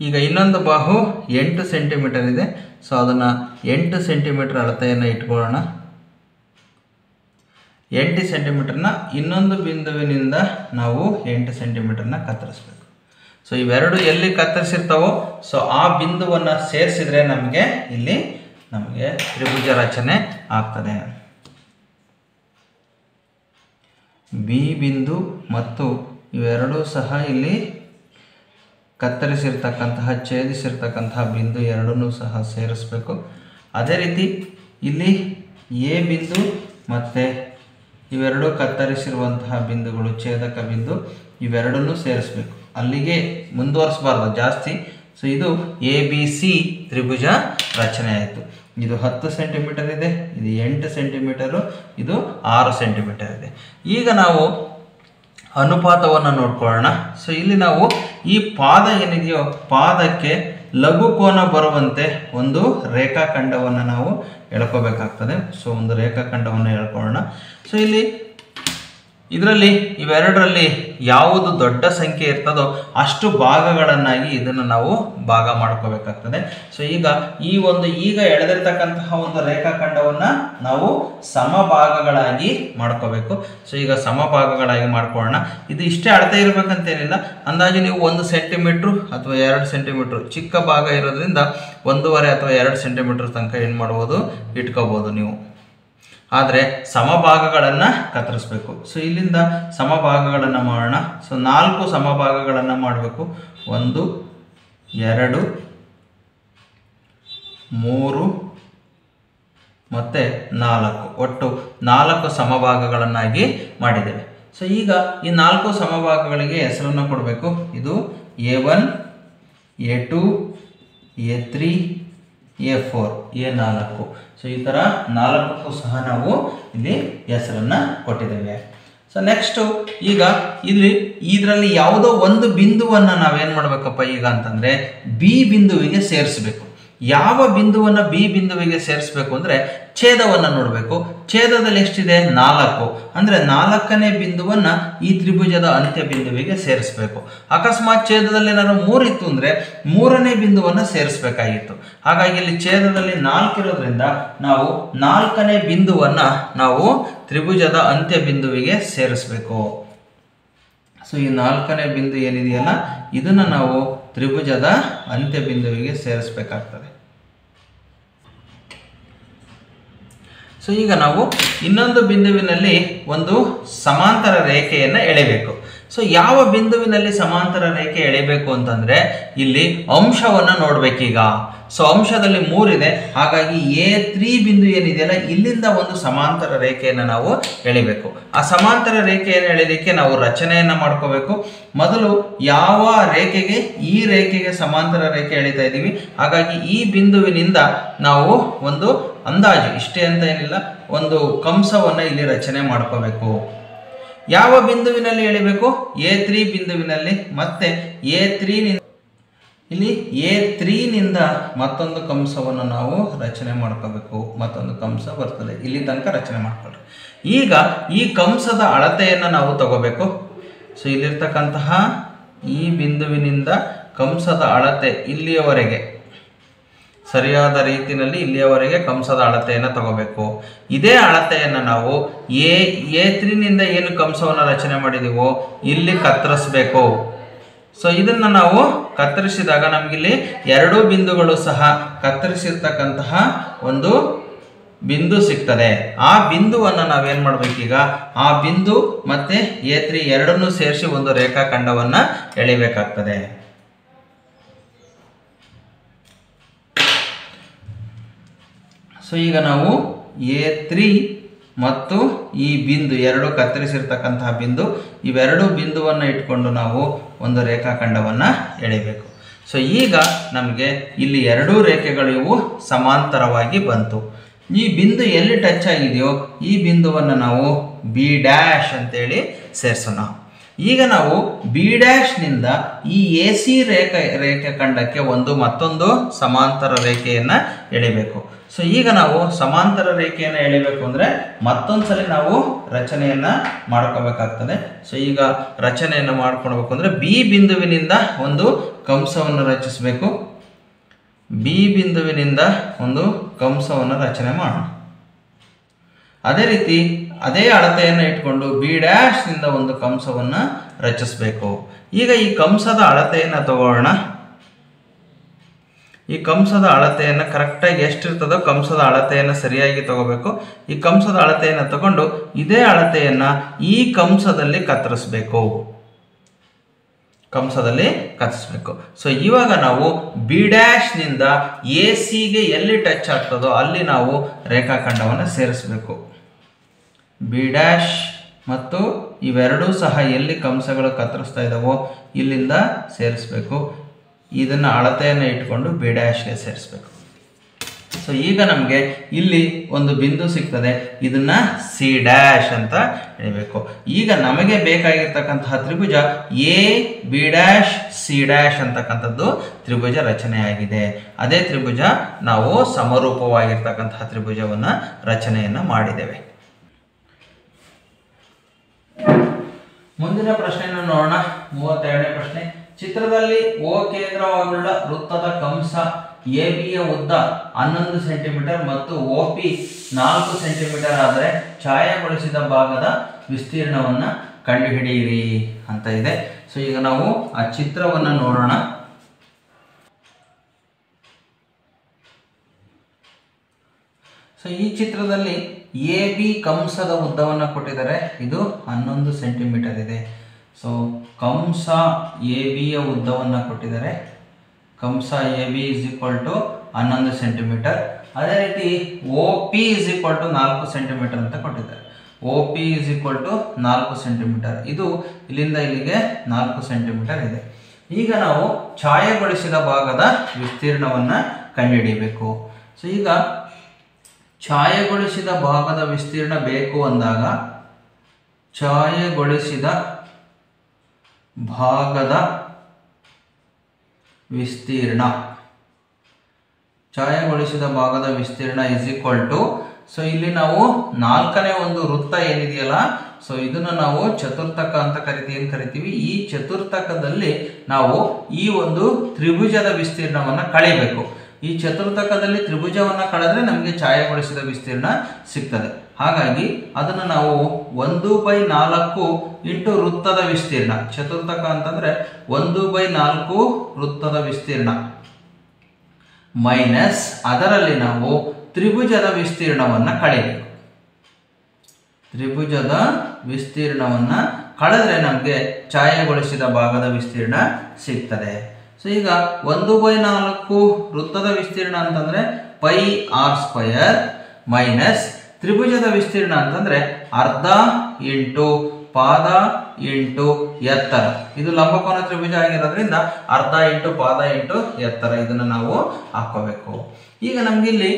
ಈಗ ಇನ್ನೊಂದು ಬಾಹು 8 ಸೆಂಟಿಮೀಟರ್ ಇದೆ. ಸೊ ಅದನ್ನು 8 ಸೆಂಟಿಮೀಟರ್ ಅಳತೆಯನ್ನು ಇಟ್ಕೊಳ್ಳೋಣ. 8 ಸೆಂಟಿಮೀಟರ್ನ ಇನ್ನೊಂದು ಬಿಂದುವಿನಿಂದ ನಾವು 8 ಸೆಂಟಿಮೀಟರ್ನ ಕತ್ತರಿಸ್ಬೇಕು. ಸೊ ಇವೆರಡು ಎಲ್ಲಿ ಕತ್ತರಿಸಿರ್ತಾವೋ ಸೊ ಆ ಬಿಂದುವನ್ನು ಸೇರಿಸಿದ್ರೆ ನಮಗೆ ಇಲ್ಲಿ ನಮಗೆ ತ್ರಿಭುಜ ರಚನೆ ಆಗ್ತದೆ. ಬಿ ಬಿಂದು ಮತ್ತು ಇವೆರಡೂ ಸಹ ಇಲ್ಲಿ ಕತ್ತರಿಸಿರ್ತಕ್ಕಂತಹ ಛೇದಿಸಿರ್ತಕ್ಕಂತಹ ಬಿಂದು ಎರಡನ್ನೂ ಸಹ ಸೇರಿಸಬೇಕು. ಅದೇ ರೀತಿ ಇಲ್ಲಿ ಎ ಬಿಂದು ಮತ್ತು ಇವೆರಡೂ ಕತ್ತರಿಸಿರುವಂತಹ ಬಿಂದುಗಳು ಛೇದಕ ಬಿಂದು ಇವೆರಡನ್ನೂ ಸೇರಿಸಬೇಕು. ಅಲ್ಲಿಗೆ ಮುಂದುವರಿಸಬಾರ್ದು ಜಾಸ್ತಿ. ಸೊ ಇದು ಎ ಬಿ ಸಿ ತ್ರಿಭುಜ ರಚನೆ ಆಯಿತು. ಇದು 10 ಸೆಂಟಿಮೀಟರ್ ಇದೆ, ಇದು 8 ಸೆಂಟಿಮೀಟರು, ಇದು 6 ಸೆಂಟಿಮೀಟರ್ ಇದೆ. ಈಗ ನಾವು ಅನುಪಾತವನ್ನು ನೋಡ್ಕೊಳ್ಳೋಣ. ಸೊ ಇಲ್ಲಿ ನಾವು ಈ ಪಾದ ಏನಿದೆಯೋ ಪಾದಕ್ಕೆ ಲಘು ಕೋನ ಬರುವಂತೆ ಒಂದು ರೇಖಾಖಂಡವನ್ನು ನಾವು ಎಳ್ಕೋಬೇಕಾಗ್ತದೆ. ಸೊ ಒಂದು ರೇಖಾಖಂಡವನ್ನು ಎಳ್ಕೊಳ್ಳೋಣ. ಸೊ ಇಲ್ಲಿ ಇದರಲ್ಲಿ ಇವೆರಡರಲ್ಲಿ ಯಾವುದು ದೊಡ್ಡ ಸಂಖ್ಯೆ ಇರ್ತದೋ ಅಷ್ಟು ಭಾಗಗಳನ್ನಾಗಿ ಇದನ್ನು ನಾವು ಭಾಗ ಮಾಡ್ಕೋಬೇಕಾಗ್ತದೆ. ಸೊ ಈಗ ಎಳೆದಿರ್ತಕ್ಕಂತಹ ಒಂದು ರೇಖಾಖಂಡವನ್ನು ನಾವು ಸಮಭಾಗಗಳಾಗಿ ಮಾಡ್ಕೋಬೇಕು. ಸೊ ಈಗ ಸಮಭಾಗಗಳಾಗಿ ಮಾಡ್ಕೊಳ್ಳೋಣ. ಇದು ಇಷ್ಟೇ ಅಳತೆ ಇರಬೇಕಂತೇನಿಲ್ಲ. ಅಂದಾಜು ನೀವು 1 ಸೆಂಟಿಮೀಟ್ರು ಅಥವಾ 2 ಸೆಂಟಿಮೀಟ್ರು ಚಿಕ್ಕ ಭಾಗ ಇರೋದ್ರಿಂದ 1.5 ಅಥವಾ 2 ಸೆಂಟಿಮೀಟರ್ ತನಕ ಏನು ಮಾಡ್ಬೋದು, ಇಟ್ಕೋಬೋದು ನೀವು. ಆದರೆ ಸಮಭಾಗಗಳನ್ನು ಕತ್ತರಿಸಬೇಕು. ಸೊ ಇಲ್ಲಿಂದ ಸಮಭಾಗಗಳನ್ನು ಮಾಡೋಣ. ಸೊ 4 ಸಮಭಾಗಗಳನ್ನು ಮಾಡಬೇಕು. 1 2 3 ಮತ್ತು 4, ಒಟ್ಟು 4 ಸಮಭಾಗಗಳನ್ನಾಗಿ ಮಾಡಿದ್ದೇವೆ. ಸೊ ಈಗ ಈ 4 ಸಮಭಾಗಗಳಿಗೆ ಹೆಸರನ್ನು ಕೊಡಬೇಕು. ಇದು A1 A2 A3 A4 A4. So ಈ ಥರ 4ಕ್ಕೂ ಸಹ ನಾವು ಇಲ್ಲಿ ಹೆಸರನ್ನು ಕೊಟ್ಟಿದ್ದೇವೆ. ಸೊ ನೆಕ್ಸ್ಟು ಈಗ ಇದರಲ್ಲಿ ಯಾವುದೋ ಒಂದು ಬಿಂದುವನ್ನು ನಾವೇನು ಮಾಡಬೇಕಪ್ಪ ಈಗ ಅಂತಂದರೆ ಬಿ ಬಿಂದುವಿಗೆ ಸೇರಿಸಬೇಕು. ಯಾವ ಬಿಂದುವನ್ನು ಬಿ ಬಿಂದುವಿಗೆ ಸೇರಿಸಬೇಕು ಅಂದರೆ ಛೇದವನ್ನು ನೋಡಬೇಕು. ಛೇದದಲ್ಲಿ ಎಷ್ಟಿದೆ? 4. ಅಂದರೆ 4ನೇ ಬಿಂದುವನ್ನು ಈ ತ್ರಿಭುಜದ ಅಂತ್ಯ ಬಿಂದುವಿಗೆ ಸೇರಿಸಬೇಕು. ಅಕಸ್ಮಾತ್ ಛೇದದಲ್ಲಿ ಏನಾದ್ರು 3 ಇತ್ತು ಅಂದರೆ 3ನೇ ಬಿಂದುವನ್ನು ಸೇರಿಸಬೇಕಾಗಿತ್ತು. ಹಾಗಾಗಿ ಇಲ್ಲಿ ಛೇದದಲ್ಲಿ 4 ಇರೋದ್ರಿಂದ ನಾವು 4ನೇ ಬಿಂದುವನ್ನು ನಾವು ತ್ರಿಭುಜದ ಅಂತ್ಯ ಬಿಂದುವಿಗೆ ಸೇರಿಸಬೇಕು. ಸೊ ಈ 4ನೇ ಬಿಂದು ಏನಿದೆಯಲ್ಲ ಇದನ್ನು ನಾವು ತ್ರಿಭುಜದ ಅಂತ್ಯ ಬಿಂದುವಿಗೆ ಸೇರಿಸಬೇಕಾಗ್ತದೆ. ಸೊ ಈಗ ನಾವು ಇನ್ನೊಂದು ಬಿಂದುವಿನಲ್ಲಿ ಒಂದು ಸಮಾಂತರ ರೇಖೆಯನ್ನು ಎಳೆಯಬೇಕು. ಸೊ ಯಾವ ಬಿಂದುವಿನಲ್ಲಿ ಸಮಾಂತರ ರೇಖೆ ಎಳೆಯಬೇಕು ಅಂತಂದರೆ ಇಲ್ಲಿ ಅಂಶವನ್ನು ನೋಡಬೇಕೀಗ. ಸೊ ಅಂಶದಲ್ಲಿ 3 ಇದೆ. ಹಾಗಾಗಿ A3 ಬಿಂದು ಏನಿದೆಯಲ್ಲ ಇಲ್ಲಿಂದ ಒಂದು ಸಮಾಂತರ ರೇಖೆಯನ್ನು ನಾವು ಎಳಿಬೇಕು. ಆ ಸಮಾಂತರ ರೇಖೆಯನ್ನು ಎಳೆಯಲಿಕ್ಕೆ ನಾವು ರಚನೆಯನ್ನು ಮಾಡ್ಕೋಬೇಕು. ಮೊದಲು ಯಾವ ರೇಖೆಗೆ ಈ ರೇಖೆಗೆ ಸಮಾಂತರ ರೇಖೆ ಎಳಿತಾ ಇದ್ದೀವಿ. ಹಾಗಾಗಿ ಈ ಬಿಂದುವಿನಿಂದ ನಾವು ಒಂದು ಅಂದಾಜು ಇಷ್ಟೇ ಅಂತ ಏನಿಲ್ಲ, ಒಂದು ಕಂಸವನ್ನು ಇಲ್ಲಿ ರಚನೆ ಮಾಡ್ಕೋಬೇಕು. ಯಾವ ಬಿಂದುವಿನಲ್ಲಿ ಎಳಿಬೇಕು? A3 ಬಿಂದುವಿನಲ್ಲಿ. ಮತ್ತೆ A3 ನಿಂದ ಮತ್ತೊಂದು ಕಂಸವನ್ನು ನಾವು ರಚನೆ ಮಾಡ್ಕೋಬೇಕು. ಮತ್ತೊಂದು ಕಂಸ ಬರ್ತದೆ, ಇಲ್ಲಿ ತನಕ ರಚನೆ ಮಾಡ್ಕೊಳ್ಳಿ. ಈಗ ಈ ಕಂಸದ ಅಳತೆಯನ್ನು ನಾವು ತಗೋಬೇಕು. ಸೊ ಇಲ್ಲಿರ್ತಕ್ಕಂತಹ ಈ ಬಿಂದುವಿನಿಂದ ಕಂಸದ ಅಳತೆ ಇಲ್ಲಿಯವರೆಗೆ ಸರಿಯಾದ ರೀತಿಯಲ್ಲಿ ಇಲ್ಲಿಯವರೆಗೆ ಕಂಸದ ಅಳತೆಯನ್ನು ತಗೋಬೇಕು. ಇದೇ ಅಳತೆಯನ್ನು ನಾವು A3 ನಿಂದ ಏನು ಕಂಸವನ್ನು ರಚನೆ ಮಾಡಿದೀವೋ ಇಲ್ಲಿ ಕತ್ತರಿಸಬೇಕು. ಸೊ ಇದನ್ನು ನಾವು ಕತ್ತರಿಸಿದಾಗ ನಮಗಿಲ್ಲಿ 2 ಬಿಂದುಗಳು ಸಹ ಕತ್ತರಿಸಿರ್ತಕ್ಕಂತಹ ಒಂದು ಬಿಂದು ಸಿಗ್ತದೆ. ಆ ಬಿಂದುವನ್ನು ನಾವೇನು ಮಾಡಬೇಕೀಗ, ಆ ಬಿಂದು ಮತ್ತು A3 ಎರಡನ್ನೂ ಸೇರಿಸಿ ಒಂದು ರೇಖಾಖಂಡವನ್ನು ಎಳಿಬೇಕಾಗ್ತದೆ. ಸೊ ಈಗ ನಾವು A3 ಮತ್ತು ಈ ಬಿಂದು ಎರಡು ಕತ್ತರಿಸಿರ್ತಕ್ಕಂತಹ ಬಿಂದು ಇವೆರಡು ಬಿಂದುವನ್ನು ಇಟ್ಕೊಂಡು ನಾವು ಒಂದು ರೇಖಾಖಂಡವನ್ನು ಎಳೆಯಬೇಕು. ಸೊ ಈಗ ನಮಗೆ ಇಲ್ಲಿ ಎರಡೂ ರೇಖೆಗಳು ಇವು ಸಮಾಂತರವಾಗಿ ಬಂತು. ಈ ಬಿಂದು ಎಲ್ಲಿ ಟಚ್ ಆಗಿದೆಯೋ ಈ ಬಿಂದುವನ್ನು ನಾವು ಬಿ ಡ್ಯಾಶ್ ಅಂತೇಳಿ ಸೇರಿಸೋಣ. ಈಗ ನಾವು ಬಿ ಡ್ಯಾಶ್ನಿಂದ ಈ AC ರೇಖಾಖಂಡಕ್ಕೆ ಮತ್ತೊಂದು ಸಮಾಂತರ ರೇಖೆಯನ್ನು ಎಳಿಬೇಕು. ಸೊ ಈಗ ನಾವು ಸಮಾಂತರ ರೇಖೆಯನ್ನು ಎಳಿಬೇಕು ಅಂದರೆ ಮತ್ತೊಂದು ಸಲ ನಾವು ರಚನೆಯನ್ನು ಮಾಡ್ಕೋಬೇಕಾಗ್ತದೆ. ಸೊ ಈಗ ರಚನೆಯನ್ನು ಮಾಡ್ಕೊಳ್ಬೇಕು ಅಂದರೆ ಬಿ ಬಿಂದುವಿನಿಂದ ಒಂದು ಕಂಸವನ್ನು ರಚಿಸಬೇಕು. ಬಿ ಬಿಂದುವಿನಿಂದ ಒಂದು ಕಂಸವನ್ನು ರಚನೆ ಮಾಡೋಣ. ಅದೇ ರೀತಿ ಅದೇ ಅಳತೆಯನ್ನು ಇಟ್ಕೊಂಡು ಬಿ ಡ್ಯಾಶ್ನಿಂದ ಒಂದು ಕಂಸವನ್ನು ರಚಿಸಬೇಕು. ಈಗ ಈ ಕಂಸದ ಅಳತೆಯನ್ನು ತಗೊಳ್ಳೋಣ. ಈ ಕಂಸದ ಅಳತೆಯನ್ನು ಕರೆಕ್ಟಾಗಿ ಎಷ್ಟಿರ್ತದೋ ಕಂಸದ ಅಳತೆಯನ್ನು ಸರಿಯಾಗಿ ತಗೋಬೇಕು. ಈ ಕಂಸದ ಅಳತೆಯನ್ನು ತಗೊಂಡು ಇದೇ ಅಳತೆಯನ್ನು ಈ ಕಂಸದಲ್ಲಿ ಕತ್ತರಿಸಬೇಕು. ಸೊ ಇವಾಗ ನಾವು ಬಿ ಡ್ಯಾಶ್ನಿಂದ ಎ ಸಿಗೆ ಎಲ್ಲಿ ಟಚ್ ಆಗ್ತದೋ ಅಲ್ಲಿ ನಾವು ರೇಖಾಖಂಡವನ್ನು ಸೇರಿಸಬೇಕು. ಬಿ ಡ್ಯಾಶ್ ಮತ್ತು ಇವೆರಡೂ ಸಹ ಎಲ್ಲಿ ಕಂಸಗಳು ಕತ್ತರಿಸ್ತಾ ಇದ್ದಾವೋ ಇಲ್ಲಿಂದ ಸೇರಿಸಬೇಕು. ಇದನ್ನು ಅಳತೆಯನ್ನು ಇಟ್ಕೊಂಡು ಬಿ ಡ್ಯಾಶ್ಗೆ ಸೇರಿಸಬೇಕು. ಸೊ ಈಗ ನಮಗೆ ಇಲ್ಲಿ ಒಂದು ಬಿಂದು ಸಿಗ್ತದೆ, ಇದನ್ನ ಸಿ ಡ್ಯಾಶ್ ಅಂತ ಹೇಳಬೇಕು. ಈಗ ನಮಗೆ ಬೇಕಾಗಿರ್ತಕ್ಕಂತಹ ತ್ರಿಭುಜ A B dash C dash ಅಂತಕ್ಕಂಥದ್ದು ತ್ರಿಭುಜ ರಚನೆಯಾಗಿದೆ. ಅದೇ ತ್ರಿಭುಜ ನಾವು ಸಮರೂಪವಾಗಿರ್ತಕ್ಕಂತಹ ತ್ರಿಭುಜವನ್ನು ರಚನೆಯನ್ನು ಮಾಡಿದ್ದೇವೆ. ಮುಂದಿನ ಪ್ರಶ್ನೆಯನ್ನು ನೋಡೋಣ. 32ನೇ ಪ್ರಶ್ನೆ. ಚಿತ್ರದಲ್ಲಿ ಓ ಕೇಂದ್ರವಾಗುಳ್ಳ ವೃತ್ತದ ಕಂಸ ಎ ಬಿಯ ಉದ್ದ 11 ಸೆಂಟಿಮೀಟರ್ ಮತ್ತು ಒ ಪಿ 4 ಸೆಂಟಿಮೀಟರ್ ಆದರೆ ಛಾಯಾಗೊಳಿಸಿದ ಭಾಗದ ವಿಸ್ತೀರ್ಣವನ್ನು ಕಂಡುಹಿಡಿಯಿರಿ ಅಂತ ಇದೆ. ಸೊ ಈಗ ನಾವು ಆ ಚಿತ್ರವನ್ನು ನೋಡೋಣ. ಸೊ ಈ ಚಿತ್ರದಲ್ಲಿ ಎ ಬಿ ಕಂಸದ ಉದ್ದವನ್ನು ಕೊಟ್ಟಿದ್ದಾರೆ. ಇದು 11 ಸೆಂಟಿಮೀಟರ್ ಇದೆ. ಸೊ ಕಂಸ ಎ ಬಿಯ ಉದ್ದವನ್ನು ಕೊಟ್ಟಿದ್ದಾರೆ. ಕಂಸ A B is equal to 11 centimetre. ಅದೇ ರೀತಿ O P is equal to 4 centimetre ಅಂತ ಕೊಟ್ಟಿದ್ದಾರೆ. O P is equal to 4 centimetre. ಇದು ಇಲ್ಲಿಂದ ಇಲ್ಲಿಗೆ 4 ಸೆಂಟಿಮೀಟರ್ ಇದೆ. ಈಗ ನಾವು ಛಾಯಾಗೊಳಿಸಿದ ಭಾಗದ ವಿಸ್ತೀರ್ಣವನ್ನು ಕಂಡುಹಿಡಿಯಬೇಕು. ಸೊ ಈಗ ಛಾಯಾಗೊಳಿಸಿದ ಭಾಗದ ವಿಸ್ತೀರ್ಣ ಬೇಕು ಅಂದಾಗ ಛಾಯಾಗೊಳಿಸಿದ ಭಾಗದ ವಿಸ್ತೀರ್ಣ ಇಸ್ ಈಕ್ವಲ್ ಟು, ಸೊ ಇಲ್ಲಿ ನಾವು 4ನೇ ಒಂದು ವೃತ್ತ ಏನಿದೆಯಲ್ಲ, ಸೊ ಇದನ್ನು ನಾವು ಚತುರ್ಥಕ ಅಂತ ಕರಿತೀವಿ. ಈ ಚತುರ್ಥಕದಲ್ಲಿ ನಾವು ಈ ಒಂದು ತ್ರಿಭುಜದ ವಿಸ್ತೀರ್ಣವನ್ನು ಕಳಿಬೇಕು. ಈ ಚತುರ್ಥಕದಲ್ಲಿ ತ್ರಿಭುಜವನ್ನು ಕಳೆದ್ರೆ ನಮಗೆ ಛಾಯಾಗೊಳಿಸಿದ ವಿಸ್ತೀರ್ಣ ಸಿಗ್ತದೆ. ಹಾಗಾಗಿ ಅದನ್ನು ನಾವು 1/4 ಇಂಟು ವೃತ್ತದ ವಿಸ್ತೀರ್ಣ, ಚತುರ್ಥಕ ಅಂತಂದ್ರೆ 1/4 ವೃತ್ತದ ವಿಸ್ತೀರ್ಣ ಮೈನಸ್ ಅದರಲ್ಲಿ ನಾವು ತ್ರಿಭುಜದ ವಿಸ್ತೀರ್ಣವನ್ನು ಕಳೆಯಬೇಕು. ತ್ರಿಭುಜದ ವಿಸ್ತೀರ್ಣವನ್ನು ಕಳೆದ್ರೆ ನಮಗೆ ಛಾಯಾಗೊಳಿಸಿದ ಭಾಗದ ವಿಸ್ತೀರ್ಣ ಸಿಗ್ತದೆ. ಸೊ ಈಗ 1/4 ವೃತ್ತದ ವಿಸ್ತೀರ್ಣ ಅಂತಂದ್ರೆ ಪೈ ಆರ್ ಸ್ಕ್ವಯರ್ ಮೈನಸ್ ತ್ರಿಭುಜದ ವಿಸ್ತೀರ್ಣ ಅಂತಂದ್ರೆ ಅರ್ಧ ಇಂಟು ಪಾದ ಇಂಟು ಎತ್ತರ. ಇದು ಲಂಬಕೋನ ತ್ರಿಭುಜ ಆಗಿರೋದ್ರಿಂದ ಅರ್ಧ ಇಂಟು ಪಾದ ಇಂಟು ಎತ್ತರ ಇದನ್ನು ನಾವು ಹಾಕೋಬೇಕು. ಈಗ ನಮ್ಗೆ ಇಲ್ಲಿ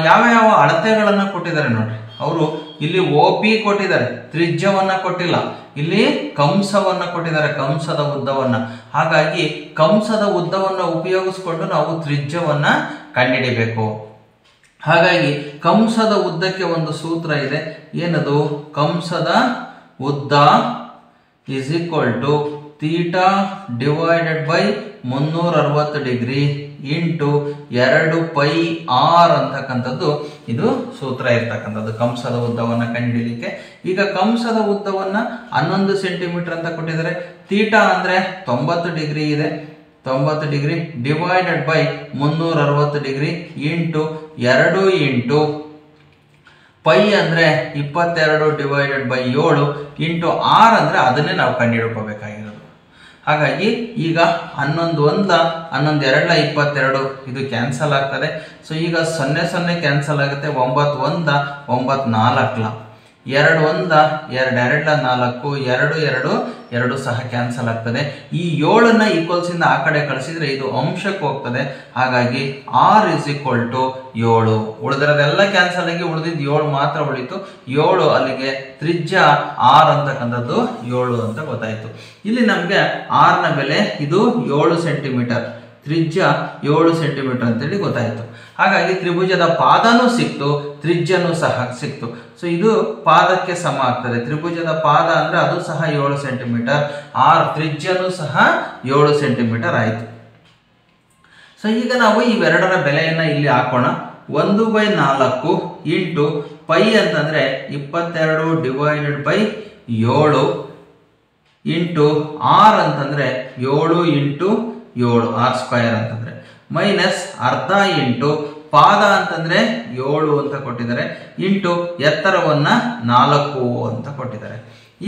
ಯಾವ ಅಳತೆಗಳನ್ನು ಕೊಟ್ಟಿದ್ದಾರೆ ನೋಡ್ರಿ. ಅವರು ಇಲ್ಲಿ ಒ ಪಿ ಕೊಟ್ಟಿದ್ದಾರೆ, ತ್ರಿಜ್ಯವನ್ನ ಕೊಟ್ಟಿಲ್ಲ. ಇಲ್ಲಿ ಕಂಸವನ್ನ ಕೊಟ್ಟಿದ್ದಾರೆ, ಕಂಸದ ಉದ್ದವನ್ನ. ಹಾಗಾಗಿ ಕಂಸದ ಉದ್ದವನ್ನು ಉಪಯೋಗಿಸ್ಕೊಂಡು ನಾವು ತ್ರಿಜ್ಯವನ್ನ ಕಂಡುಹಿಡಿಬೇಕು. ಹಾಗಾಗಿ ಕಂಸದ ಉದ್ದಕ್ಕೆ ಒಂದು ಸೂತ್ರ ಇದೆ. ಏನದು? ಕಂಸದ ಉದ್ದ is equal to theta divided by 360 degree into 2 pi R ಅಂತಕ್ಕಂಥದ್ದು ಇದು ಸೂತ್ರ ಇರ್ತಕ್ಕಂಥದ್ದು ಕಂಸದ ಉದ್ದವನ್ನು ಕಂಡುಹಿಡಿಯಲಿಕ್ಕೆ. ಈಗ ಕಂಸದ ಉದ್ದವನ್ನು 11 ಸೆಂಟಿಮೀಟರ್ ಅಂತ ಕೊಟ್ಟಿದ್ದಾರೆ. ಥೀಟಾ ಅಂದರೆ 90 ಡಿಗ್ರಿ ಇದೆ. 90 degree divided by 360 degree into 2 into pi ಅಂದರೆ 22 ಡಿವೈಡೆಡ್ ಬೈ 7 ಇಂಟು ಆರ್ ಅಂದರೆ ಅದನ್ನೇ ನಾವು ಕಂಡುಹಿಡ್ಕೋಬೇಕಾಗಿರೋದು. ಹಾಗಾಗಿ ಈಗ 11 1 11 2 22 ಇದು ಕ್ಯಾನ್ಸಲ್ ಆಗ್ತದೆ. ಸೊ ಈಗ 0 0 ಕ್ಯಾನ್ಸಲ್ ಆಗುತ್ತೆ. 9 1 9 4 2 1 2 2 4 2 2 ಸಹ ಕ್ಯಾನ್ಸಲ್ ಆಗ್ತದೆ. ಈ 7ನ್ನ ಈಕ್ವಲ್ಸಿಂದ ಆ ಕಡೆ ಕಳಿಸಿದ್ರೆ ಇದು ಅಂಶಕ್ಕೆ ಹೋಗ್ತದೆ. ಹಾಗಾಗಿ ಆರ್ ಇಸ್ ಈಕ್ವಲ್ ಟು 7. ಉಳಿದಿರೋದೆಲ್ಲ ಕ್ಯಾನ್ಸಲ್ ಆಗಿ ಉಳಿದಿದ್ದು 7 ಮಾತ್ರ ಉಳಿತು. 7 ಅಲ್ಲಿಗೆ ತ್ರಿಜ್ಯ ಆರ್ ಅಂತಕ್ಕಂಥದ್ದು 7 ಅಂತ ಗೊತ್ತಾಯ್ತು. ಇಲ್ಲಿ ನಮಗೆ ಆರ್ನ ಬೆಲೆ ಇದು 7 ಸೆಂಟಿಮೀಟರ್, ತ್ರಿಜ್ಯ 7 ಸೆಂಟಿಮೀಟರ್ ಅಂತೇಳಿ ಗೊತ್ತಾಯ್ತು. ಹಾಗಾಗಿ ತ್ರಿಭುಜದ ಪಾದನೂ ಸಿಕ್ತು, ತ್ರಿಜ್ಯನೂ ಸಹ ಸಿಕ್ತು. ಸೊ ಇದು ಪಾದಕ್ಕೆ ಸಮ ಆಗ್ತದೆ. ತ್ರಿಭುಜದ ಪಾದ ಅಂದ್ರೆ ಅದು ಸಹ 7 ಸೆಂಟಿಮೀಟರ್, ಆರ್ ತ್ರಿಜ್ಯನೂ ಸಹ 7 ಸೆಂಟಿಮೀಟರ್ ಆಯಿತು. ಸೊ ಈಗ ನಾವು ಇವೆರಡರ ಬೆಲೆಯನ್ನು ಇಲ್ಲಿ ಹಾಕೋಣ. 1/4 ಇಂಟು ಪೈ ಅಂತಂದ್ರೆ 22 ಡಿವೈಡೆಡ್ ಬೈ 7 ಇಂಟು ಆರ್ ಅಂತಂದ್ರೆ 7 ಇಂಟು 7 ಆರ್ ಸ್ಕ್ವಯರ್ ಅಂತಂದ್ರೆ ಮೈನಸ್ ಅರ್ಧ ಇಂಟು ಪಾದ ಅಂತಂದರೆ 7 ಅಂತ ಕೊಟ್ಟಿದ್ದಾರೆ ಇಂಟು ಎತ್ತರವನ್ನು 4 ಅಂತ ಕೊಟ್ಟಿದ್ದಾರೆ.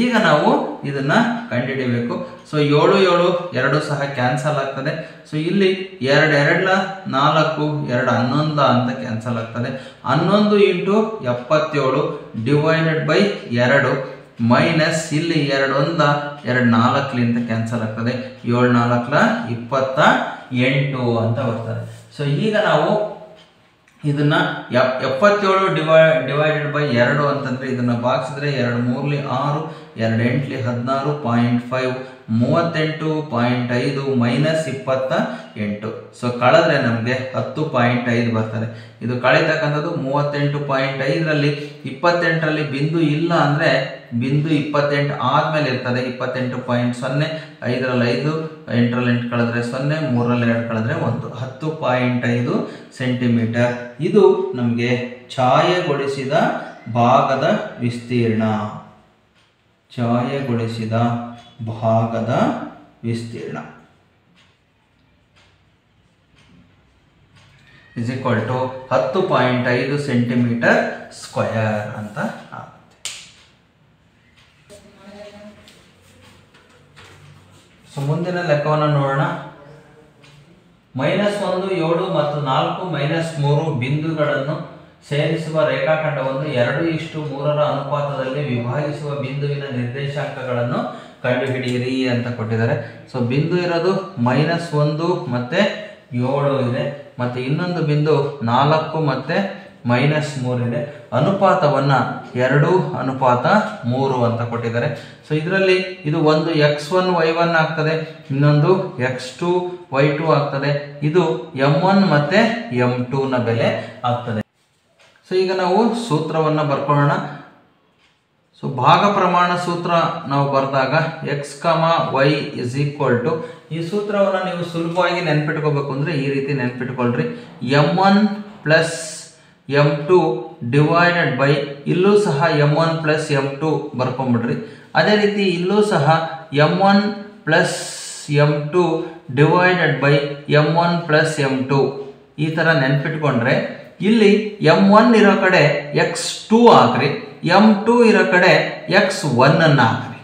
ಈಗ ನಾವು ಇದನ್ನು ಕಂಡುಹಿಡಿಯಬೇಕು. ಸೊ 7 7 2 ಸಹ ಕ್ಯಾನ್ಸಲ್ ಆಗ್ತದೆ. ಸೊ ಇಲ್ಲಿ 2 2 4 2 11 ಅಂತ ಕ್ಯಾನ್ಸಲ್ ಆಗ್ತದೆ. 11 ಇಂಟು 77 ಡಿವೈಡೆಡ್ ಬೈ 2 ಮೈನಸ್ ಇಲ್ಲಿ 2 1 2 4 ಕ್ಯಾನ್ಸಲ್ ಆಗ್ತದೆ. 7 4 28 ಅಂತ ಬರ್ತದೆ. ಸೊ ಈಗ ನಾವು ಇದನ್ನ 77 ಡಿವೈಡೆಡ್ ಬೈ 2 ಅಂತಂದ್ರೆ ಇದನ್ನ ಭಾಗಿಸಿದ್ರೆ 2 3 6 2 8 16.5 38.5 ಮೈನಸ್ 28. ಸೊ ಕಳೆದ್ರೆ ನಮಗೆ 10.5 ಬರ್ತದೆ. ಇದು ಕಳೀತಕ್ಕಂಥದ್ದು 38.5ರಲ್ಲಿ 28ರಲ್ಲಿ ಬಿಂದು ಇಲ್ಲ ಅಂದರೆ ಬಿಂದು 28 ಆದಮೇಲೆ ಇರ್ತದೆ. 28.0 5ರಲ್ಲಿ 5 8ರಲ್ಲಿ 8 ಕಳೆದ್ರೆ 0 3ರಲ್ಲಿ 2 ಕಳೆದ್ರೆ 1 10.5 ಸೆಂಟಿಮೀಟರ್. ಇದು ನಮಗೆ ಛಾಯೆಗೊಳಿಸಿದ ಭಾಗದ ವಿಸ್ತೀರ್ಣ. ಛಾಯೆಗೊಳಿಸಿದ ಭಾಗದ ವಿಸ್ತೀರ್ಣ is equal to 10.5 centimetre square ಅಂತ ಆಗುತ್ತೆ. ಸೊ ಮುಂದಿನ ಲೆಕ್ಕವನ್ನು ನೋಡೋಣ. -1 7 ಮತ್ತು 4 -3 ಬಿಂದುಗಳನ್ನು ಸೇರಿಸುವ ರೇಖಾಖಂಡವನ್ನು 2:3 ಅನುಪಾತದಲ್ಲಿ ವಿಭಾಗಿಸುವ ಬಿಂದುವಿನ ನಿರ್ದೇಶಾಂಕಗಳನ್ನು ಕಂಡುಹಿಡಿಯಿರಿ ಅಂತ ಕೊಟ್ಟಿದ್ದಾರೆ. ಸೊ ಬಿಂದು ಇರೋದು -1 ಮತ್ತು 7 ಇದೆ, ಮತ್ತು ಇನ್ನೊಂದು ಬಿಂದು 4 ಮತ್ತು -3 ಇದೆ. ಅನುಪಾತವನ್ನು 2:3 ಅಂತ ಕೊಟ್ಟಿದ್ದಾರೆ. ಸೊ ಇದರಲ್ಲಿ ಇದು ಒಂದು x1 y1 ಆಗ್ತದೆ, ಇನ್ನೊಂದು x2 y2 ಆಗ್ತದೆ. ಇದು m1 ಮತ್ತು m2 ನ ಬೆಲೆ ಆಗ್ತದೆ. ಸೊ ಈಗ ನಾವು ಸೂತ್ರವನ್ನು ಬರ್ಕೊಳ್ಳೋಣ. ಸೊ ಭಾಗ ಪ್ರಮಾಣ ಸೂತ್ರ ನಾವು ಬರೆದಾಗ x, y is equal to, ಈ ಸೂತ್ರವನ್ನು ನೀವು ಸುಲಭವಾಗಿ ನೆನ್ಪಿಟ್ಕೋಬೇಕು ಅಂದರೆ ಈ ರೀತಿ ನೆನ್ಪಿಟ್ಕೊಳ್ರಿ. m1 plus m2 divided by, ಇಲ್ಲೂ ಸಹ m1 ಪ್ಲಸ್ m2 ಬರ್ಕೊಂಬಿಡ್ರಿ. ಅದೇ ರೀತಿ ಇಲ್ಲೂ ಸಹ m1 plus m2 divided by m1 plus m2 ಈ ಥರ ನೆನ್ಪಿಟ್ಕೊಂಡ್ರೆ ಇಲ್ಲಿ m1 ಇರೋ ಕಡೆ x2 ಹಾಕ್ರಿ, m2 ಇರೋ ಕಡೆ x1 ಅನ್ನು ಹಾಕ್ರಿ.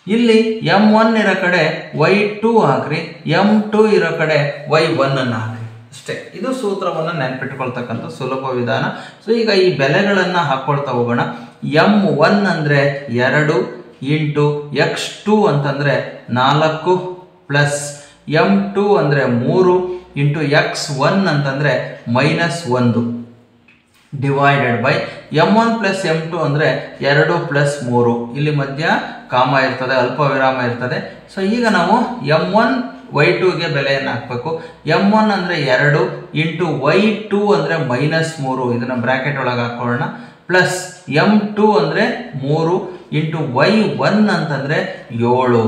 ಇಲ್ಲಿ m1 ಇರೋ ಕಡೆ y2 ಹಾಕ್ರಿ, m2 ಇರೋ ಕಡೆ y1 ಅನ್ನು ಹಾಕ್ರಿ. ಅಷ್ಟೇ, ಇದು ಸೂತ್ರವನ್ನು ನೆನ್ಪಿಟ್ಕೊಳ್ತಕ್ಕಂಥ ಸುಲಭ ವಿಧಾನ. ಸೊ ಈಗ ಈ ಬೆಲೆಗಳನ್ನು ಹಾಕ್ಕೊಳ್ತಾ ಹೋಗೋಣ. m1 ಅಂದರೆ 2 ಇಂಟು x2 ಅಂತಂದರೆ 4 ಪ್ಲಸ್ m2 ಅಂದರೆ 3 ಇಂಟು x1 ಅಂತಂದರೆ -1 divided by m1 plus m2 ಅಂದರೆ 2 ಪ್ಲಸ್ 3, ಇಲ್ಲಿ ಮಧ್ಯ ಕಾಮ ಇರ್ತದೆ, ಅಲ್ಪ ವಿರಾಮ ಇರ್ತದೆ. ಸೊ ಈಗ ನಾವು m1 y2ಗೆ ಬೆಲೆಯನ್ನು ಹಾಕಬೇಕು. m1 ಅಂದರೆ 2 ಇಂಟು y2 ಅಂದರೆ -3, ಇದನ್ನು ಬ್ರ್ಯಾಕೆಟ್ ಒಳಗೆ ಹಾಕೊಳ್ಳೋಣ, ಪ್ಲಸ್ m2 ಅಂದರೆ 3 ಇಂಟು y1 ಅಂತಂದರೆ 7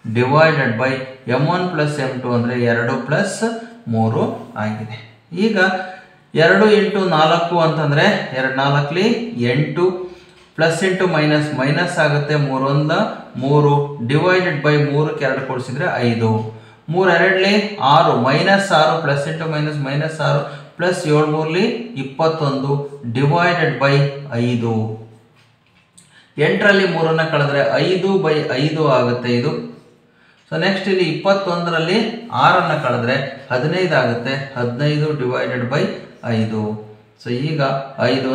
divided by m1 plus m2 ಅಂದರೆ 2 ಪ್ಲಸ್ 3 ಆಗಿದೆ. ಈಗ 2 ಇಂಟು 4 ಅಂತಂದರೆ 2 4 8 ಪ್ಲಸ್ ಇಂಟು ಮೈನಸ್ ಮೈನಸ್ ಆಗುತ್ತೆ, 3 1 3 ಡಿವೈಡೆಡ್ ಬೈ 3ಕ್ಕೆ 2 ಕೊಡಿಸಿದ್ರೆ 5, 3 2 6 -6 plus into minus -6 plus 7 3 21 divided by 5. 8ರಲ್ಲಿ 3ನ್ನು ಕಳೆದ್ರೆ 5/5 ಆಗುತ್ತೆ ಇದು. ಸೊ ನೆಕ್ಸ್ಟ್ ಇಲ್ಲಿ 21ರಲ್ಲಿ 6ನ್ನು ಕಳೆದ್ರೆ 15 ಆಗುತ್ತೆ, 15 ಡಿವೈಡೆಡ್ ಬೈ 5. ಸೊ ಈಗ 5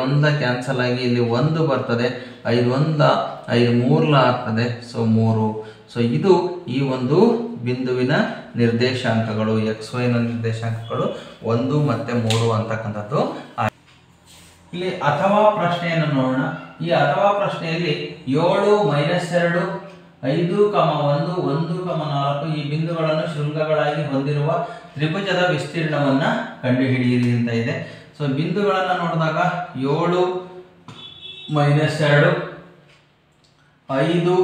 1 ಕ್ಯಾನ್ಸಲ್ ಆಗಿ ಇಲ್ಲಿ 1 ಬರ್ತದೆ, 5 1 5 3 ಆಗ್ತದೆ, ಸೊ 3. ಸೊ ಇದು ಈ ಒಂದು ಬಿಂದುವಿನ ನಿರ್ದೇಶಾಂಕಗಳು, XY ನ ನಿರ್ದೇಶಾಂಕಗಳು 1 ಮತ್ತು 3 ಅಂತಕ್ಕಂಥದ್ದು. ಇಲ್ಲಿ ಅಥವಾ ಪ್ರಶ್ನೆಯನ್ನು ನೋಡೋಣ. ಈ ಅಥವಾ ಪ್ರಶ್ನೆಯಲ್ಲಿ 7 -2 5, 1 1, 4 ಈ ಬಿಂದುಗಳನ್ನು ಶೃಂಗಗಳಾಗಿ ಹೊಂದಿರುವ ತ್ರಿಭುಜದ ವಿಸ್ತೀರ್ಣವನ್ನು ಕಂಡುಹಿಡಿಯಿರಿ ಅಂತ ಇದೆ. ಸೊ ಬಿಂದುಗಳನ್ನು ನೋಡಿದಾಗ 7 -2 5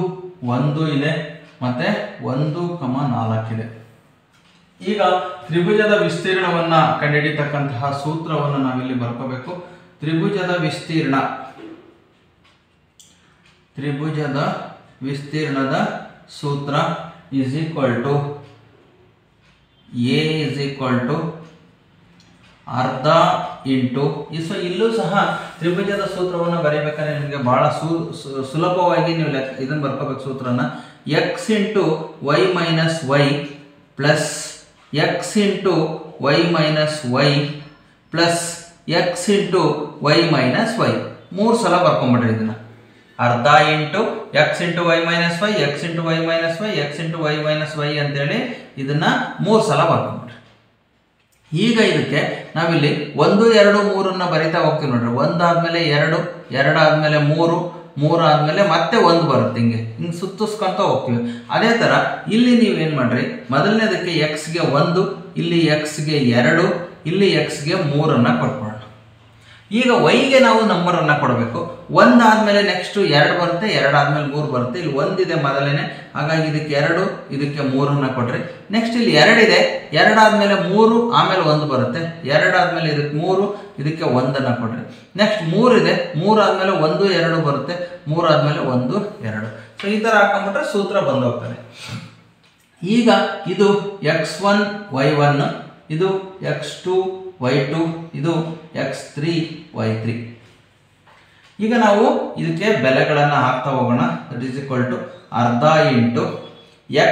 1 ಇದೆ, ಮತ್ತೆ 1, 4 ಇದೆ. ಈಗ ತ್ರಿಭುಜದ ವಿಸ್ತೀರ್ಣವನ್ನು ಕಂಡುಹಿಡಿತಕ್ಕಂತಹ ಸೂತ್ರವನ್ನು ನಾವಿಲ್ಲಿ ಬರ್ಕೋಬೇಕು. ತ್ರಿಭುಜದ ವಿಸ್ತೀರ್ಣದ ಸೂತ್ರ is equal to A is equal to ಅರ್ಧ ಇಂಟು ಸೊ ಇಲ್ಲೂ ಸಹ ತ್ರಿಭುಜದ ಸೂತ್ರವನ್ನು ಬರೀಬೇಕಾದ್ರೆ ನಿಮಗೆ ಬಹಳ ಸುಲಭವಾಗಿ ನೀವು ಇದನ್ನು ಬರ್ಕೋಬೇಕು ಸೂತ್ರನ X into Y minus Y plus X into Y minus Y plus X into Y minus Y 3 ಸಲ ಬರ್ಕೊಂಬಿಡ್ರಿ ಇದನ್ನು ಅರ್ಧ into X into Y minus Y X into Y minus Y X into Y minus Y ಅಂತೇಳಿ ಇದನ್ನು 3 ಸಲ ಬರ್ಕೊಂಬಿಡ್ರಿ. ಈಗ ಇದಕ್ಕೆ ನಾವಿಲ್ಲಿ 1 2 3 ಬರಿತಾ ಹೋಗ್ತೀವಿ ನೋಡ್ರಿ. 1 ಆದಮೇಲೆ 2 2 ಆದಮೇಲೆ 3 3 ಆದಮೇಲೆ ಮತ್ತೆ 1 ಬರುತ್ತೆ. ಹಿಂಗೆ ಸುತ್ತಿಸ್ಕೊಂತ ಹೋಗ್ತೀವಿ. ಅದೇ ಥರ ಇಲ್ಲಿ ನೀವೇನು ಮಾಡ್ರಿ, ಮೊದಲನೇದಕ್ಕೆ ಎಕ್ಸ್ಗೆ 1, ಇಲ್ಲಿ ಎಕ್ಸ್ಗೆ 2, ಇಲ್ಲಿ ಎಕ್ಸ್ಗೆ 3 ಕೊಟ್ಬಿಡೋಣ. ಈಗ ವೈಗೆ ನಾವು ನಂಬರನ್ನು ಕೊಡಬೇಕು. 1 ಆದಮೇಲೆ ನೆಕ್ಸ್ಟು 2 ಬರುತ್ತೆ, 2 ಆದಮೇಲೆ 3 ಬರುತ್ತೆ. ಇಲ್ಲಿ 1 ಇದೆ ಮೊದಲೇನೆ, ಹಾಗಾಗಿ ಇದಕ್ಕೆ 2 ಇದಕ್ಕೆ 3 ಕೊಡ್ರಿ. ನೆಕ್ಸ್ಟ್ ಇಲ್ಲಿ 2 ಇದೆ, 2 ಆದಮೇಲೆ 3 ಆಮೇಲೆ 1 ಬರುತ್ತೆ, 2 ಆದಮೇಲೆ ಇದಕ್ಕೆ 3 ಇದಕ್ಕೆ 1 ಕೊಡ್ರಿ. ನೆಕ್ಸ್ಟ್ 3 ಇದೆ, 3 ಆದಮೇಲೆ 1 2 ಬರುತ್ತೆ, 3 ಆದಮೇಲೆ 1 2. ಸೊ ಈ ಥರ ಹಾಕೊಂಡ್ಬಿಟ್ರೆ ಸೂತ್ರ ಬಂದು ಹೋಗ್ತದೆ. ಈಗ ಇದು x1 y1, ಇದು x2 y2, ಇದು x3 y3. ಈಗ ನಾವು ಇದಕ್ಕೆ ಬೆಲೆಗಳನ್ನು ಹಾಕ್ತಾ ಹೋಗೋಣ. ದಟ್ ಈಸ್ ಈಕ್ವಲ್ ಟು ಅರ್ಧ ಇಂಟು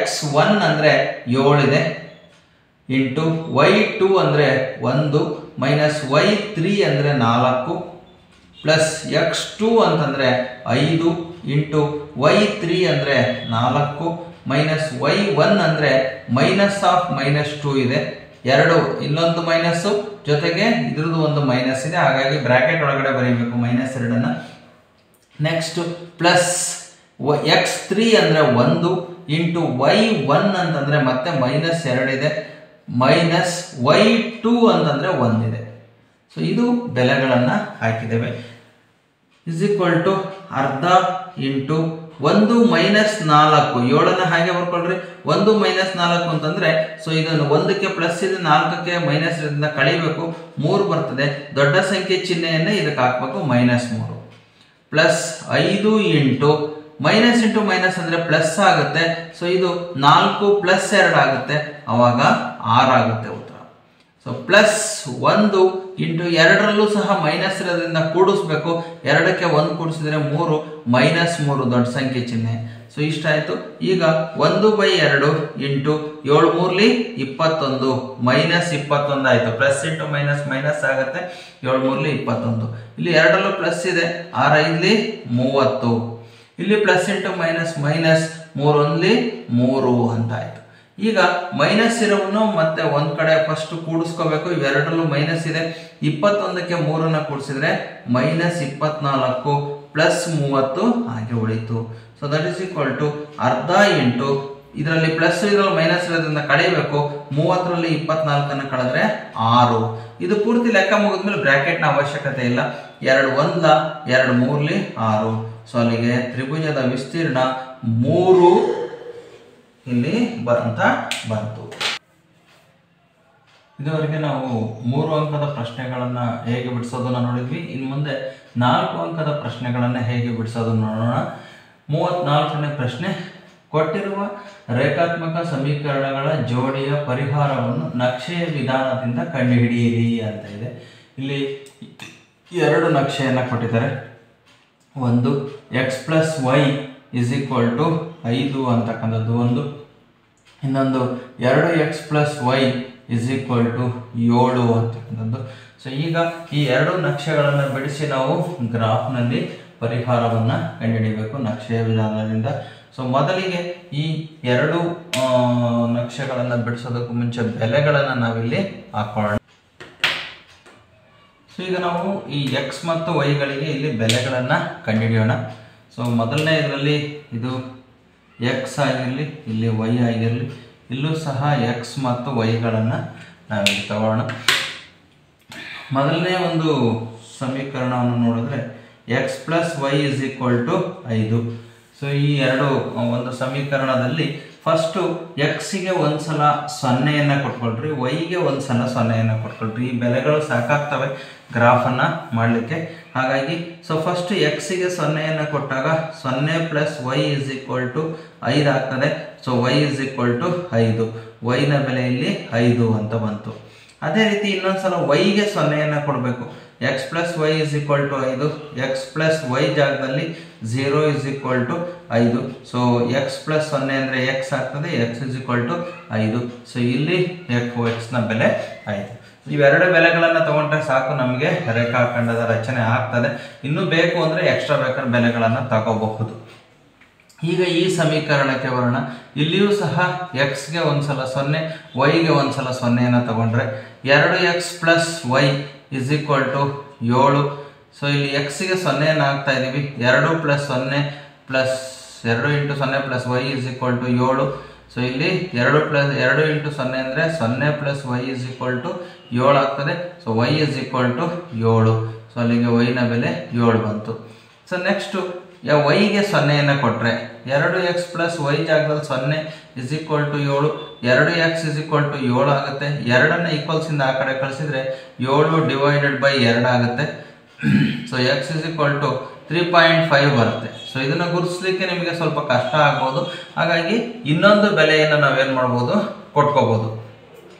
x1 ಅಂದರೆ 7 ಇದೆ, ಇಂಟು y2 ಅಂದರೆ 1 ಮೈನಸ್ y3 ಅಂದರೆ 4 ಪ್ಲಸ್ x2 ಅಂತಂದರೆ 5 ಇಂಟು y3 ಅಂದರೆ 4 ಮೈನಸ್ y1 ಅಂದರೆ ಮೈನಸ್ ಆಫ್ -2 ಇದೆ, 2 ಇಲ್ಲೊಂದು ಮೈನಸ್ಸು ಜೊತೆಗೆ ಇದ್ರದ್ದು ಒಂದು ಮೈನಸ್ ಇದೆ, ಹಾಗಾಗಿ ಬ್ರಾಕೆಟ್ ಒಳಗಡೆ ಬರೀಬೇಕು -2. ನೆಕ್ಸ್ಟ್ ಪ್ಲಸ್ x3 ಅಂದರೆ 1 ಇಂಟು y1 ಅಂತಂದರೆ ಮತ್ತೆ -2 ಇದೆ, ಮೈನಸ್ y2 ಅಂತಂದರೆ 1 ಇದೆ. ಸೊ ಇದು ಬೆಲೆಗಳನ್ನು ಹಾಕಿದ್ದೇವೆ. ಇಸ್ ಈಕ್ವಲ್ ಟು ಅರ್ಧ ಇಂಟು 1 ಮೈನಸ್ 4, 7 ಹಾಗೆ ಬರ್ಕೊಳ್ರಿ. 1 ಮೈನಸ್ 4 ಅಂತಂದರೆ ಸೊ ಇದನ್ನು 1ಕ್ಕೆ ಪ್ಲಸ್ ಇದೆ, 4ಕ್ಕೆ ಮೈನಸ್ ಇಂದ ಕಳಿಬೇಕು, 3 ಬರ್ತದೆ. ದೊಡ್ಡ ಸಂಖ್ಯೆ ಚಿಹ್ನೆಯನ್ನೇ ಇದಕ್ಕೆ ಹಾಕಬೇಕು, -3 plus 5 into minus into minus ಅಂದರೆ ಪ್ಲಸ್ ಆಗುತ್ತೆ. ಸೊ ಇದು 4 ಪ್ಲಸ್ 2 ಆಗುತ್ತೆ, ಅವಾಗ 6 ಆಗುತ್ತೆ ಉತ್ತರ. ಸೊ ಪ್ಲಸ್ 1 ಇಂಟು 2ರಲ್ಲೂ ಸಹ ಮೈನಸ್ ಇರೋದ್ರಿಂದ ಕೂಡಿಸ್ಬೇಕು, 2ಕ್ಕೆ 1 ಕೂಡಿಸಿದ್ರೆ 3, -3 ದೊಡ್ಡ ಸಂಖ್ಯೆ ಚಿಹ್ನೆ. ಸೊ ಇಷ್ಟ ಆಯಿತು. ಈಗ 1/2 ಇಂಟು 7 3 21 -21 ಆಯಿತು. ಪ್ಲಸ್ ಇಂಟು ಮೈನಸ್ ಮೈನಸ್ ಆಗುತ್ತೆ, 7 3 21. ಇಲ್ಲಿ 2ರಲ್ಲೂ ಪ್ಲಸ್ ಇದೆ, 6 5 30. ಇಲ್ಲಿ ಪ್ಲಸ್ ಇಂಟು ಮೈನಸ್ ಮೈನಸ್ 3 1 3 ಅಂತ ಆಯಿತು. ಈಗ ಮೈನಸ್ ಇರೋವನ್ನು ಮತ್ತೆ ಒಂದು ಕಡೆ ಫಸ್ಟ್ ಕೂಡಿಸ್ಕೋಬೇಕು. ಇವೆರಡರಲ್ಲೂ ಮೈನಸ್ ಇದೆ, 21ಕ್ಕೆ 3 ಕೂಡಿಸಿದ್ರೆ -24 ಪ್ಲಸ್ 30 ಹಾಗೆ ಉಳಿತು. So that is equal to ಅರ್ಧ ಇಂಟು ಇದರಲ್ಲಿ ಪ್ಲಸ್ ಇದರಲ್ಲಿ ಮೈನಸ್ ಇರೋದ್ರಿಂದ ಕಳೆಯಬೇಕು, 30ರಲ್ಲಿ 24 ಕಳೆದ್ರೆ 6. ಇದು ಪೂರ್ತಿ ಲೆಕ್ಕ ಮುಗಿದ್ಮೇಲೆ ಬ್ರ್ಯಾಕೆಟ್ನ ಅವಶ್ಯಕತೆ ಇಲ್ಲ. 2 1 2 3 6. ಸೊ ಅಲ್ಲಿಗೆ ತ್ರಿಭುಜದ ವಿಸ್ತೀರ್ಣ 3 ಇಲ್ಲಿ ಬಂತು. ಇದುವರೆಗೆ ನಾವು 3 ಅಂಕದ ಪ್ರಶ್ನೆಗಳನ್ನು ಹೇಗೆ ಬಿಡಿಸೋದನ್ನು ನೋಡಿದ್ವಿ. ಇನ್ನು ಮುಂದೆ 4 ಅಂಕದ ಪ್ರಶ್ನೆಗಳನ್ನು ಹೇಗೆ ಬಿಡಿಸೋದನ್ನು ನೋಡೋಣ. 34ನೇ ಪ್ರಶ್ನೆ, ಕೊಟ್ಟಿರುವ ರೇಖಾತ್ಮಕ ಸಮೀಕರಣಗಳ ಜೋಡಿಯ ಪರಿಹಾರವನ್ನು ನಕ್ಷೆಯ ವಿಧಾನದಿಂದ ಕಂಡುಹಿಡಿಯಿರಿ ಅಂತ ಇದೆ. ಇಲ್ಲಿ 2 ನಕ್ಷೆಯನ್ನು ಕೊಟ್ಟಿದ್ದಾರೆ. ಒಂದು x + y = 5 ಅಂತಕ್ಕಂಥದ್ದು ಒಂದು, ಇನ್ನೊಂದು 2x + y = 7 ಅಂತಕ್ಕಂಥದ್ದು. ಸೊ ಈಗ ಈ 2 ನಕ್ಷೆಗಳನ್ನು ಬಿಡಿಸಿ ನಾವು ಗ್ರಾಫ್ನಲ್ಲಿ ಪರಿಹಾರವನ್ನು ಕಂಡುಹಿಡಿಯಬೇಕು ನಕ್ಷೆಯ ವಿಧಾನದಿಂದ. ಸೊ ಮೊದಲಿಗೆ ಈ 2 ನಕ್ಷೆಗಳನ್ನು ಬಿಡಿಸೋದಕ್ಕೂ ಮುಂಚೆ ಬೆಲೆಗಳನ್ನು ನಾವಿಲ್ಲಿ ಹಾಕೊಳ್ಳೋಣ. ಸೊ ಈಗ ನಾವು ಈ x ಮತ್ತು yಗಳಿಗೆ ಇಲ್ಲಿ ಬೆಲೆಗಳನ್ನು ಕಂಡುಹಿಡಿಯೋಣ. ಸೊ ಮೊದಲನೇ ಇದರಲ್ಲಿ ಇದು x ಆಗಿರಲಿ, ಇಲ್ಲಿ y ಆಗಿರಲಿ, ಇಲ್ಲೂ ಸಹ x ಮತ್ತು yಗಳನ್ನು ನಾವಿಲ್ಲಿ ತಗೊಳ್ಳೋಣ. ಮೊದಲನೇ ಒಂದು ಸಮೀಕರಣವನ್ನು ನೋಡಿದ್ರೆ x + y = 5. ಸೊ ಈ ಒಂದು ಸಮೀಕರಣದಲ್ಲಿ ಫಸ್ಟು ಎಕ್ಸಿಗೆ ಒಂದ್ಸಲ 0ಯನ್ನು ಕೊಟ್ಕೊಳ್ರಿ, ವೈಗೆ ಒಂದ್ಸಲ 0ಯನ್ನು ಕೊಟ್ಕೊಳ್ರಿ. ಈ ಬೆಲೆಗಳು ಸಾಕಾಗ್ತವೆ ಗ್ರಾಫನ್ನು ಮಾಡಲಿಕ್ಕೆ. ಹಾಗಾಗಿ ಸೊ ಫಸ್ಟ್ ಎಕ್ಸಿಗೆ 0ಯನ್ನು ಕೊಟ್ಟಾಗ 0 plus Y is equal to 5 ಆಗ್ತದೆ. So Y is equal to 5, ವೈನ ಬೆಲೆ ಇಲ್ಲಿ 5 ಅಂತ ಬಂತು. ಅದೇ ರೀತಿ ಇನ್ನೊಂದ್ಸಲ ವೈಗೆ 0ಯನ್ನು ಕೊಡಬೇಕು. X plus Y is equal to 5, X plus Y ಜಾಗದಲ್ಲಿ 0 is equal to 5. So X plus 0 ಅಂದರೆ ಎಕ್ಸ್ ಆಗ್ತದೆ, X is equal to 5. So ಇಲ್ಲಿ ಎಕ್ಸ್ನ ಬೆಲೆ 5. ಇವೆರಡು ಬೆಲೆಗಳನ್ನು ತಗೊಂಡ್ರೆ ಸಾಕು, ನಮಗೆ ರೇಖಾಖಂಡದ ರಚನೆ ಆಗ್ತದೆ. ಇನ್ನೂ ಬೇಕು ಅಂದರೆ ಎಕ್ಸ್ಟ್ರಾ ಬೇಕಾದ ಬೆಲೆಗಳನ್ನು ತಗೋಬಹುದು. ಈಗ ಈ ಸಮೀಕರಣಕ್ಕೆ ಬರೋಣ. ಇಲ್ಲಿಯೂ ಸಹ ಎಕ್ಸ್ಗೆ ಒಂದ್ಸಲ 0, ವೈಗೆ ಒಂದ್ಸಲ 0ಯನ್ನು ತಗೊಂಡ್ರೆ 2x plus Y is equal to 7. So ಇಲ್ಲಿ ಎಕ್ಸ್ಗೆ 0ಯನ್ನು ಹಾಕ್ತಾ ಇದ್ದೀವಿ. 2 plus 0 plus 2 into 0 plus Y is equal to 7. So ಇಲ್ಲಿ 2 ಇಂಟು 0 ಅಂದರೆ 0 plus Y is equal to 7 ಆಗ್ತದೆ. So Y is equal to 7. So ಅಲ್ಲಿಗೆ ವೈನ ಬೆಲೆ 7 ಬಂತು. ಸೊ ನೆಕ್ಸ್ಟು ವೈಗೆ 0ಯನ್ನು ಕೊಟ್ಟರೆ 2x ಪ್ಲಸ್ ವೈ ಜಾಗದಲ್ಲಿ 0 is equal to 7, 2x is equal to 7 ಆಗುತ್ತೆ. 2ನ್ನು ಈಕ್ವಲ್ಸಿಂದ ಆ ಕಡೆ ಕಳಿಸಿದ್ರೆ 7 ಡಿವೈಡೆಡ್ ಬೈ 2 ಆಗುತ್ತೆ. So X is equal to 3.5 ಬರುತ್ತೆ. ಸೊ ಇದನ್ನು ಗುರುತಿಸ್ಲಿಕ್ಕೆ ನಿಮಗೆ ಸ್ವಲ್ಪ ಕಷ್ಟ ಆಗ್ಬೋದು. ಹಾಗಾಗಿ ಇನ್ನೊಂದು ಬೆಲೆಯನ್ನು ನಾವೇನು ಮಾಡ್ಬೋದು, ಕೊಟ್ಕೋಬೋದು.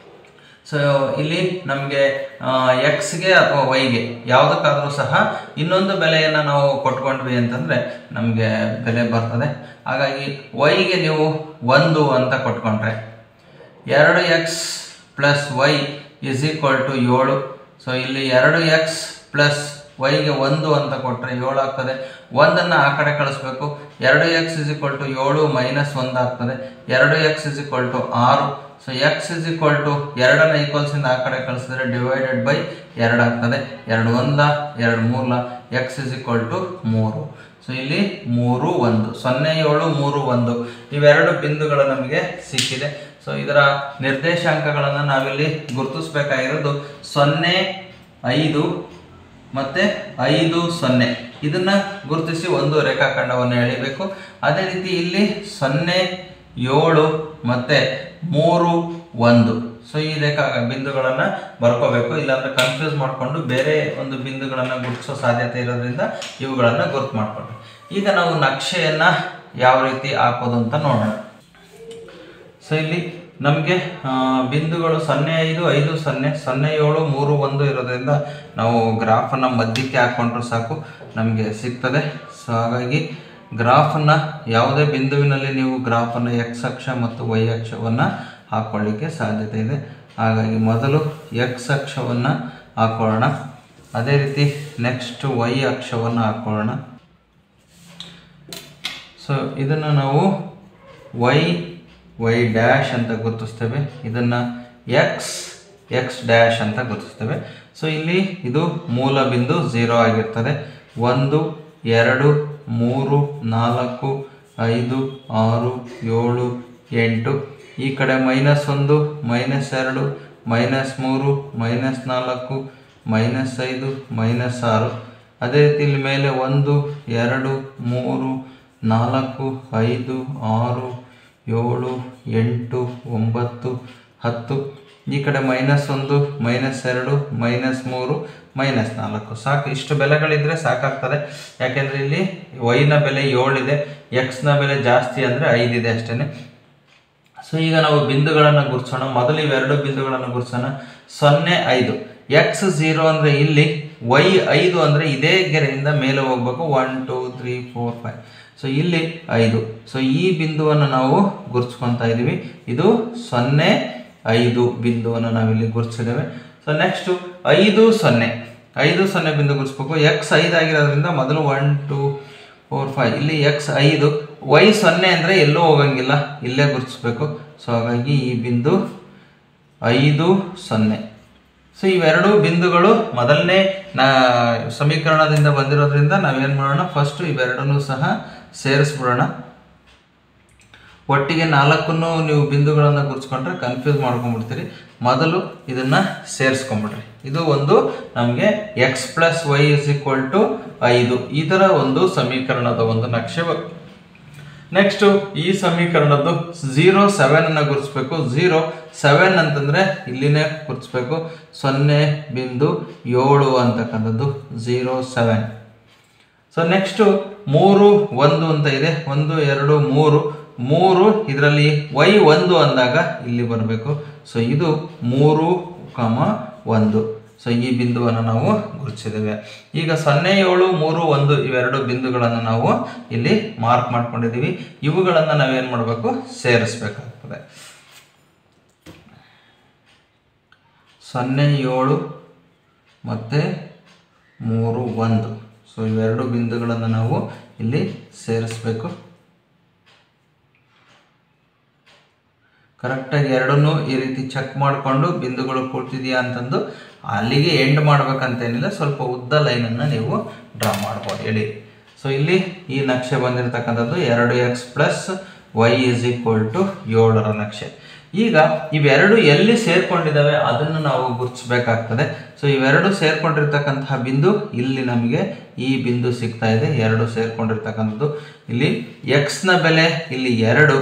ಸೊ ಇಲ್ಲಿ ನಮಗೆ ಎಕ್ಸ್ಗೆ ಅಥವಾ ವೈಗೆ ಯಾವುದಕ್ಕಾದರೂ ಸಹ ಇನ್ನೊಂದು ಬೆಲೆಯನ್ನು ನಾವು ಕೊಟ್ಕೊಂಡ್ವಿ ಅಂತಂದರೆ ನಮಗೆ ಬೆಲೆ ಬರ್ತದೆ. ಹಾಗಾಗಿ ವೈಗೆ ನೀವು 1 ಅಂತ ಕೊಟ್ಕೊಂಡ್ರೆ 2x plus Y is equal to 7. So ಇಲ್ಲಿ 2x ಪ್ಲಸ್ ವೈಗೆ 1 ಅಂತ ಕೊಟ್ಟರೆ 7 ಆಗ್ತದೆ. 1ಅನ್ನು ಆ ಕಡೆ ಕಳಿಸ್ಬೇಕು. 2x is equal to 7 minus 1 ಆಗ್ತದೆ. 2x is equal to 6. So X is equal to 2ನ್ನು ಈಕ್ವಲ್ಸಿಂದ ಆ ಕಡೆ ಕಳಿಸಿದ್ರೆ ಡಿವೈಡೆಡ್ ಬೈ 2 ಆಗ್ತದೆ. 2 1 2 3 X is equal to 3. So ಇಲ್ಲಿ 3 1 0 7 3 1 ಇವೆರಡು ಬಿಂದುಗಳು ನಮಗೆ ಸಿಕ್ಕಿದೆ. ಸೊ ಇದರ ನಿರ್ದೇಶಾಂಕಗಳನ್ನು ನಾವಿಲ್ಲಿ ಗುರುತಿಸಬೇಕಾಗಿರೋದು 0 5 ಮತ್ತು 5 0. ಇದನ್ನು ಗುರುತಿಸಿ ಒಂದು ರೇಖಾಖಂಡವನ್ನು ಎಳಿಬೇಕು. ಅದೇ ರೀತಿ ಇಲ್ಲಿ 0 7 ಮತ್ತು 3 1. ಸೊ ಈ ಬಿಂದುಗಳನ್ನು ಬರ್ಕೋಬೇಕು. ಇಲ್ಲಾಂದರೆ ಕನ್ಫ್ಯೂಸ್ ಮಾಡಿಕೊಂಡು ಬೇರೆ ಒಂದು ಬಿಂದುಗಳನ್ನು ಗುರುತಿಸೋ ಸಾಧ್ಯತೆ ಇರೋದ್ರಿಂದ ಇವುಗಳನ್ನು ಗುರುತು ಮಾಡಿಕೊಂಡು ಈಗ ನಾವು ನಕ್ಷೆಯನ್ನು ಯಾವ ರೀತಿ ಹಾಕೋದು ಅಂತ ನೋಡೋಣ. ಸೊ ಇಲ್ಲಿ ನಮಗೆ ಬಿಂದುಗಳು 0 5 5 0 0 7 3 1 ಇರೋದ್ರಿಂದ ನಾವು ಗ್ರಾಫನ್ನು ಮಧ್ಯಕ್ಕೆ ಹಾಕ್ಕೊಂಡ್ರೆ ಸಾಕು, ನಮಗೆ ಸಿಗ್ತದೆ. ಸೊ ಹಾಗಾಗಿ ಗ್ರಾಫನ್ನು ಯಾವುದೇ ಬಿಂದುವಿನಲ್ಲಿ ನೀವು ಗ್ರಾಫನ್ನು ಎಕ್ಸ್ ಅಕ್ಷ ಮತ್ತು ವೈ ಅಕ್ಷವನ್ನು ಹಾಕ್ಕೊಳ್ಳಿಕ್ಕೆ ಸಾಧ್ಯತೆ ಇದೆ. ಹಾಗಾಗಿ ಮೊದಲು ಎಕ್ಸ್ ಅಕ್ಷವನ್ನು ಹಾಕ್ಕೊಳ್ಳೋಣ. ಅದೇ ರೀತಿ ನೆಕ್ಸ್ಟ್ ವೈ ಅಕ್ಷವನ್ನು ಹಾಕ್ಕೊಳ್ಳೋಣ. ಸೊ ಇದನ್ನು ನಾವು ವೈ ಡ್ಯಾಶ್ ಅಂತ ಗುರುತಿಸ್ತೇವೆ. ಇದನ್ನು ಎಕ್ಸ್ ಡ್ಯಾಶ್ ಅಂತ ಗುರುತಿಸ್ತೇವೆ. ಸೊ ಇಲ್ಲಿ ಇದು ಮೂಲ ಬಿಂದು 0 ಆಗಿರ್ತದೆ. 1 2 3 4 5 6 7 8. ಈ ಕಡೆ -1 -2 -3 -4 -5 -6. ಅದೇ ರೀತಿ ಇಲ್ಲಿ ಮೇಲೆ 1 2 3 4 5 6 7 8 9 10. ಈ ಕಡೆ -1 -2 -3 -4 ಸಾಕು. ಇಷ್ಟು ಬೆಲೆಗಳಿದ್ರೆ ಸಾಕಾಗ್ತದೆ. ಯಾಕೆಂದರೆ ಇಲ್ಲಿ ವೈನ ಬೆಲೆ 7 ಇದೆ, ಎಕ್ಸ್ನ ಬೆಲೆ ಜಾಸ್ತಿ ಅಂದರೆ 5 ಇದೆ ಅಷ್ಟೇ. ಸೊ ಈಗ ನಾವು ಬಿಂದುಗಳನ್ನು ಗುರುತಿಸೋಣ. ಮೊದಲು ಇವೆರಡು ಬಿಂದುಗಳನ್ನು ಗುರುತಿಸೋಣ. 0 5 ಎಕ್ಸ್ 0 ಅಂದರೆ ಇಲ್ಲಿ, ವೈ 5 ಅಂದರೆ ಇದೇ ಗೆರೆಯಿಂದ ಮೇಲೆ ಹೋಗ್ಬೇಕು. 1 2 3 4 5. ಸೊ ಇಲ್ಲಿ 5. ಸೊ ಈ ಬಿಂದುವನ್ನು ನಾವು ಗುರುತಿಸ್ಕೊತಾ ಇದ್ದೀವಿ. ಇದು 0 5 ಬಿಂದುವನ್ನು ನಾವಿಲ್ಲಿ ಗುರುತಿಸಿದ್ದೇವೆ. ಸೊ ನೆಕ್ಸ್ಟು 5 0 ಬಿಂದು ಗುರುತಿಸ್ಬೇಕು. ಎಕ್ಸ್ 5 ಆಗಿರೋದ್ರಿಂದ ಮೊದಲು 1 2 4 5 ಇಲ್ಲಿ ಎಕ್ಸ್ 5, ವೈ 0 ಅಂದರೆ ಎಲ್ಲೂ ಹೋಗಂಗಿಲ್ಲ, ಇಲ್ಲೇ ಗುರುತಿಸ್ಬೇಕು. ಸೊ ಹಾಗಾಗಿ ಈ ಬಿಂದು 5 0. ಸೊ ಇವೆರಡು ಬಿಂದುಗಳು ಮೊದಲನೇ ಸಮೀಕರಣದಿಂದ ಬಂದಿರೋದ್ರಿಂದ ನಾವೇನು ಮಾಡೋಣ, ಫಸ್ಟು ಇವೆರಡನ್ನೂ ಸಹ ಸೇರಿಸ್ಬಿಡೋಣ. ಒಟ್ಟಿಗೆ 4 ನೀವು ಬಿಂದುಗಳನ್ನು ಗುರುತಿಸ್ಕೊಂಡ್ರೆ ಕನ್ಫ್ಯೂಸ್ ಮಾಡ್ಕೊಂಡ್ಬಿಡ್ತೀರಿ. ಮೊದಲು ಇದನ್ನು ಸೇರಿಸ್ಕೊಂಬಿಡ್ರಿ. ಇದು ಒಂದು ನಮಗೆ X plus Y is equal to 5 ಈ ಥರ ಒಂದು ಸಮೀಕರಣದ ಒಂದು ನಕ್ಷೆ. ನೆಕ್ಸ್ಟು ಈ ಸಮೀಕರಣದ್ದು 0,7 ಅನ್ನು ಗುರುತಿಸ್ಬೇಕು. 0,7 ಅಂತಂದರೆ ಇಲ್ಲಿನೇ ಗುರುತಿಸ್ಬೇಕು. 0.7 ಅಂತಕ್ಕಂಥದ್ದು 0,7. ಸೊ ನೆಕ್ಸ್ಟು 3, 1 ಅಂತ ಇದೆ. 1, 2, 3 ಇದರಲ್ಲಿ y1 ಅಂದಾಗ ಇಲ್ಲಿ ಬರಬೇಕು. ಸೊ ಇದು 3, 1. ಸೊ ಈ ಬಿಂದುವನ್ನು ನಾವು ಗುರುತಿಸಿದ್ದೇವೆ. ಈಗ 0, 7, 3, 1 ಇವೆರಡು ಬಿಂದುಗಳನ್ನು ನಾವು ಇಲ್ಲಿ ಮಾರ್ಕ್ ಮಾಡ್ಕೊಂಡಿದ್ದೀವಿ. ಇವುಗಳನ್ನು ನಾವೇನು ಮಾಡಬೇಕು, ಸೇರಿಸಬೇಕಾಗ್ತದೆ. 0, 7 ಮತ್ತು 3, 1. ಸೊ ಇವೆರಡು ಬಿಂದುಗಳನ್ನು ನಾವು ಇಲ್ಲಿ ಸೇರಿಸಬೇಕು. ಕರೆಕ್ಟಾಗಿ ಎರಡನ್ನೂ ಈ ರೀತಿ ಚೆಕ್ ಮಾಡಿಕೊಂಡು ಬಿಂದುಗಳು ಕೂಡ್ತಿದೆಯಾ ಅಂತಂದು ಅಲ್ಲಿಗೆ ಎಂಡ್ ಮಾಡ್ಬೇಕಂತೇನಿಲ್ಲ. ಸ್ವಲ್ಪ ಉದ್ದ ಲೈನನ್ನು ನೀವು ಡ್ರಾ ಮಾಡ್ಬೋದು ಹೇಳಿ. ಸೊ ಇಲ್ಲಿ ಈ ನಕ್ಷೆ ಬಂದಿರತಕ್ಕಂಥದ್ದು 2x + y = 7ರ ನಕ್ಷೆ. ಈಗ ಇವೆರಡು ಎಲ್ಲಿ ಸೇರ್ಕೊಂಡಿದ್ದಾವೆ ಅದನ್ನು ನಾವು ಗುರುತಿಸಬೇಕಾಗ್ತದೆ. ಸೊ ಇವೆರಡು ಸೇರ್ಕೊಂಡಿರ್ತಕ್ಕಂತಹ ಬಿಂದು ಇಲ್ಲಿ ನಮಗೆ ಈ ಬಿಂದು ಸಿಗ್ತಾ ಇದೆ. ಎರಡು ಸೇರ್ಕೊಂಡಿರ್ತಕ್ಕಂಥದ್ದು ಇಲ್ಲಿ x ನ ಬೆಲೆ ಇಲ್ಲಿ 2,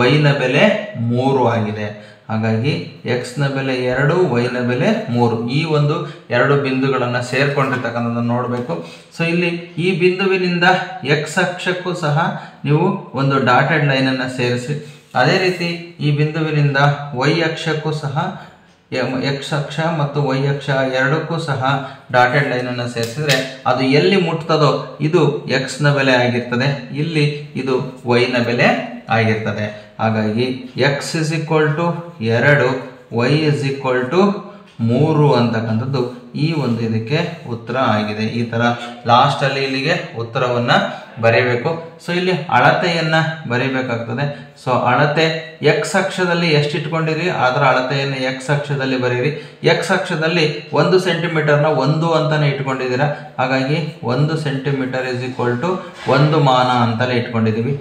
y ನ ಬೆಲೆ 3 ಆಗಿದೆ. ಹಾಗಾಗಿ x ನ ಬೆಲೆ 2, y ನ ಬೆಲೆ 3. ಈ ಒಂದು ಎರಡು ಬಿಂದುಗಳನ್ನು ಸೇರ್ಕೊಂಡಿರ್ತಕ್ಕಂಥದ್ದನ್ನು ನೋಡಬೇಕು. ಸೊ ಇಲ್ಲಿ ಈ ಬಿಂದುವಿನಿಂದ x ಅಕ್ಷಕ್ಕೂ ಸಹ ನೀವು ಒಂದು ಡಾಟೆಡ್ ಲೈನನ್ನು ಸೇರಿಸಿ. ಅದೇ ರೀತಿ ಈ ಬಿಂದುವಿನಿಂದ y ಅಕ್ಷಕ್ಕೂ ಸಹ x ಅಕ್ಷ ಮತ್ತು y ಅಕ್ಷ ಎರಡಕ್ಕೂ ಸಹ ಡಾಟೆಡ್ ಲೈನನ್ನು ಸೇರಿಸಿದರೆ ಅದು ಎಲ್ಲಿ ಮುಟ್ತದೋ ಇದು x ನ ಬೆಲೆ ಆಗಿರ್ತದೆ, ಇಲ್ಲಿ ಇದು y ನ ಬೆಲೆ ಆಗಿರ್ತದೆ. ಹಾಗಾಗಿ x = 2, y = 3 ಅಂತಕ್ಕಂಥದ್ದು ಈ ಒಂದು ಇದಕ್ಕೆ ಉತ್ತರ ಆಗಿದೆ. ಈ ಥರ ಲಾಸ್ಟಲ್ಲಿ ಇಲ್ಲಿಗೆ ಉತ್ತರವನ್ನು ಬರೀಬೇಕು. ಸೊ ಇಲ್ಲಿ ಅಳತೆಯನ್ನು ಬರೀಬೇಕಾಗ್ತದೆ. ಸೊ ಅಳತೆ x ಅಕ್ಷದಲ್ಲಿ ಎಷ್ಟು ಇಟ್ಕೊಂಡಿರಿ ಅದರ ಅಳತೆಯನ್ನು x ಅಕ್ಷದಲ್ಲಿ ಬರೀರಿ. x ಅಕ್ಷದಲ್ಲಿ 1 ಸೆಂಟಿಮೀಟರ್ನ 1 ಅಂತಲೇ ಇಟ್ಕೊಂಡಿದ್ದೀರಾ. ಹಾಗಾಗಿ 1 ಸೆಂಟಿಮೀಟರ್ = 1 ಮಾನ ಅಂತಲೇ ಇಟ್ಕೊಂಡಿದ್ದೀವಿ.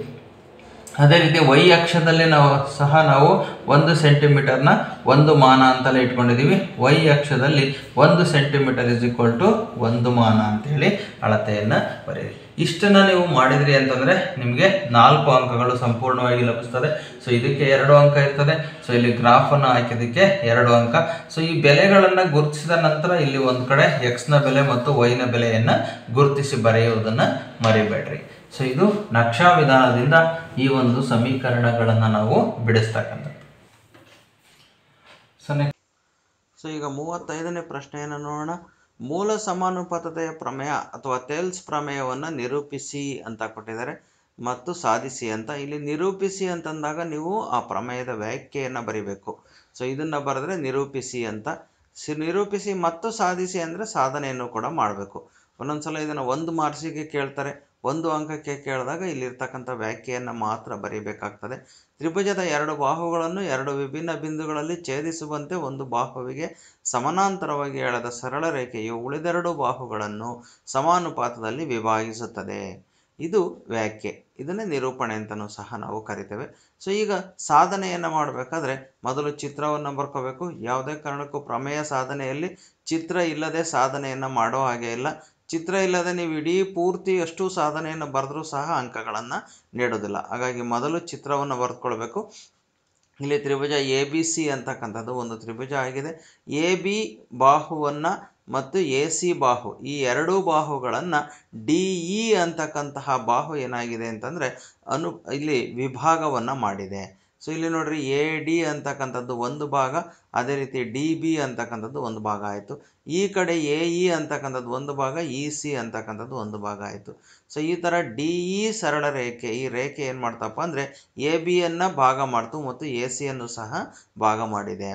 ಅದೇ ರೀತಿ y ಅಕ್ಷದಲ್ಲಿ ನಾವು 1 ಸೆಂಟಿಮೀಟರ್ನ 1 ಮಾನ ಅಂತಲೇ ಇಟ್ಕೊಂಡಿದ್ದೀವಿ. y ಅಕ್ಷದಲ್ಲಿ 1 ಸೆಂಟಿಮೀಟರ್ = 1 ಮಾನ ಅಂತೇಳಿ ಅಳತೆಯನ್ನು ಬರೀರಿ. ಇಷ್ಟನ್ನು ನೀವು ಮಾಡಿದ್ರಿ ಅಂತಂದರೆ ನಿಮಗೆ 4 ಅಂಕಗಳು ಸಂಪೂರ್ಣವಾಗಿ ಲಭಿಸ್ತದೆ. ಸೊ ಇದಕ್ಕೆ 2 ಅಂಕ ಇರ್ತದೆ. ಸೊ ಇಲ್ಲಿ ಗ್ರಾಫನ್ನು ಹಾಕಿದ್ದಕ್ಕೆ 2 ಅಂಕ. ಸೊ ಈ ಬೆಲೆಗಳನ್ನು ಗುರುತಿಸಿದ ನಂತರ ಇಲ್ಲಿ ಒಂದು ಕಡೆ x ನ ಬೆಲೆ ಮತ್ತು y ನ ಬೆಲೆಯನ್ನು ಗುರುತಿಸಿ ಬರೆಯುವುದನ್ನು ಮರಿಬೇಡ್ರಿ. ಸೊ ಇದು ನಕ್ಷಾ ವಿಧಾನದಿಂದ ಈ ಒಂದು ಸಮೀಕರಣಗಳನ್ನು ನಾವು ಬಿಡಿಸ್ತಕ್ಕಂಥದ್ದು. ಸೊ ಈಗ 35ನೇ ಪ್ರಶ್ನೆಯನ್ನು ನೋಡೋಣ. ಮೂಲ ಸಮಾನುಪಾತತೆಯ ಪ್ರಮೇಯ ಅಥವಾ ಥೇಲ್ಸ್ ಪ್ರಮೇಯವನ್ನು ನಿರೂಪಿಸಿ ಅಂತ ಕೊಟ್ಟಿದ್ದಾರೆ ಮತ್ತು ಸಾಧಿಸಿ ಅಂತ. ಇಲ್ಲಿ ನಿರೂಪಿಸಿ ಅಂತಂದಾಗ ನೀವು ಆ ಪ್ರಮೇಯದ ವ್ಯಾಖ್ಯೆಯನ್ನು ಬರಿಬೇಕು. ಸೊ ಇದನ್ನು ಬರೆದ್ರೆ ನಿರೂಪಿಸಿ ಅಂತ. ನಿರೂಪಿಸಿ ಮತ್ತು ಸಾಧಿಸಿ ಅಂದರೆ ಸಾಧನೆಯನ್ನು ಕೂಡ ಮಾಡಬೇಕು. ಒಂದೊಂದ್ಸಲ ಇದನ್ನು 1 ಮಾರ್ಕ್ಸಿಗೆ ಕೇಳ್ತಾರೆ, 1 ಅಂಕಕ್ಕೆ ಕೇಳಿದಾಗ ಇಲ್ಲಿರ್ತಕ್ಕಂಥ ವ್ಯಾಖ್ಯೆಯನ್ನು ಮಾತ್ರ ಬರೀಬೇಕಾಗ್ತದೆ. ತ್ರಿಭುಜದ 2 ಬಾಹುಗಳನ್ನು 2 ವಿಭಿನ್ನ ಬಿಂದುಗಳಲ್ಲಿ ಛೇದಿಸುವಂತೆ ಒಂದು ಬಾಹುವಿಗೆ ಸಮಾನಾಂತರವಾಗಿ ಎಳೆದ ಸರಳ ರೇಖೆಯು ಉಳಿದೆರಡು ಬಾಹುಗಳನ್ನು ಸಮಾನುಪಾತದಲ್ಲಿ ವಿಭಾಗಿಸುತ್ತದೆ. ಇದು ವ್ಯಾಖ್ಯೆ. ಇದನ್ನೇ ನಿರೂಪಣೆ ಅಂತಲೂ ಸಹ ನಾವು ಕರಿತೇವೆ. ಸೊ ಈಗ ಸಾಧನೆಯನ್ನು ಮಾಡಬೇಕಾದ್ರೆ ಮೊದಲು ಚಿತ್ರವನ್ನು ಬರ್ಕೋಬೇಕು. ಯಾವುದೇ ಕಾರಣಕ್ಕೂ ಪ್ರಮೇಯ ಸಾಧನೆಯಲ್ಲಿ ಚಿತ್ರ ಇಲ್ಲದೆ ಸಾಧನೆಯನ್ನು ಮಾಡೋ ಹಾಗೆ ಇಲ್ಲ. ಚಿತ್ರ ಇಲ್ಲದೆ ನೀವು ಇಡೀ ಪೂರ್ತಿ ಎಷ್ಟು ಸಾಧನೆಯನ್ನು ಬರೆದ್ರೂ ಸಹ ಅಂಕಗಳನ್ನು ನೀಡೋದಿಲ್ಲ. ಹಾಗಾಗಿ ಮೊದಲು ಚಿತ್ರವನ್ನು ಬರೆದುಕೊಳ್ಬೇಕು. ಇಲ್ಲಿ ತ್ರಿಭುಜ ABC ಅಂತಕ್ಕಂಥದ್ದು ಒಂದು ತ್ರಿಭುಜ ಆಗಿದೆ. AB ಬಾಹುವನ್ನು ಮತ್ತು AC ಬಾಹು ಈ ಎರಡೂ ಬಾಹುಗಳನ್ನು DE ಅಂತಕ್ಕಂತಹ ಬಾಹು ಏನಾಗಿದೆ ಅಂತಂದರೆ ಇಲ್ಲಿ ವಿಭಾಗವನ್ನು ಮಾಡಿದೆ. ಸೊ ಇಲ್ಲಿ ನೋಡ್ರಿ AD ಅಂತಕ್ಕಂಥದ್ದು ಒಂದು ಭಾಗ, ಅದೇ ರೀತಿ DB ಅಂತಕ್ಕಂಥದ್ದು ಒಂದು ಭಾಗ ಆಯಿತು. ಈ ಕಡೆ AE ಅಂತಕ್ಕಂಥದ್ದು ಒಂದು ಭಾಗ, EC ಅಂತಕ್ಕಂಥದ್ದು ಒಂದು ಭಾಗ ಆಯಿತು. ಸೊ ಈ ಥರ DE ಸರಳ ರೇಖೆ, ಈ ರೇಖೆ ಏನು ಮಾಡ್ತಪ್ಪ ಅಂದರೆ ABಯನ್ನು ಭಾಗ ಮಾಡ್ತು ಮತ್ತು ACಯನ್ನು ಸಹ ಭಾಗ ಮಾಡಿದೆ.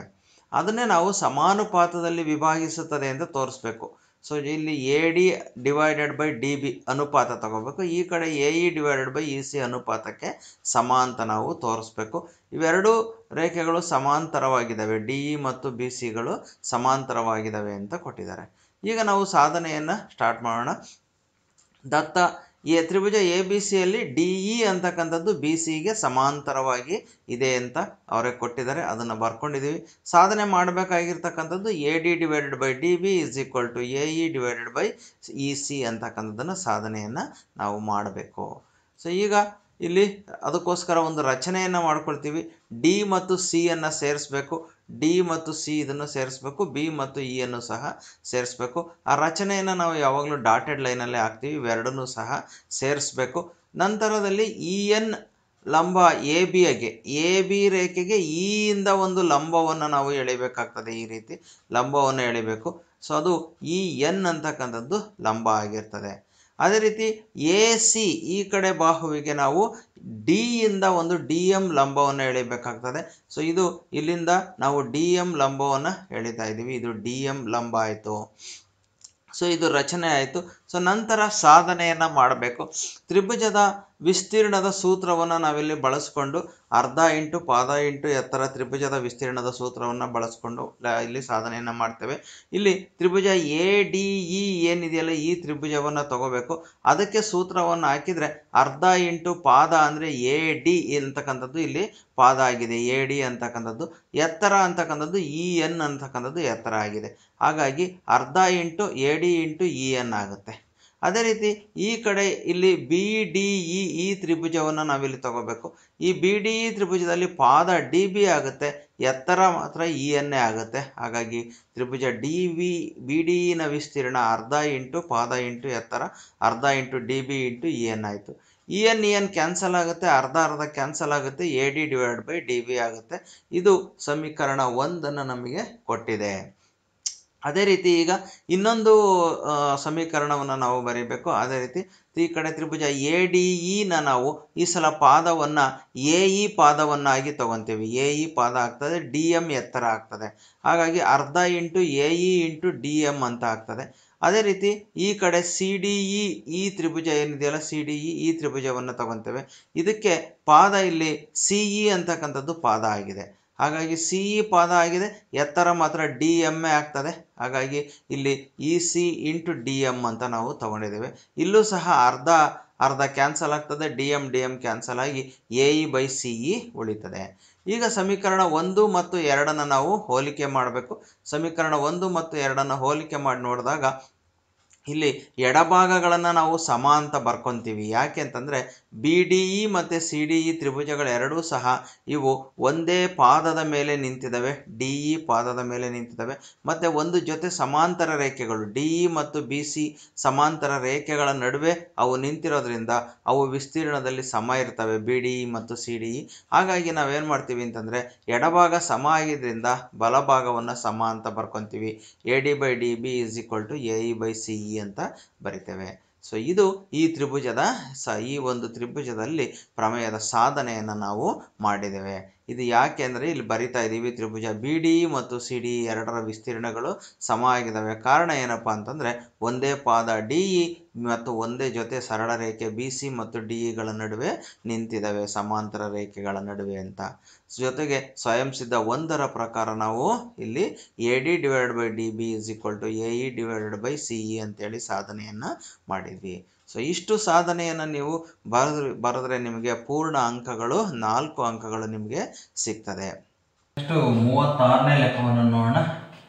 ಅದನ್ನೇ ನಾವು ಸಮಾನುಪಾತದಲ್ಲಿ ವಿಭಾಗಿಸುತ್ತದೆ ಅಂತ ತೋರಿಸ್ಬೇಕು. ಸೊ ಇಲ್ಲಿ AD / DB ಅನುಪಾತ ತಗೋಬೇಕು. ಈ ಕಡೆ AE / EC ಅನುಪಾತಕ್ಕೆ ಸಮ ಅಂತ ನಾವು ತೋರಿಸ್ಬೇಕು. ಇವೆರಡೂ ರೇಖೆಗಳು ಸಮಾಂತರವಾಗಿದ್ದಾವೆ. DE ಮತ್ತು BCಗಳು ಸಮಾಂತರವಾಗಿದ್ದಾವೆ ಅಂತ ಕೊಟ್ಟಿದ್ದಾರೆ. ಈಗ ನಾವು ಸಾಧನೆಯನ್ನು ಸ್ಟಾರ್ಟ್ ಮಾಡೋಣ. ದತ್ತ ತ್ರಿಭುಜ ABC-ಯಲ್ಲಿ DE ಅಂತಕ್ಕಂಥದ್ದು BCಗೆ ಸಮಾಂತರವಾಗಿ ಇದೆ ಅಂತ ಅವರೇ ಕೊಟ್ಟಿದ್ದಾರೆ. ಅದನ್ನು ಬರ್ಕೊಂಡಿದ್ದೀವಿ. ಸಾಧನೆ ಮಾಡಬೇಕಾಗಿರ್ತಕ್ಕಂಥದ್ದು AD / DB = AE / EC ಅಂತಕ್ಕಂಥದ್ದನ್ನು ಸಾಧನೆಯನ್ನು ನಾವು ಮಾಡಬೇಕು. ಸೊ ಈಗ ಇಲ್ಲಿ ಅದಕ್ಕೋಸ್ಕರ ಒಂದು ರಚನೆಯನ್ನು ಮಾಡ್ಕೊಳ್ತೀವಿ. ಡಿ ಮತ್ತು ಸಿ ಅನ್ನು ಸೇರಿಸ್ಬೇಕು. ಡಿ ಮತ್ತು ಸಿ ಇದನ್ನು ಸೇರಿಸ್ಬೇಕು. ಬಿ ಮತ್ತು ಇ ಅನ್ನು ಸಹ ಸೇರಿಸ್ಬೇಕು. ಆ ರಚನೆಯನ್ನು ನಾವು ಯಾವಾಗಲೂ ಡಾಟೆಡ್ ಲೈನಲ್ಲಿ ಹಾಕ್ತೀವಿ. ಇವೆರಡನ್ನೂ ಸಹ ಸೇರಿಸ್ಬೇಕು. ನಂತರದಲ್ಲಿ ಇ ಎನ್ ಲಂಬ ಎ ಬಿ ರೇಖೆಗೆ ಇ ಇಂದ ಒಂದು ಲಂಬವನ್ನು ನಾವು ಎಳಿಬೇಕಾಗ್ತದೆ. ಈ ರೀತಿ ಲಂಬವನ್ನು ಎಳಿಬೇಕು. ಸೊ ಅದು ಇ ಎನ್ ಅಂತಕ್ಕಂಥದ್ದು ಲಂಬ ಆಗಿರ್ತದೆ. ಅದೇ ರೀತಿ ಎ ಸಿ ಈ ಕಡೆ ಬಾಹುವಿಗೆ ನಾವು ಡಿ ಇಂದ ಒಂದು ಡಿ ಎಂ ಲಂಬವನ್ನು ಎಳಿಬೇಕಾಗ್ತದೆ. ಸೊ ಇದು ಇಲ್ಲಿಂದ ನಾವು ಡಿ ಎಂ ಲಂಬವನ್ನು ಎಳಿತಾ ಇದ್ದೀವಿ. ಇದು ಡಿ ಎಂ ಲಂಬ ಆಯಿತು. ಸೊ ಇದು ರಚನೆ ಆಯಿತು. ಸೊ ನಂತರ ಸಾಧನೆಯನ್ನು ಮಾಡಬೇಕು. ತ್ರಿಭುಜದ ವಿಸ್ತೀರ್ಣದ ಸೂತ್ರವನ್ನು ನಾವಿಲ್ಲಿ ಬಳಸ್ಕೊಂಡು ಅರ್ಧ ಇಂಟು ಪಾದ ಇಂಟು ಎತ್ತರ ತ್ರಿಭುಜದ ವಿಸ್ತೀರ್ಣದ ಸೂತ್ರವನ್ನು ಬಳಸ್ಕೊಂಡು ಇಲ್ಲಿ ಸಾಧನೆಯನ್ನು ಮಾಡ್ತೇವೆ. ಇಲ್ಲಿ ತ್ರಿಭುಜ ಎ ಡಿ ಇ ಏನಿದೆಯಲ್ಲ ಈ ತ್ರಿಭುಜವನ್ನು ತಗೋಬೇಕು. ಅದಕ್ಕೆ ಸೂತ್ರವನ್ನು ಹಾಕಿದರೆ ಅರ್ಧ ಇಂಟು ಪಾದ ಅಂದರೆ ಎ ಡಿ ಅಂತಕ್ಕಂಥದ್ದು ಇಲ್ಲಿ ಪಾದ ಆಗಿದೆ. ಎ ಡಿ ಅಂತಕ್ಕಂಥದ್ದು ಎತ್ತರ ಅಂತಕ್ಕಂಥದ್ದು ಇ ಎನ್ ಅಂತಕ್ಕಂಥದ್ದು ಎತ್ತರ ಆಗಿದೆ. ಹಾಗಾಗಿ ಅರ್ಧ into A D into E N ಆಗುತ್ತೆ. ಅದೇ ರೀತಿ ಈ ಕಡೆ ಇಲ್ಲಿ ಬಿ ಡಿ ಇ ತ್ರಿಭುಜವನ್ನು ನಾವಿಲ್ಲಿ ತಗೋಬೇಕು. ಈ ಬಿ ಡಿ ಇ ತ್ರಿಭುಜದಲ್ಲಿ ಪಾದ ಡಿ ಬಿ ಆಗುತ್ತೆ, ಎತ್ತರ ಮಾತ್ರ ಇ ಎನ್ನೇ ಆಗುತ್ತೆ. ಹಾಗಾಗಿ ತ್ರಿಭುಜ ಬಿ ಡಿ ಇನ ವಿಸ್ತೀರ್ಣ ಅರ್ಧ ಇಂಟು ಪಾದ ಇಂಟು ಎತ್ತರ ಅರ್ಧ into D B into E N ಆಯಿತು. ಇ ಎನ್ ಕ್ಯಾನ್ಸಲ್ ಆಗುತ್ತೆ, ಅರ್ಧ ಕ್ಯಾನ್ಸಲ್ ಆಗುತ್ತೆ, A D divide by D B ಆಗುತ್ತೆ. ಇದು ಸಮೀಕರಣ 1 ನಮಗೆ ಕೊಟ್ಟಿದೆ. ಅದೇ ರೀತಿ ಈಗ ಇನ್ನೊಂದು ಸಮೀಕರಣವನ್ನು ನಾವು ಬರೀಬೇಕು. ಅದೇ ರೀತಿ ಈ ಕಡೆ ತ್ರಿಭುಜ ಎ ಡಿ ಇನ ನಾವು ಈ ಸಲ ಪಾದವನ್ನು ಎ ಇ ಪಾದವನ್ನಾಗಿ ತಗೊತೀವಿ. ಎ ಇ ಪಾದ ಆಗ್ತದೆ, ಡಿ ಎಮ್ ಎತ್ತರ ಆಗ್ತದೆ. ಹಾಗಾಗಿ ಅರ್ಧ into A E into D M ಅಂತ ಆಗ್ತದೆ. ಅದೇ ರೀತಿ ಈ ಕಡೆ ಸಿ ಡಿ ಇ ತ್ರಿಭುಜ ಏನಿದೆಯಲ್ಲ ಸಿ ಡಿ ಇ ತ್ರಿಭುಜವನ್ನು ತಗೊತೇವೆ. ಇದಕ್ಕೆ ಪಾದ ಇಲ್ಲಿ ಸಿ ಇ ಅಂತಕ್ಕಂಥದ್ದು ಪಾದ ಆಗಿದೆ. ಹಾಗಾಗಿ ಸಿ ಇ ಪಾದ ಆಗಿದೆ, ಎತ್ತರ ಮಾತ್ರ ಡಿ ಎಮ್ ಎ ಆಗ್ತದೆ. ಹಾಗಾಗಿ ಇಲ್ಲಿ E C into D M ಅಂತ ನಾವು ತಗೊಂಡಿದ್ದೇವೆ. ಇಲ್ಲೂ ಸಹ ಅರ್ಧ ಕ್ಯಾನ್ಸಲ್ ಆಗ್ತದೆ, ಡಿ ಎಮ್ ಕ್ಯಾನ್ಸಲ್ ಆಗಿ A E by C E ಉಳಿತದೆ. ಈಗ ಸಮೀಕರಣ 1 ಮತ್ತು 2 ನಾವು ಹೋಲಿಕೆ ಮಾಡಬೇಕು. ಸಮೀಕರಣ 1 ಮತ್ತು 2 ಹೋಲಿಕೆ ಮಾಡಿ ನೋಡಿದಾಗ ಇಲ್ಲಿ ಎಡಭಾಗಗಳನ್ನು ನಾವು ಸಮ ಅಂತ ಬರ್ಕೊತೀವಿ. ಯಾಕೆ ಅಂತಂದರೆ ಬಿ ಡಿ ಇ ಮತ್ತು ಸಿ ಡಿ ಇ ತ್ರಿಭುಜಗಳೆರಡೂ ಸಹ ಇವು ಒಂದೇ ಪಾದದ ಮೇಲೆ ನಿಂತಿದ್ದಾವೆ. ಡಿ ಇ ಪಾದದ ಮೇಲೆ ನಿಂತಿದ್ದಾವೆ. ಮತ್ತು ಒಂದು ಜೊತೆ ಸಮಾಂತರ ರೇಖೆಗಳು ಡಿ ಇ ಮತ್ತು ಬಿ ಸಿ ಸಮಾಂತರ ರೇಖೆಗಳ ನಡುವೆ ಅವು ನಿಂತಿರೋದ್ರಿಂದ ಅವು ವಿಸ್ತೀರ್ಣದಲ್ಲಿ ಸಮ ಇರ್ತವೆ, ಬಿ ಡಿ ಇ ಮತ್ತು ಸಿ ಡಿ ಇ. ಹಾಗಾಗಿ ನಾವೇನು ಮಾಡ್ತೀವಿ ಅಂತಂದರೆ ಎಡಭಾಗ ಸಮ ಆಗಿದ್ದರಿಂದ ಬಲಭಾಗವನ್ನು ಸಮ ಅಂತ ಬರ್ಕೊತೀವಿ. A D by D B is equal to A E by C E ಅಂತ ಬರಿತೇವೆ. ಸೊ ಇದು ಈ ತ್ರಿಭುಜದ ಈ ಒಂದು ತ್ರಿಭುಜದಲ್ಲಿ ಪ್ರಮೇಯದ ಸಾಧನೆಯನ್ನು ನಾವು ಮಾಡಿದ್ದೇವೆ. ಇದು ಯಾಕೆ ಅಂದರೆ ಇಲ್ಲಿ ಬರಿತಾ ಇದ್ದೀವಿ ತ್ರಿಭುಜ ಬಿ ಡಿ ಇ ಮತ್ತು ಸಿ ಡಿ ಇ ಎರಡರ ವಿಸ್ತೀರ್ಣಗಳು ಸಮ ಆಗಿದ್ದಾವೆ. ಕಾರಣ ಏನಪ್ಪ ಅಂತಂದರೆ ಒಂದೇ ಪಾದ ಡಿ ಇ ಮತ್ತು ಒಂದೇ ಜೊತೆ ಸರಳ ರೇಖೆ ಬಿ ಸಿ ಮತ್ತು ಡಿ ಇಗಳ ನಡುವೆ ನಿಂತಿದ್ದಾವೆ, ಸಮಾಂತರ ರೇಖೆಗಳ ನಡುವೆ ಅಂತ. ಜೊತೆಗೆ ಸ್ವಯಂ ಸಿದ್ಧ 1ರ ಪ್ರಕಾರ ನಾವು ಇಲ್ಲಿ A D divided by D B is equal to A E divided by C E ಅಂತೇಳಿ ಸಾಧನೆಯನ್ನು ಮಾಡಿದ್ವಿ. ಸೊ ಇಷ್ಟು ಸಾಧನೆಯನ್ನು ನೀವು ಬರೆದ್ರೆ ನಿಮಗೆ ಪೂರ್ಣ ಅಂಕಗಳು 4 ಅಂಕಗಳು ನಿಮಗೆ ಸಿಗ್ತದೆ. ನೆಕ್ಸ್ಟ್ 36ನೇ ಲೆಕ್ಕವನ್ನು ನೋಡೋಣ.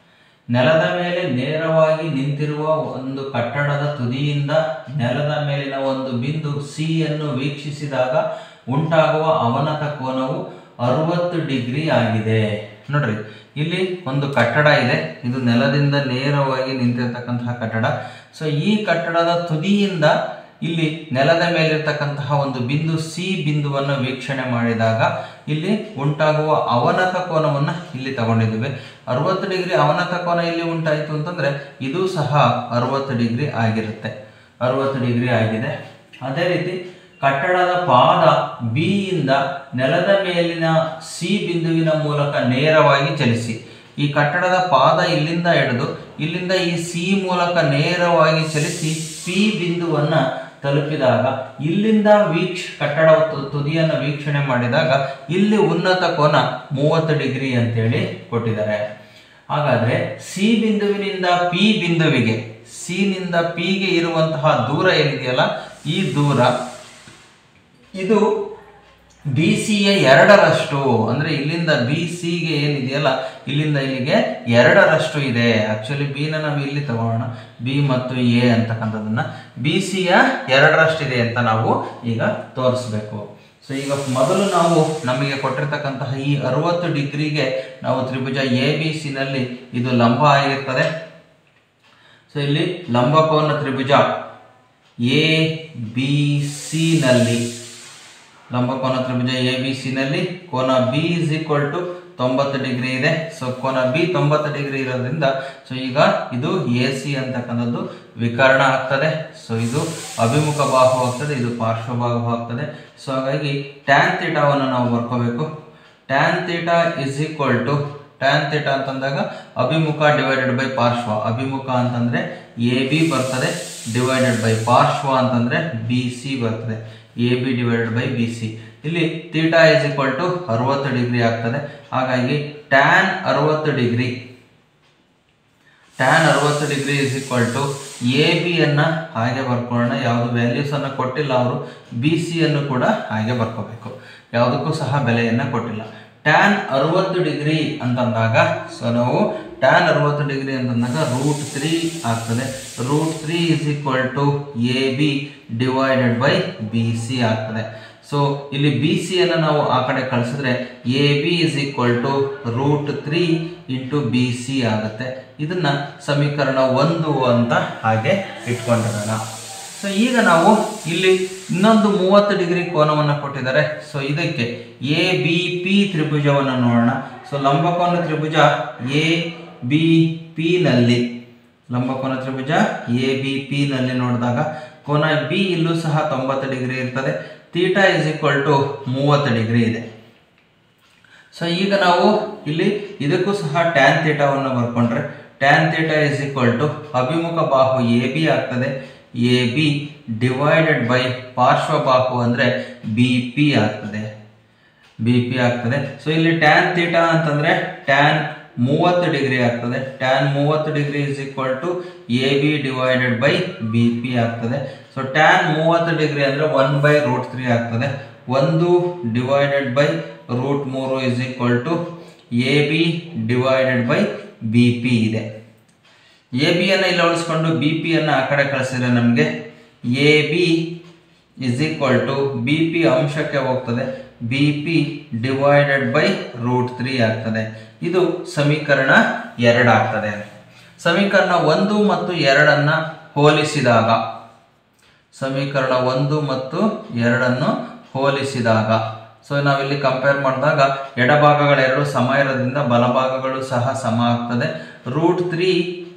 ನೆಲದ ಮೇಲೆ ನೇರವಾಗಿ ನಿಂತಿರುವ ಒಂದು ಕಟ್ಟಡದ ತುದಿಯಿಂದ ನೆಲದ ಮೇಲಿನ ಒಂದು ಬಿಂದು ಸಿ ಯನ್ನು ವೀಕ್ಷಿಸಿದಾಗ ಉಂಟಾಗುವ ಅವನತ ಕೋನವು 60 ಡಿಗ್ರಿ ಆಗಿದೆ. ನೋಡ್ರಿ, ಇಲ್ಲಿ ಒಂದು ಕಟ್ಟಡ ಇದೆ. ಇದು ನೆಲದಿಂದ ನೇರವಾಗಿ ನಿಂತಿರ್ತಕ್ಕಂತಹ ಕಟ್ಟಡ. ಸೊ ಈ ಕಟ್ಟಡದ ತುದಿಯಿಂದ ಇಲ್ಲಿ ನೆಲದ ಮೇಲಿರ್ತಕ್ಕಂತಹ ಒಂದು ಬಿಂದು ಸಿ ಬಿಂದುವನ್ನು ವೀಕ್ಷಣೆ ಮಾಡಿದಾಗ ಇಲ್ಲಿ ಉಂಟಾಗುವ ಅವನತ ಕೋನವನ್ನು ಇಲ್ಲಿ ತಗೊಂಡಿದ್ದೇವೆ. 60 ಡಿಗ್ರಿ ಅವನತ ಕೋನ ಇಲ್ಲಿ ಉಂಟಾಯಿತು ಅಂತಂದರೆ ಇದು ಸಹ 60 ಡಿಗ್ರಿ ಆಗಿರುತ್ತೆ. 60 ಡಿಗ್ರಿ ಆಗಿದೆ. ಅದೇ ರೀತಿ ಕಟ್ಟಡದ ಪಾದ ಬಿ ಯಿಂದ ನೆಲದ ಮೇಲಿನ ಸಿ ಬಿಂದುವಿನ ಮೂಲಕ ನೇರವಾಗಿ ಚಲಿಸಿ. ಈ ಕಟ್ಟಡದ ಪಾದ ಇಲ್ಲಿಂದ ಹಿಡಿದು ಇಲ್ಲಿಂದ ಈ ಸಿ ಮೂಲಕ ನೇರವಾಗಿ ಚಲಿಸಿ ಪಿ ಬಿಂದುವನ್ನು ತಲುಪಿದಾಗ ಇಲ್ಲಿಂದ ಕಟ್ಟಡ ತುದಿಯನ್ನು ವೀಕ್ಷಣೆ ಮಾಡಿದಾಗ ಇಲ್ಲಿ ಉನ್ನತ ಕೋನ 30 ಡಿಗ್ರಿ ಅಂತೇಳಿ ಕೊಟ್ಟಿದ್ದಾರೆ. ಹಾಗಾದರೆ ಸಿ ಬಿಂದುವಿನಿಂದ ಪಿ ಬಿಂದುವಿಗೆ, ಸಿ ನಿಂದ ಪಿಗೆ ಇರುವಂತಹ ದೂರ ಏನಿದೆಯಲ್ಲ ಈ ದೂರ ಇದು ಬಿ ಸಿಯ 2ರಷ್ಟು. ಅಂದರೆ ಇಲ್ಲಿಂದ ಬಿ ಸಿಗೆ ಏನಿದೆಯಲ್ಲ ಇಲ್ಲಿಂದ ಇಲ್ಲಿಗೆ 2ರಷ್ಟು ಇದೆ. ಆ್ಯಕ್ಚುಲಿ ಬಿನ ನಾವು ಇಲ್ಲಿ ತಗೋಣ, ಬಿ ಮತ್ತು ಎ ಅಂತಕ್ಕಂಥದ್ದನ್ನು ಬಿ ಸಿಯ 2ರಷ್ಟಿದೆ ಅಂತ ನಾವು ಈಗ ತೋರಿಸ್ಬೇಕು. ಸೊ ಈಗ ಮೊದಲು ನಾವು ನಮಗೆ ಕೊಟ್ಟಿರ್ತಕ್ಕಂತಹ ಈ 60 ಡಿಗ್ರಿಗೆ ನಾವು ತ್ರಿಭುಜ ಎ ಬಿ ಸಿನಲ್ಲಿ ಇದು ಲಂಬ ಆಗಿರ್ತದೆ. ಸೊ ಇಲ್ಲಿ ಲಂಬಕೋನ ತ್ರಿಭುಜ ಎ ಬಿ ಸಿನಲ್ಲಿ ಲಂಬಕೋನ ತ್ರಿಭುಜ ಎ ಬಿ ಸಿನಲ್ಲಿ ಕೋನ B is equal to 90 degree ಇದೆ. ಸೊ ಕೋನ ಬಿ 90 ಡಿಗ್ರಿ ಇರೋದ್ರಿಂದ ಸೊ ಈಗ ಇದು ಎ ಸಿ ಅಂತಕ್ಕಂಥದ್ದು ವಿಕರ್ಣ ಆಗ್ತದೆ. ಸೊ ಇದು ಅಭಿಮುಖ ಬಾಹು ಆಗ್ತದೆ, ಇದು ಪಾರ್ಶ್ವ ಬಾಹು ಆಗ್ತದೆ. ಸೊ ಹಾಗಾಗಿ ಟ್ಯಾನ್ ಥೀಟಾವನ್ನು ನಾವು ಬರ್ಕೋಬೇಕು. Tan theta is equal to tan theta ಅಂತಂದಾಗ ಅಭಿಮುಖ ಡಿವೈಡೆಡ್ ಬೈ ಪಾರ್ಶ್ವ. ಅಭಿಮುಖ ಅಂತಂದರೆ ಎ ಬಿ ಬರ್ತದೆ, ಡಿವೈಡೆಡ್ ಬೈ ಪಾರ್ಶ್ವ ಅಂತಂದರೆ ಬಿ ಸಿ ಬರ್ತದೆ, A B divided by B C. ಇಲ್ಲಿ theta is equal to 60 degree ಆಗ್ತದೆ. ಹಾಗಾಗಿ tan 60 degree is equal to A ಬಿಯನ್ನು ಹಾಗೆ ಬರ್ಕೊಳ್ಳೋಣ. ಯಾವುದು ವ್ಯಾಲ್ಯೂಸನ್ನು ಕೊಟ್ಟಿಲ್ಲ ಅವರು, ಬಿ ಸಿಯನ್ನು ಕೂಡ ಹಾಗೆ ಬರ್ಕೋಬೇಕು. ಯಾವುದಕ್ಕೂ ಸಹ ಬೆಲೆಯನ್ನು ಕೊಟ್ಟಿಲ್ಲ. ಟ್ಯಾನ್ 60 ಡಿಗ್ರಿ ಅಂತಂದಾಗ ಸೊ ನಾವು ಟ್ಯಾನ್ 60 ಡಿಗ್ರಿ ಅಂತಂದಾಗ √3 ಆಗ್ತದೆ. √3 is equal to A B divided by B C ಆಗ್ತದೆ. ಸೊ ಇಲ್ಲಿ ಬಿ ಸಿಯನ್ನು ನಾವು ಆ ಕಡೆ ಕಳಿಸಿದ್ರೆ A B is equal to √3 into B C ಆಗುತ್ತೆ. ಇದನ್ನ ಸಮೀಕರಣ 1 ಅಂತ ಹಾಗೆ ಇಟ್ಕೊಂಡಿರೋಣ. ಸೊ ಈಗ ನಾವು ಇಲ್ಲಿ ಇನ್ನೊಂದು 30 ಡಿಗ್ರಿ ಕೋನವನ್ನು ಕೊಟ್ಟಿದ್ದಾರೆ. ಸೊ ಇದಕ್ಕೆ ಎ ಬಿ ಪಿ ತ್ರಿಭುಜವನ್ನು ನೋಡೋಣ. ಸೊ ಲಂಬಕೋನ ತ್ರಿಭುಜ ಎ ಬಿ ಪಿ ನಲ್ಲಿ ಲಂಬಕೋನ ತ್ರಿಭುಜ ಎ ಬಿ ಪಿ ನಲ್ಲಿ ನೋಡಿದಾಗ ಕೋನ ಬಿ ಇಲ್ಲೂ ಸಹ 90 ಡಿಗ್ರಿ ಇರ್ತದೆ. Theta is equal to 30 degree ಇದೆ. ಸೊ ಈಗ ನಾವು ಇಲ್ಲಿ ಇದಕ್ಕೂ ಸಹ ಟ್ಯಾನ್ ಥೀಟಾವನ್ನು ಬರ್ಕೊಂಡ್ರೆ tan theta is equal to ಅಭಿಮುಖ ಬಾಹು ಎ ಬಿ ಆಗ್ತದೆ, ಎ ಬಿ ಡಿವೈಡೆಡ್ ಬೈ ಪಾರ್ಶ್ವ ಬಾಹು ಅಂದರೆ ಬಿ ಪಿ ಆಗ್ತದೆ, ಬಿ ಪಿ ಆಗ್ತದೆ. ಸೊ ಇಲ್ಲಿ ಟ್ಯಾನ್ ಥೀಟಾ ಅಂತಂದರೆ ಟ್ಯಾನ್ 30 ಡಿಗ್ರಿ ಆಗ್ತದೆ. Tan 30 degree is equal to A B divided by B P ಆಗ್ತದೆ. ಸೊ ಟ್ಯಾನ್ 30 ಡಿಗ್ರಿ ಅಂದರೆ 1/√3 ಆಗ್ತದೆ. 1 divided by √3 is equal to A B divided by B P ಇದೆ. A ಬಿಯನ್ನು ಇಲ್ಲಿ ಉಳಿಸ್ಕೊಂಡು ಬಿ ಪಿಯನ್ನು ಆ ಕಡೆ ಕಳಿಸಿದ್ರೆ ನಮಗೆ A B is equal to B P ಅಂಶಕ್ಕೆ ಹೋಗ್ತದೆ, ಬಿ ಪಿ ಡಿವೈಡೆಡ್ ಬೈ √3 ಆಗ್ತದೆ. ಇದು ಸಮೀಕರಣ 2 ಆಗ್ತದೆ. ಸಮೀಕರಣ 1 ಮತ್ತು 2 ಹೋಲಿಸಿದಾಗ ಸಮೀಕರಣ 1 ಮತ್ತು 2 ಹೋಲಿಸಿದಾಗ ಸೊ ನಾವಿಲ್ಲಿ ಕಂಪೇರ್ ಮಾಡಿದಾಗ ಎಡಭಾಗಗಳೆರಡು ಸಮ ಇರೋದ್ರಿಂದ ಬಲಭಾಗಗಳು ಸಹ ಸಮ ಆಗ್ತದೆ. √3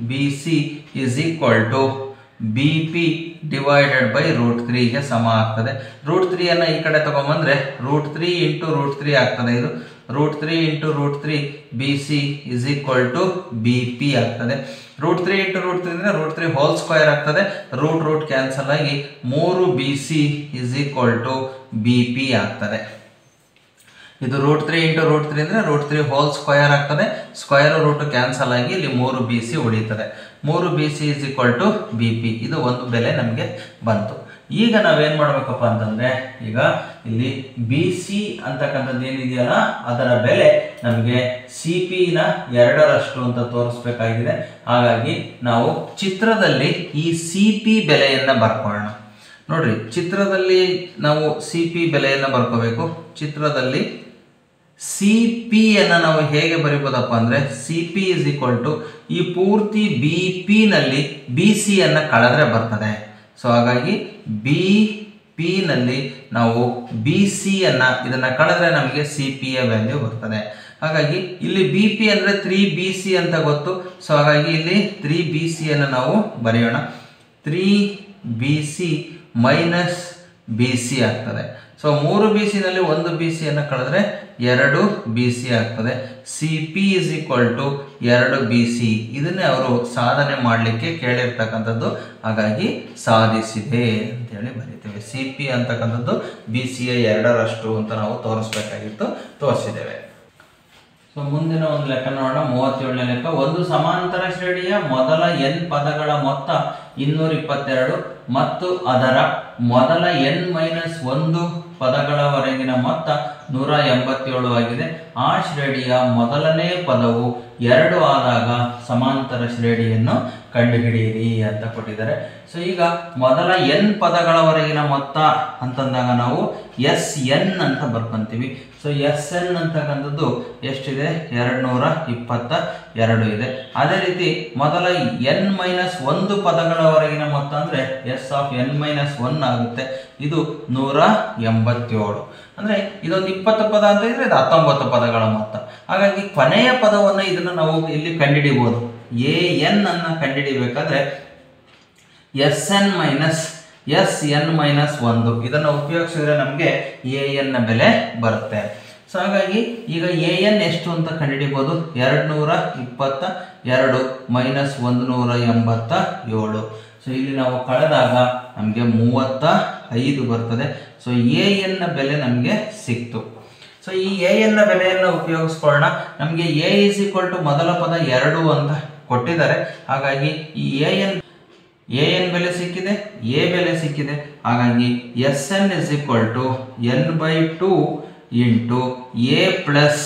B C is equal to B P divided by √3ಗೆ ಸಮ ಆಗ್ತದೆ. √3 ಈ ಕಡೆ ತಗೊಂಬಂದ್ರೆ √3 ಇಂಟು √3 ಆಗ್ತದೆ. ಇದು √3 into √3 B C is equal to B P ಆಗ್ತದೆ. √3 ಇಂಟು √3 ಅಂದರೆ √3 ಹೋಲ್ ಸ್ಕ್ವೇರ್ ಆಗ್ತದೆ. ರೂಟ್ ಕ್ಯಾನ್ಸಲ್ ಆಗಿ 3 B C is equal to B P ಆಗ್ತದೆ. ಇದು √3 ಇಂಟು √3 ಅಂದರೆ √3 ಹೋಲ್ ಸ್ಕ್ವೇರ್ ಆಗ್ತದೆ. ಸ್ಕ್ವೇರ್ ರೂಟ್ ಕ್ಯಾನ್ಸಲ್ ಆಗಿ ಇಲ್ಲಿ 3 ಬಿ ಸಿ ಉಳಿತದೆ. 3 B C is equal to B P. ಇದು ಒಂದು ಬೆಲೆ ನಮಗೆ ಬಂತು. ಈಗ ನಾವೇನು ಮಾಡಬೇಕಪ್ಪ ಅಂತಂದರೆ ಈಗ ಇಲ್ಲಿ ಬಿ ಸಿ ಅಂತಕ್ಕಂಥದ್ದು ಏನಿದೆಯಲ್ಲ ಅದರ ಬೆಲೆ ನಮಗೆ ಸಿ ಪಿನ 2ರಷ್ಟು ಅಂತ ತೋರಿಸ್ಬೇಕಾಗಿದೆ. ಹಾಗಾಗಿ ನಾವು ಚಿತ್ರದಲ್ಲಿ ಈ ಸಿ ಪಿ ಬೆಲೆಯನ್ನು ಬರ್ಕೊಳ್ಳೋಣ. ನೋಡ್ರಿ, ಚಿತ್ರದಲ್ಲಿ ನಾವು ಸಿ ಪಿ ಬೆಲೆಯನ್ನು ಬರ್ಕೋಬೇಕು. ಚಿತ್ರದಲ್ಲಿ ಸಿ ಪಿಯನ್ನು ನಾವು ಹೇಗೆ ಬರಿಬೋದಪ್ಪ ಅಂದರೆ C P is equal to ಈ ಪೂರ್ತಿ ಬಿ ಪಿನಲ್ಲಿ ಬಿ ಸಿಯನ್ನು ಕಳೆದ್ರೆ ಬರ್ತದೆ. ಸೊ ಹಾಗಾಗಿ ಬಿ ಪಿನಲ್ಲಿ ನಾವು ಬಿ ಸಿಯನ್ನು ಇದನ್ನು ಕಳೆದ್ರೆ ನಮಗೆ ಸಿ ಪಿಯ ವ್ಯಾಲ್ಯೂ ಬರ್ತದೆ. ಹಾಗಾಗಿ ಇಲ್ಲಿ ಬಿ ಪಿ ಅಂದರೆ 3 ಬಿ ಸಿ ಅಂತ ಗೊತ್ತು. ಸೊ ಹಾಗಾಗಿ ಇಲ್ಲಿ 3 ಬಿ ಸಿಯನ್ನು ನಾವು ಬರೆಯೋಣ. 3 B C minus B C ಆಗ್ತದೆ. ಸೊ 3 ಬಿ ಸಿನಲ್ಲಿ 1 ಬಿ ಸಿಯನ್ನು ಕಳೆದ್ರೆ 2 ಬಿ ಸಿ ಆಗ್ತದೆ. C P is equal to 2 B C. ಇದನ್ನೇ ಅವರು ಸಾಧನೆ ಮಾಡಲಿಕ್ಕೆ ಕೇಳಿರ್ತಕ್ಕಂಥದ್ದು. ಹಾಗಾಗಿ ಸಾಧಿಸಿದೆ ಅಂತೇಳಿ ಬರೀತೇವೆ. ಸಿ ಪಿ ಅಂತಕ್ಕಂಥದ್ದು ಬಿ ಸಿಯ 2ರಷ್ಟು ಅಂತ ನಾವು ತೋರಿಸ್ಬೇಕಾಗಿತ್ತು, ತೋರಿಸಿದ್ದೇವೆ. ಸೊ ಮುಂದಿನ ಒಂದು ಲೆಕ್ಕ ನೋಡೋಣ. 37ನೇ ಲೆಕ್ಕ. ಒಂದು ಸಮಾಂತರ ಶ್ರೇಣಿಯ ಮೊದಲ n ಪದಗಳ ಮೊತ್ತ 222 ಮತ್ತು ಅದರ ಮೊದಲ n-1 ಪದಗಳವರೆಗಿನ ಮೊತ್ತ 187 ಆಗಿದೆ. ಆ ಶ್ರೇಣಿಯ ಮೊದಲನೇ ಪದವು 2 ಆದಾಗ ಸಮಾಂತರ ಶ್ರೇಣಿಯನ್ನು ಕಂಡುಹಿಡಿಯಿರಿ ಅಂತ ಕೊಟ್ಟಿದ್ದಾರೆ. ಸೊ ಈಗ ಮೊದಲ n ಪದಗಳವರೆಗಿನ ಮೊತ್ತ ಅಂತಂದಾಗ ನಾವು SN ಅಂತ ಬರ್ಕೊಂತೀವಿ. ಸೊ SN ಅಂತಕ್ಕಂಥದ್ದು ಎಷ್ಟಿದೆ? 222 ಇದೆ. ಅದೇ ರೀತಿ ಮೊದಲ n-1 ಪದಗಳವರೆಗಿನ ಮೊತ್ತ ಅಂದರೆ S ಆಫ್ n-1 ಆಗುತ್ತೆ. ಇದು 187. ಅಂದರೆ ಇದೊಂದು 20 ಪದ ಅಂತ ಇದ್ರೆ ಇದು 19 ಪದಗಳ ಮೊತ್ತ. ಹಾಗಾಗಿ ಕೊನೆಯ ಪದವನ್ನು ಇದನ್ನು ನಾವು ಇಲ್ಲಿ ಕಂಡುಹಿಡಿಬಹುದು. AN ಅನ್ನು ಕಂಡುಹಿಡಿಬೇಕಾದ್ರೆ SN-1 ಇದನ್ನು ಉಪಯೋಗಿಸಿದ್ರೆ ನಮಗೆ AN ನ ಬೆಲೆ ಬರುತ್ತೆ. ಸೊ ಹಾಗಾಗಿ ಈಗ AN ಎಷ್ಟು ಅಂತ ಕಂಡುಹಿಡಿಬಹುದು? 222 ಮೈನಸ್ 187. ಸೊ ಇಲ್ಲಿ ನಾವು ಕಳೆದಾಗ ನಮಗೆ 35 ಬರ್ತದೆ. ಸೊ AN ನ ಬೆಲೆ ನಮಗೆ ಸಿಕ್ತು. ಸೊ ಈ AN ನ ಬೆಲೆಯನ್ನು ಉಪಯೋಗಿಸ್ಕೊಳ್ಳೋಣ. ನಮಗೆ A = ಮೊದಲ ಪದ 2 ಅಂತ ಕೊಟ್ಟಿದ್ದಾರೆ. ಹಾಗಾಗಿ ಈ AN ಬೆಲೆ ಸಿಕ್ಕಿದೆ, A ಬೆಲೆ ಸಿಕ್ಕಿದೆ. ಹಾಗಾಗಿ SN = n/2 into A plus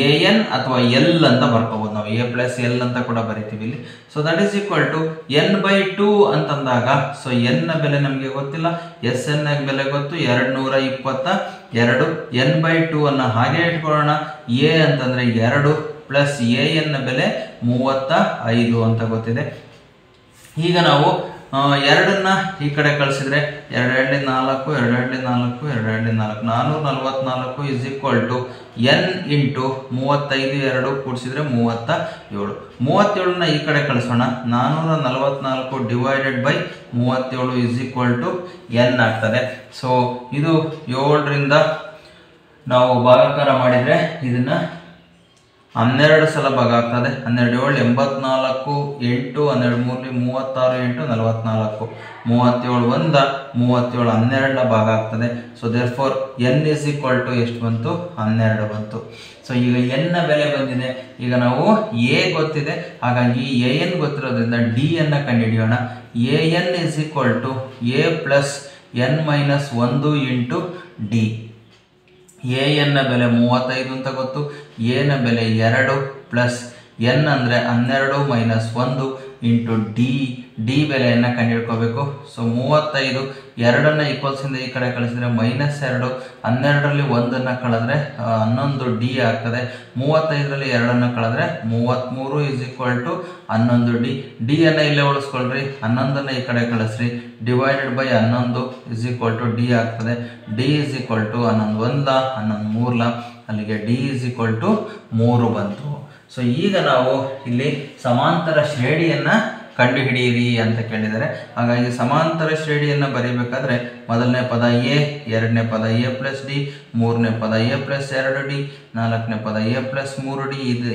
AN ಅಥವಾ L ಅಂತ ಬರ್ಕೋಬಹುದು. ನಾವು A ಪ್ಲಸ್ L ಅಂತ ಕೂಡ ಬರಿತೀವಿ ಇಲ್ಲಿ. So that is equal to n/2 ಅಂತಂದಾಗ ಸೊ n ನ ಬೆಲೆ ನಮಗೆ ಗೊತ್ತಿಲ್ಲ, SN ನ ಬೆಲೆ ಗೊತ್ತು 222. n/2 ಅನ್ನು ಹಾಗೆ ಇಟ್ಕೊಳ್ಳೋಣ. A ಅಂತಂದ್ರೆ 2 ಪ್ಲಸ್ AN ನ ಬೆಲೆ 35 ಅಂತ ಗೊತ್ತಿದೆ. ಈಗ ನಾವು 2ನ್ನ ಈ ಕಡೆ ಕಳಿಸಿದ್ರೆ 2 4 2 4 2 4 444 n ಇಂಟು 35 2 ಕೂಡಿಸಿದ್ರೆ 37. 37ನ ಈ ಕಡೆ ಕಳಿಸೋಣ. 444 ಡಿವೈಡೆಡ್ ಬೈ 37 n ಆಗ್ತದೆ. ಸೊ ಇದು 7ರಿಂದ ನಾವು ಭಾಗಾಕಾರ ಮಾಡಿದರೆ ಇದನ್ನ 12 ಸಲ ಭಾಗ ಆಗ್ತದೆ. 12 7 84, 8 12 3 36 8 44, 37 1 37 12ನ ಭಾಗ ಆಗ್ತದೆ. ಸೊ ದೇರ್ಫೋರ್ n = ಎಷ್ಟು ಬಂತು? 12 ಬಂತು. ಸೊ ಈಗ n ನ ಬೆಲೆ ಬಂದಿದೆ. ಈಗ ನಾವು A ಗೊತ್ತಿದೆ, ಹಾಗಾಗಿ AN ಗೊತ್ತಿರೋದ್ರಿಂದ D ಅನ್ನು ಕಂಡುಹಿಡಿಯೋಣ. AN = A plus n-1 into D. AN ನ ಬೆಲೆ 35 ಅಂತ ಗೊತ್ತು. A ನ ಬೆಲೆ 2 ಪ್ಲಸ್ n ಅಂದರೆ 12 ಮೈನಸ್ 1 ಇಂಟು D ಬೆಲೆಯನ್ನು ಕಂಡುಹಿಡ್ಕೋಬೇಕು. ಸೊ 35 2ನ್ನ ಈಕ್ವಲ್ಸಿಂದ ಈ ಕಡೆ ಕಳಿಸಿದ್ರೆ -2, 12ರಲ್ಲಿ 1ನ್ನು ಕಳೆದ್ರೆ 11 D ಆಗ್ತದೆ. 35ರಲ್ಲಿ 2ನ್ನು ಕಳೆದ್ರೆ 33 11 D ಅನ್ನು ಇಲ್ಲೇ ಉಳಿಸ್ಕೊಳ್ರಿ. 11ನ್ನು ಈ ಕಡೆ ಕಳಿಸ್ರಿ. ಡಿವೈಡೆಡ್ ಬೈ 11 D ಆಗ್ತದೆ. D = 11 1 11 3 ಅಲ್ಲಿಗೆ D = 3 ಬಂತು. ಸೊ ಈಗ ನಾವು ಇಲ್ಲಿ ಸಮಾಂತರ ಶ್ರೇಣಿಯನ್ನು ಕಂಡುಹಿಡಿಯಿರಿ ಅಂತ ಕೇಳಿದ್ದಾರೆ. ಹಾಗಾಗಿ ಸಮಾಂತರ ಶ್ರೇಣಿಯನ್ನು ಬರೀಬೇಕಾದ್ರೆ ಮೊದಲನೇ ಪದ A, ಎರಡನೇ ಪದ A ಪ್ಲಸ್ D, ಮೂರನೇ ಪದ A ಪ್ಲಸ್ 2D, ನಾಲ್ಕನೇ ಪದ A ಪ್ಲಸ್ 3D.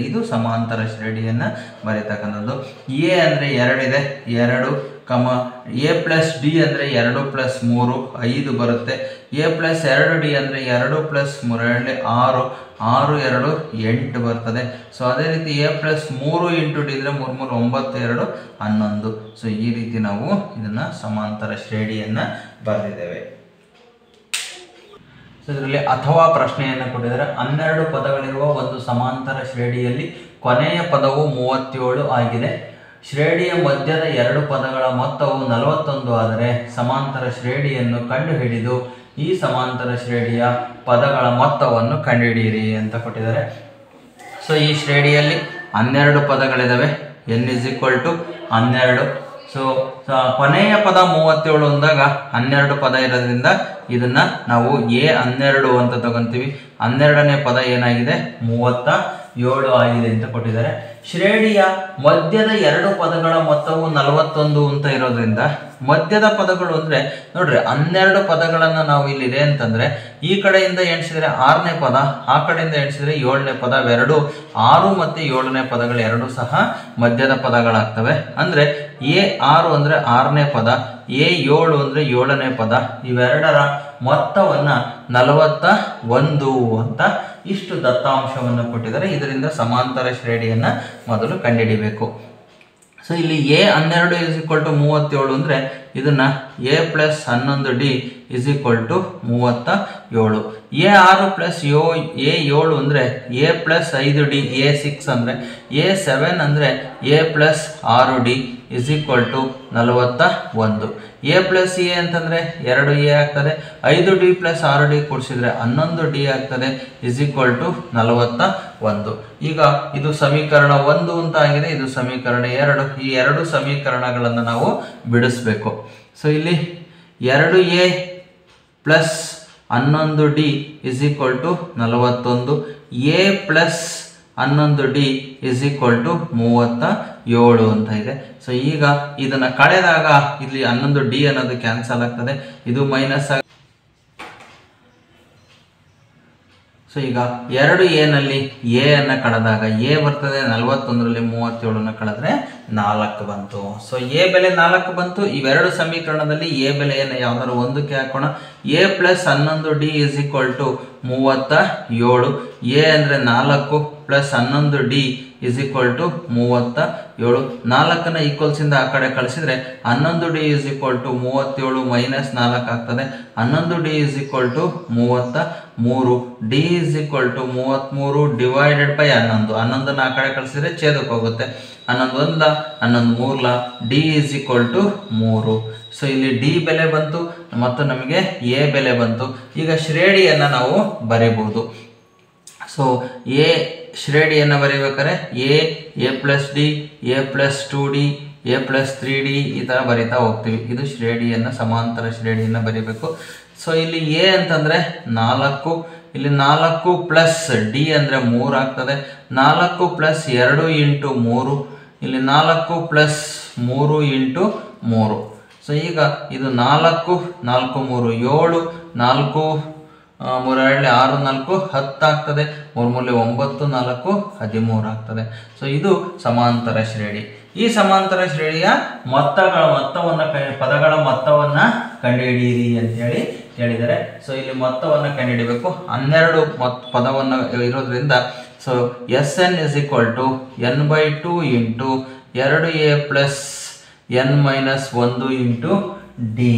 ಇದು ಸಮಾಂತರ ಶ್ರೇಣಿಯನ್ನು ಬರೀತಕ್ಕಂಥದ್ದು. A ಅಂದರೆ 2 ಇದೆ, 2 A ಪ್ಲಸ್ D ಅಂದರೆ 2 ಪ್ಲಸ್ 3 5 ಬರುತ್ತೆ. A ಪ್ಲಸ್ 2D ಅಂದರೆ 2 ಪ್ಲಸ್ 3 6 6 2 8 ಬರ್ತದೆ. ಸೊ ಅದೇ ರೀತಿ A ಪ್ಲಸ್ 3 ಇಂಟು D ಅಂದರೆ 3 3 9 2 11. ಸೊ ಈ ರೀತಿ ನಾವು ಇದನ್ನು ಸಮಾಂತರ ಶ್ರೇಣಿಯನ್ನು ಬರೆದಿದ್ದೇವೆ. ಸೊ ಇದರಲ್ಲಿ ಅಥವಾ ಪ್ರಶ್ನೆಯನ್ನು ಕೊಟ್ಟಿದ್ದಾರೆ. 12 ಪದಗಳಿರುವ ಒಂದು ಸಮಾಂತರ ಶ್ರೇಣಿಯಲ್ಲಿ ಕೊನೆಯ ಪದವು 37 ಆಗಿದೆ. ಶ್ರೇಣಿಯ ಮಧ್ಯದ 2 ಪದಗಳ ಮೊತ್ತವು 41 ಆದರೆ ಸಮಾಂತರ ಶ್ರೇಣಿಯನ್ನು ಕಂಡುಹಿಡಿದು ಈ ಸಮಾಂತರ ಶ್ರೇಣಿಯ ಪದಗಳ ಮೊತ್ತವನ್ನು ಕಂಡುಹಿಡಿಯಿರಿ ಅಂತ ಕೊಟ್ಟಿದ್ದಾರೆ. ಸೊ ಈ ಶ್ರೇಣಿಯಲ್ಲಿ 12 ಪದಗಳಿದ್ದಾವೆ. n = 12. ಸೊ ಕೊನೆಯ ಪದ 37 ಅಂದಾಗ 12 ಪದ ಇರೋದ್ರಿಂದ ಇದನ್ನ ನಾವು A12 ಅಂತ ತಗೊಂತೀವಿ. 12ನೇ ಪದ ಏನಾಗಿದೆ? 37 ಆಗಿದೆ ಅಂತ ಕೊಟ್ಟಿದ್ದಾರೆ. ಶ್ರೇಣಿಯ ಮಧ್ಯದ 2 ಪದಗಳ ಮೊತ್ತವು 41 ಅಂತ ಇರೋದ್ರಿಂದ ಮಧ್ಯದ ಪದಗಳು ಅಂದರೆ ನೋಡ್ರಿ 12 ಪದಗಳನ್ನು ನಾವು ಇಲ್ಲಿದೆ ಅಂತಂದರೆ ಈ ಕಡೆಯಿಂದ ಎಣಿಸಿದರೆ 6ನೇ ಪದ, ಆ ಕಡೆಯಿಂದ ಎಣಿಸಿದರೆ 7ನೇ ಪದ. ಅವೆರಡು 6 ಮತ್ತು 7ನೇ ಪದಗಳು ಎರಡೂ ಸಹ ಮಧ್ಯದ ಪದಗಳಾಗ್ತವೆ. ಅಂದರೆ A6 ಅಂದರೆ 6ನೇ ಪದ, A7 ಅಂದರೆ 7ನೇ ಪದ. ಇವೆರಡರ ಮೊತ್ತವನ್ನು 41 ಅಂತ ಇಷ್ಟು ದತ್ತಾಂಶವನ್ನು ಕೊಟ್ಟಿದ್ದಾರೆ. ಇದರಿಂದ ಸಮಾಂತರ ಶ್ರೇಣಿಯನ್ನು ಮೊದಲು ಕಂಡುಹಿಡಿಬೇಕು. ಸೊ ಇಲ್ಲಿ A12 = 37 ಅಂದರೆ ಇದನ್ನು A plus 11D is equal to 37. A 6 plus A 7 ಅಂದರೆ ಎ ಪ್ಲಸ್ 5D, ಎ 6 ಅಂದರೆ ಎ 7 ಅಂದರೆ A plus 6D is equal to 41. A plus A ಅಂತಂದರೆ 2A ಆಗ್ತದೆ. 5D ಪ್ಲಸ್ 6D ಕೂಡಿಸಿದ್ರೆ 11D ಆಗ್ತದೆ ಇಸ್ ಈಕ್ವಲ್ ಟು 41. ಈಗ ಇದು ಸಮೀಕರಣ 1 ಅಂತ ಆಗಿದೆ, ಇದು ಸಮೀಕರಣ 2. ಈ ಎರಡು ಸಮೀಕರಣಗಳನ್ನು ನಾವು ಬಿಡಿಸ್ಬೇಕು. ಸೊ ಇಲ್ಲಿ 2A plus 11D is equal to 41. A plus 11D is equal to 37 ಅಂತ ಇದೆ. ಸೊ ಈಗ ಇದನ್ನು ಕಳೆದಾಗ ಇಲ್ಲಿ 11D ಅನ್ನೋದು ಕ್ಯಾನ್ಸಲ್ ಆಗ್ತದೆ, ಇದು ಮೈನಸ್ ಆಗ. ಸೊ ಈಗ 2A ನಲ್ಲಿ ಎ ಅನ್ನು ಕಳೆದಾಗ ಎ ಬರ್ತದೆ, 41ರಲ್ಲಿ 37ನ ಕಳೆದ್ರೆ 4 ಬಂತು. ಸೊ ಎ ಬೆಲೆ 4 ಬಂತು. ಇವೆರಡು ಸಮೀಕರಣದಲ್ಲಿ ಎ ಬೆಲೆಯನ್ನು ಯಾವ್ದಾದ್ರು ಒಂದಕ್ಕೆ ಹಾಕೋಣ. A plus 11D is equal to 37. A ಅಂದರೆ 4 plus 11D is equal to 37. 4ನ ಈಕ್ವಲ್ಸಿಂದ ಆ ಕಡೆ ಕಳಿಸಿದ್ರೆ 11D is equal to 37 minus 4 ಆಗ್ತದೆ. 11D is equal to 33. D is equal to 33 divided by 11. 11ನ ಆ ಕಡೆ ಕಳಿಸಿದ್ರೆ ಛೇದಕ್ಕೆ ಹೋಗುತ್ತೆ. 11 1 11 3 D is equal to 3. So ಇಲ್ಲಿ ಡಿ ಬೆಲೆ ಬಂತು ಮತ್ತು ನಮಗೆ ಎ ಬೆಲೆ ಬಂತು. ಈಗ ಶ್ರೇಣಿಯನ್ನು ನಾವು ಬರೀಬಹುದು. ಸೊ ಎ ಶ್ರೇಣಿಯನ್ನು ಬರೀಬೇಕಾದ್ರೆ A plus D, A plus 2D, A plus 3D ಈ ಥರ ಬರಿತಾ ಹೋಗ್ತೀವಿ. ಇದು ಶ್ರೇಣಿಯನ್ನು, ಸಮಾಂತರ ಶ್ರೇಣಿಯನ್ನು ಬರೀಬೇಕು. ಸೊ ಇಲ್ಲಿ ಎ ಅಂತಂದರೆ 4, ಇಲ್ಲಿ 4 ಪ್ಲಸ್ ಡಿ ಅಂದರೆ 3 ಆಗ್ತದೆ. 4 ಪ್ಲಸ್ 2 ಇಂಟು 3, ಇಲ್ಲಿ 4 ಪ್ಲಸ್ 3 ಇಂಟು 3. ಸೊ ಈಗ ಇದು 4 4 3 7, 4 3 6 4 10 ಆಗ್ತದೆ. 3 3 9 4 13 ಆಗ್ತದೆ. ಸೊ ಇದು ಸಮಾಂತರ ಶ್ರೇಣಿ. ಈ ಸಮಾಂತರ ಶ್ರೇಣಿಯ ಪದಗಳ ಮೊತ್ತವನ್ನು ಕಂಡುಹಿಡಿಯಿರಿ ಅಂತೇಳಿ ಹೇಳಿದ್ದಾರೆ. ಸೊ ಇಲ್ಲಿ ಮೊತ್ತವನ್ನು ಕಂಡುಹಿಡಿಬೇಕು. 12 ಪದವನ್ನು ಇರೋದ್ರಿಂದ so Sn is equal to n/2 into 2A plus n minus 1 into D.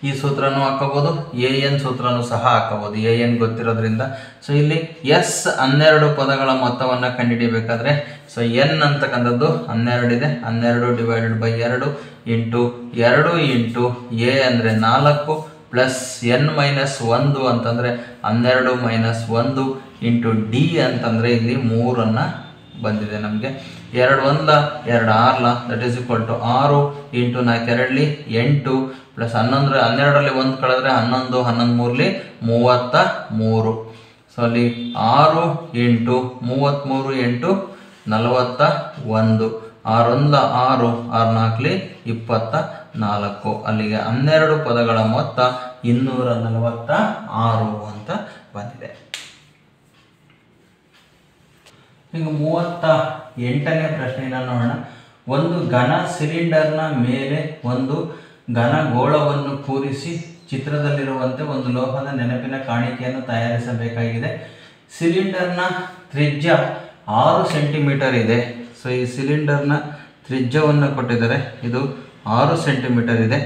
ಈ ಸೂತ್ರನೂ ಹಾಕೋಬಹುದು, an ಸೂತ್ರನೂ ಸಹ ಹಾಕೋಬಹುದು, an ಗೊತ್ತಿರೋದ್ರಿಂದ. ಸೊ ಇಲ್ಲಿ ಎಸ್ 12 ಪದಗಳ ಮೊತ್ತವನ್ನು ಕಂಡುಹಿಡಿಯಬೇಕಾದ್ರೆ ಸೊ n ಅಂತಕ್ಕಂಥದ್ದು 12 ಇದೆ. 12 divided by 2 into 2 into A ಅಂದರೆ 4 ಪ್ಲಸ್ n ಮೈನಸ್ 1 ಅಂತಂದರೆ 12 ಮೈನಸ್ 1 ಇಂಟು ಡಿ ಅಂತಂದರೆ ಇಲ್ಲಿ 3 ಬಂದಿದೆ ನಮಗೆ. 2 1 2 6 that is equal to 6 into 4 2 8 plus 11 12ರಲ್ಲಿ 1 ಕಳೆದ್ರೆ 11 11 3 33. ಸೊ ಅಲ್ಲಿ 6 ಇಂಟು 33 ಇಂಟು 41. 6 1 6 6 4 24. ಅಲ್ಲಿಗೆ 12 ಪದಗಳ ಮೊತ್ತ 246 ಅಂತ ಬಂದಿದೆ. ಈಗ 38ನೇ ಪ್ರಶ್ನೆಯನ್ನು ನೋಡೋಣ. ಒಂದು ಘನ ಸಿಲಿಂಡರ್ನ ಮೇಲೆ ಒಂದು ಘನ ಗೋಳವನ್ನು ಕೂರಿಸಿ ಚಿತ್ರದಲ್ಲಿರುವಂತೆ ಒಂದು ಲೋಹದ ನೆನಪಿನ ಕಾಣಿಕೆಯನ್ನು ತಯಾರಿಸಬೇಕಾಗಿದೆ. ಸಿಲಿಂಡರ್ನ ತ್ರಿಜ್ಯ 6 ಸೆಂಟಿಮೀಟರ್ ಇದೆ. ಸೊ ಈ ಸಿಲಿಂಡರ್ನ ತ್ರಿಜ್ಯವನ್ನು ಕೊಟ್ಟಿದ್ದಾರೆ, ಇದು 6 ಸೆಂಟಿಮೀಟರ್ ಇದೆ.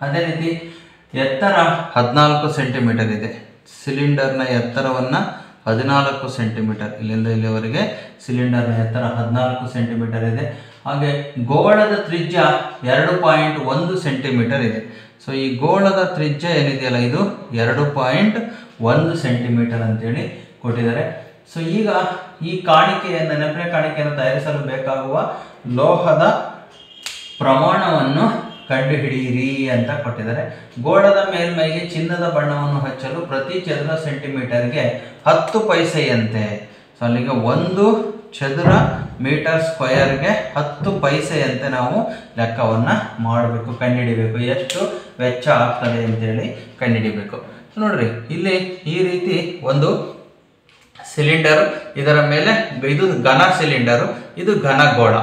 ಅದೇ ರೀತಿ ಎತ್ತರ 14 ಸೆಂಟಿಮೀಟರ್ ಇದೆ. ಸಿಲಿಂಡರ್ನ ಎತ್ತರವನ್ನು 14 ಸೆಂಟಿಮೀಟರ್, ಇಲ್ಲಿಂದ ಇಲ್ಲಿವರೆಗೆ ಸಿಲಿಂಡರ್ನ ಎತ್ತರ 14 ಸೆಂಟಿಮೀಟರ್ ಇದೆ. ಹಾಗೆ ಗೋಳದ ತ್ರಿಜ್ಯ 2.1 ಸೆಂಟಿಮೀಟರ್ ಇದೆ. ಸೊ ಈ ಗೋಳದ ತ್ರಿಜ್ಯ ಏನಿದೆಯಲ್ಲ ಇದು 2.1 ಸೆಂಟಿಮೀಟರ್ ಅಂತೇಳಿ ಕೊಟ್ಟಿದ್ದಾರೆ. ಸೊ ಈಗ ಈ ಕಾಣಿಕೆಯನ್ನು, ನೆನಪಿನ ಕಾಣಿಕೆಯನ್ನು ತಯಾರಿಸಲು ಬೇಕಾಗುವ ಲೋಹದ ಪ್ರಮಾಣವನ್ನು ಕಂಡುಹಿಡಿಯಿರಿ ಅಂತ ಕೊಟ್ಟಿದ್ದಾರೆ. ಗೋಳದ ಮೇಲ್ಮೈಗೆ ಚಿನ್ನದ ಬಣ್ಣವನ್ನು ಹಚ್ಚಲು ಪ್ರತಿ ಚದರ ಸೆಂಟಿಮೀಟರ್ಗೆ 10 ಪೈಸೆಯಂತೆ. ಸೊ ಅಲ್ಲಿಗೆ 1 ಚದರ ಮೀಟರ್ ಸ್ಕ್ವಯರ್ಗೆ 10 ಪೈಸೆಯಂತೆ ನಾವು ಲೆಕ್ಕವನ್ನು ಮಾಡಬೇಕು, ಕಂಡುಹಿಡಿಬೇಕು. ಎಷ್ಟು ವೆಚ್ಚ ಆಗ್ತದೆ ಅಂತೇಳಿ ಕಂಡುಹಿಡಿಬೇಕು. ನೋಡ್ರಿ, ಇಲ್ಲಿ ಈ ರೀತಿ ಒಂದು ಸಿಲಿಂಡರ್, ಇದರ ಮೇಲೆ ಇದು ಘನ ಸಿಲಿಂಡರು, ಇದು ಘನ ಗೋಳ.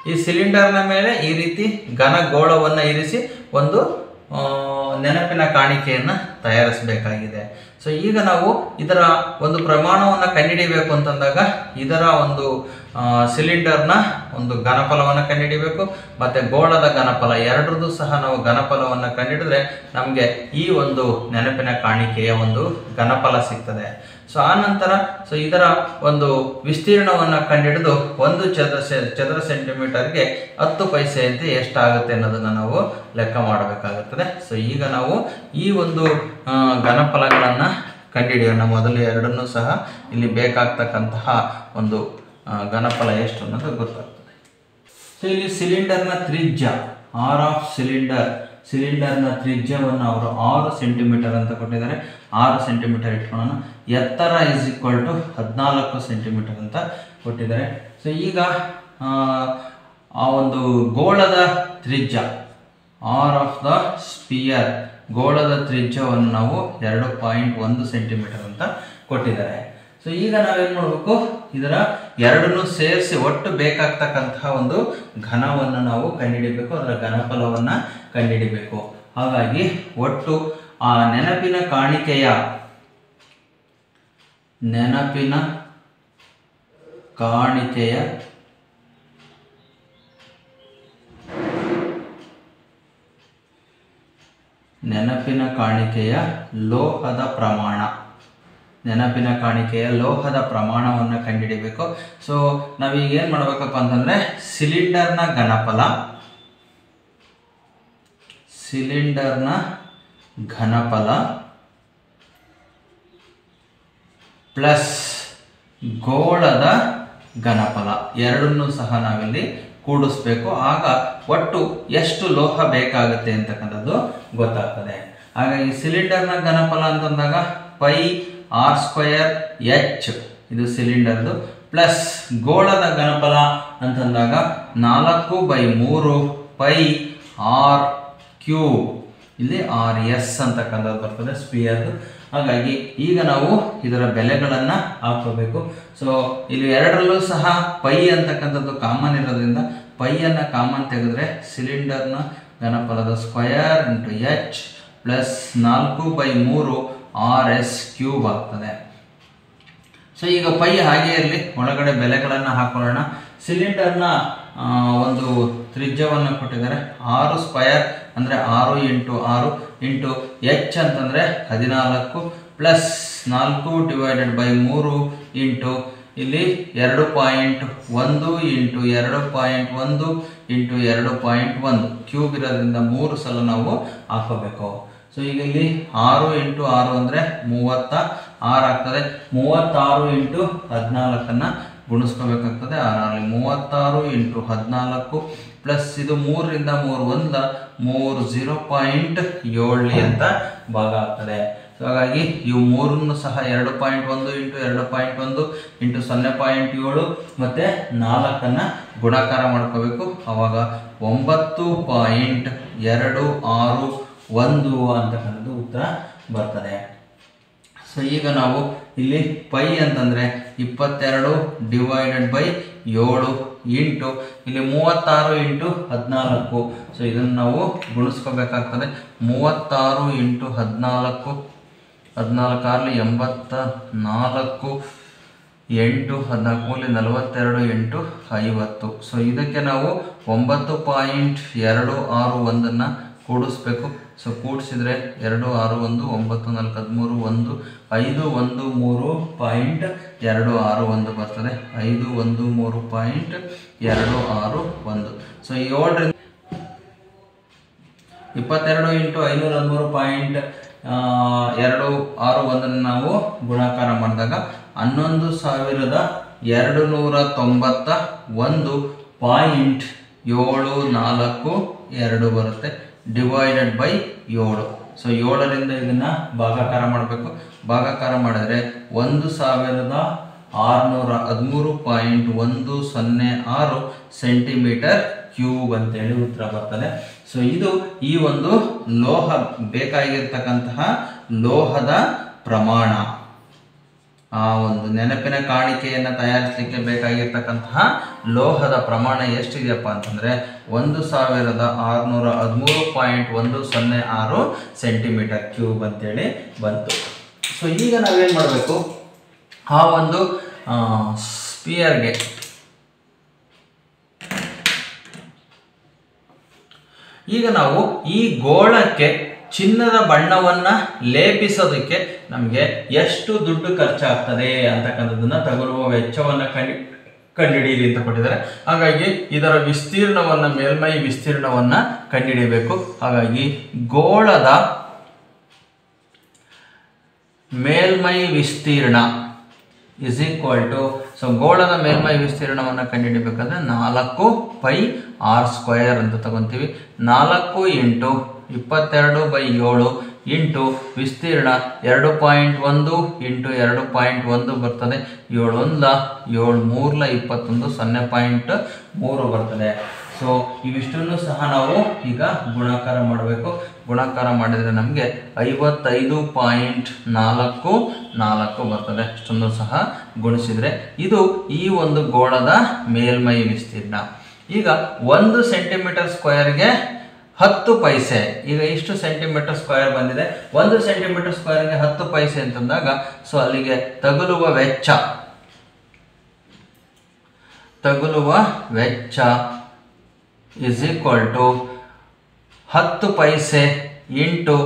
ಈ ಸಿಲಿಂಡರ್ನ ಮೇಲೆ ಈ ರೀತಿ ಘನ ಗೋಳವನ್ನು ಇರಿಸಿ ಒಂದು ನೆನಪಿನ ಕಾಣಿಕೆಯನ್ನು ತಯಾರಿಸಬೇಕಾಗಿದೆ. ಸೊ ಈಗ ನಾವು ಇದರ ಒಂದು ಪ್ರಮಾಣವನ್ನು ಕಂಡುಹಿಡಿಯಬೇಕು ಅಂತಂದಾಗ ಇದರ ಒಂದು ಸಿಲಿಂಡರ್ನ ಒಂದು ಘನಫಲವನ್ನು ಕಂಡುಹಿಡಿಯಬೇಕು ಮತ್ತು ಗೋಳದ ಘನಫಲ ಎರಡರದ್ದು ಸಹ ನಾವು ಘನಫಲವನ್ನು ಕಂಡುಹಿಡಿದ್ರೆ ನಮಗೆ ಈ ಒಂದು ನೆನಪಿನ ಕಾಣಿಕೆಯ ಒಂದು ಘನಫಲ ಸಿಗ್ತದೆ. ಸೊ ಆ ನಂತರ ಇದರ ಒಂದು ವಿಸ್ತೀರ್ಣವನ್ನು ಕಂಡುಹಿಡಿದು 1 ಚದರ ಸೆಂಟಿಮೀಟರ್ಗೆ 10 ಪೈಸೆಯಂತೆ ಎಷ್ಟಾಗುತ್ತೆ ಅನ್ನೋದನ್ನು ನಾವು ಲೆಕ್ಕ ಮಾಡಬೇಕಾಗುತ್ತದೆ. ಸೊ ಈಗ ನಾವು ಈ ಒಂದು ಘನಫಲಗಳನ್ನು ಕಂಡುಹಿಡಿಯೋಣ. ಮೊದಲು ಎರಡನ್ನೂ ಸಹ ಇಲ್ಲಿ ಬೇಕಾಗ್ತಕ್ಕಂತಹ ಒಂದು ಘನಫಲ ಎಷ್ಟು ಅನ್ನೋದು ಗೊತ್ತಾಗ್ತದೆ. ಸೊ ಇಲ್ಲಿ ಸಿಲಿಂಡರ್ನ ತ್ರಿಜ್ಯ ಆರ್ ಆಫ್ ಸಿಲಿಂಡರ್ನ ತ್ರಿಜ್ಯವನ್ನು ಅವರು 6 ಸೆಂಟಿಮೀಟರ್ ಅಂತ ಕೊಟ್ಟಿದ್ದಾರೆ. 6 ಸೆಂಟಿಮೀಟರ್ ಇಟ್ಕೊಳ್ಳೋಣ. ಎತ್ತರ = 14 ಸೆಂಟಿಮೀಟರ್ ಅಂತ ಕೊಟ್ಟಿದ್ದಾರೆ. ಸೊ ಈಗ ಆ ಒಂದು ಗೋಳದ ತ್ರಿಜ್ಯ ಆರ್ ಆಫ್ ದ ಸ್ಪಿಯರ್ ಗೋಳದ ತ್ರಿಜ್ಯವನ್ನು ನಾವು 2.1 ಸೆಂಟಿಮೀಟರ್ ಅಂತ ಕೊಟ್ಟಿದ್ದಾರೆ. ಸೊ ಈಗ ನಾವೇನು ಮಾಡಬೇಕು, ಇದರ ಎರಡನ್ನೂ ಸೇರಿಸಿ ಒಟ್ಟು ಬೇಕಾಗ್ತಕ್ಕಂತಹ ಒಂದು ಘನವನ್ನು ನಾವು ಕಂಡುಹಿಡಿಬೇಕು, ಅದರ ಘನಫಲವನ್ನು ಕಂಡುಹಿಡಿಬೇಕು. ಹಾಗಾಗಿ ಒಟ್ಟು ಆ ನೆನಪಿನ ಕಾಣಿಕೆಯ ಲೋಹದ ಪ್ರಮಾಣ ಲೋಹದ ಪ್ರಮಾಣವನ್ನು ಕಂಡುಹಿಡಿಯಬೇಕು. ಸೊ ನಾವೀಗ ಏನು ಮಾಡಬೇಕಪ್ಪ ಅಂತಂದರೆ ಸಿಲಿಂಡರ್ನ ಘನಫಲ ಪ್ಲಸ್ ಗೋಳದ ಘನಫಲ ಎರಡನ್ನೂ ಸಹ ನಾವಿಲ್ಲಿ ಕೂಡಿಸ್ಬೇಕು. ಆಗ ಒಟ್ಟು ಎಷ್ಟು ಲೋಹ ಬೇಕಾಗುತ್ತೆ ಅಂತಕ್ಕಂಥದ್ದು ಗೊತ್ತಾಗ್ತದೆ. ಹಾಗಾಗಿ ಸಿಲಿಂಡರ್ನ ಘನಫಲ ಅಂತಂದಾಗ πr²h ಇದು ಸಿಲಿಂಡರ್ದು, ಪ್ಲಸ್ ಗೋಳದ ಘನಫಲ ಅಂತಂದಾಗ 4/3 πr³ ಇಲ್ಲಿ RS ಅಂತಕ್ಕಂಥದ್ದು ಬರ್ತದೆ ಸ್ಪಿಯರ್ದು. ಹಾಗಾಗಿ ಈಗ ನಾವು ಇದರ ಬೆಲೆಗಳನ್ನು ಹಾಕೋಬೇಕು. ಸೊ ಇಲ್ಲಿ ಎರಡರಲ್ಲೂ ಸಹ ಪೈ ಅಂತಕ್ಕಂಥದ್ದು ಕಾಮನ್ ಇರೋದ್ರಿಂದ ಪೈಯನ್ನು ಕಾಮನ್ ತೆಗೆದ್ರೆ ಸಿಲಿಂಡರ್ನ ಘನಫಲದ square into H plus 4/3 RS³ ಆಗ್ತದೆ. ಸೊ ಈಗ ಪೈ ಹಾಗೆ ಇರಲಿ, ಒಳಗಡೆ ಬೆಲೆಗಳನ್ನು ಹಾಕೊಳ್ಳೋಣ. ಸಿಲಿಂಡರ್ನ ಒಂದು ತ್ರಿಜ್ಯವನ್ನು ಕೊಟ್ಟಿದ್ದಾರೆ 6² ಅಂದರೆ 6 × 6 ಇಂಟು H ಅಂತಂದರೆ 14 ಪ್ಲಸ್ 4/3 ಇಂಟು ಇಲ್ಲಿ 2.1 ಇಂಟು 2.1 ಇಂಟು 2.1 ಕ್ಯೂಬ್ ಇರೋದ್ರಿಂದ 3 ಸಲ ನಾವು ಹಾಕೋಬೇಕು. ಸೊ ಈಗ ಇಲ್ಲಿ 6 × 6 ಅಂದರೆ 36 ಆಗ್ತದೆ. 36 × 14 ಗುಣಿಸ್ಕೋಬೇಕಾಗ್ತದೆ. 36 × 14 ಪ್ಲಸ್ ಇದು 3 ರಿಂದ 3 1 3 0.7 ಅಂತ ಭಾಗ ಆಗ್ತದೆ. ಸೊ ಹಾಗಾಗಿ ಇವು ಮೂರನ್ನು ಸಹ 2.1 × 2.1 ಇಂಟು 0.7 ಮತ್ತು 4 ಗುಣಾಕಾರ ಮಾಡ್ಕೋಬೇಕು. ಆವಾಗ 9.261 ಅಂತಕ್ಕಂಥದ್ದು ಉತ್ತರ ಬರ್ತದೆ. ಸೊ ಈಗ ನಾವು ಇಲ್ಲಿ ಪೈ ಅಂತಂದರೆ 22/7 ಇಂಟು ಇಲ್ಲಿ 36 × 14. ಸೊ ಇದನ್ನು ನಾವು ಗುಣಿಸ್ಕೋಬೇಕಾಗ್ತದೆ. 36 × 14 14 84 8 14 42 8 50. ಸೊ ಇದಕ್ಕೆ ನಾವು 9.261 ಕೂಡಿಸ್ಬೇಕು. ಸೊ ಕೂಡಿಸಿದ್ರೆ 261 9 4 13 513.261 ಬರ್ತದೆ. 513.261. ಸೊ 7 ರಿಂದ 22 × 513.261 ನಾವು ಗುಣಾಕಾರ ಮಾಡಿದಾಗ 11,291.742 ಬರುತ್ತೆ ಡಿವೈಡೆಡ್ ಬೈ 7. ಸೊ 7ರಿಂದ ಇದನ್ನು ಭಾಗಾಕಾರ ಮಾಡಬೇಕು. ಭಾಗಾಕಾರ ಮಾಡಿದ್ರೆ 1613.106 ಸೆಂಟಿಮೀಟರ್ ಕ್ಯೂಬ್ ಅಂತೇಳಿ ಉತ್ತರ ಬರ್ತದೆ. ಸೊ ಇದು ಈ ಒಂದು ಲೋಹ ಬೇಕಾಗಿರ್ತಕ್ಕಂತಹ ಲೋಹದ ಪ್ರಮಾಣ. ಆ ಒಂದು ನೆನಪಿನ ಕಾಣಿಕೆಯನ್ನು ತಯಾರಿಸಲಿಕ್ಕೆ ಬೇಕಾಗಿರ್ತಕ್ಕಂತಹ ಲೋಹದ ಪ್ರಮಾಣ ಎಷ್ಟಿದೆಯಪ್ಪ ಅಂತಂದರೆ 1613.106 ಸೆಂಟಿಮೀಟರ್ ಕ್ಯೂಬ್ ಅಂತೇಳಿ ಬಂತು. ಸೊ ಈಗ ನಾವೇನು ಮಾಡಬೇಕು, ಆ ಒಂದು ಸ್ಪಿಯರ್ಗೆ ಈಗ ನಾವು ಈ ಗೋಳಕ್ಕೆ ಚಿನ್ನದ ಬಣ್ಣವನ್ನು ಲೇಪಿಸೋದಕ್ಕೆ ನಮಗೆ ಎಷ್ಟು ದುಡ್ಡು ಖರ್ಚಾಗ್ತದೆ ಅಂತಕ್ಕಂಥದ್ದನ್ನು ತಗುಲುವ ವೆಚ್ಚವನ್ನು ಕಂಡುಹಿಡಿಯಿರಿ ಅಂತ ಕೊಟ್ಟಿದ್ದಾರೆ. ಹಾಗಾಗಿ ಇದರ ವಿಸ್ತೀರ್ಣವನ್ನು, ಮೇಲ್ಮೈ ವಿಸ್ತೀರ್ಣವನ್ನು ಕಂಡುಹಿಡಿಯಬೇಕು. ಹಾಗಾಗಿ ಗೋಳದ ಮೇಲ್ಮೈ ವಿಸ್ತೀರ್ಣ ಇಸ್ ಈಕ್ವಲ್ ಟು, ಸೊ ಗೋಳದ ಮೇಲ್ಮೈ ವಿಸ್ತೀರ್ಣವನ್ನು ಕಂಡುಹಿಡಿಯಬೇಕಾದ್ರೆ 4πr² ಅಂತ ತಗೊತೀವಿ. 4 × 22/7 ಇಂಟು ವಿಸ್ತೀರ್ಣ 2.1 × 2.1 ಬರ್ತದೆ. 7 1 7 3 21 0.3 ಬರ್ತದೆ. ಸೊ ಇವಿಷ್ಟನ್ನು ಸಹ ನಾವು ಈಗ ಗುಣಾಕಾರ ಮಾಡಬೇಕು. ಗುಣಾಕಾರ ಮಾಡಿದರೆ ನಮಗೆ 55.44 ಬರ್ತದೆ. ಅಷ್ಟನ್ನು ಸಹ ಗುಣಿಸಿದರೆ ಇದು ಈ ಒಂದು ಗೋಳದ ಮೇಲ್ಮೈ ವಿಸ್ತೀರ್ಣ. ಈಗ 1 ಸೆಂಟಿಮೀಟರ್ ಸ್ಕ್ವೇರ್ಗೆ 10 ಪೈಸೆ. ಈಗ ಇಷ್ಟು ಸೆಂಟಿಮೀಟರ್ ಸ್ಕ್ವೇರ್ ಬಂದಿದೆ. 1 ಸೆಂಟಿಮೀಟರ್ ಸ್ಕ್ವೇರ್ಗೆ 10 ಪೈಸೆ ಅಂತಂದಾಗ ಸೊ ಅಲ್ಲಿಗೆ ತಗುಲುವ ವೆಚ್ಚ is equal to 10 paise into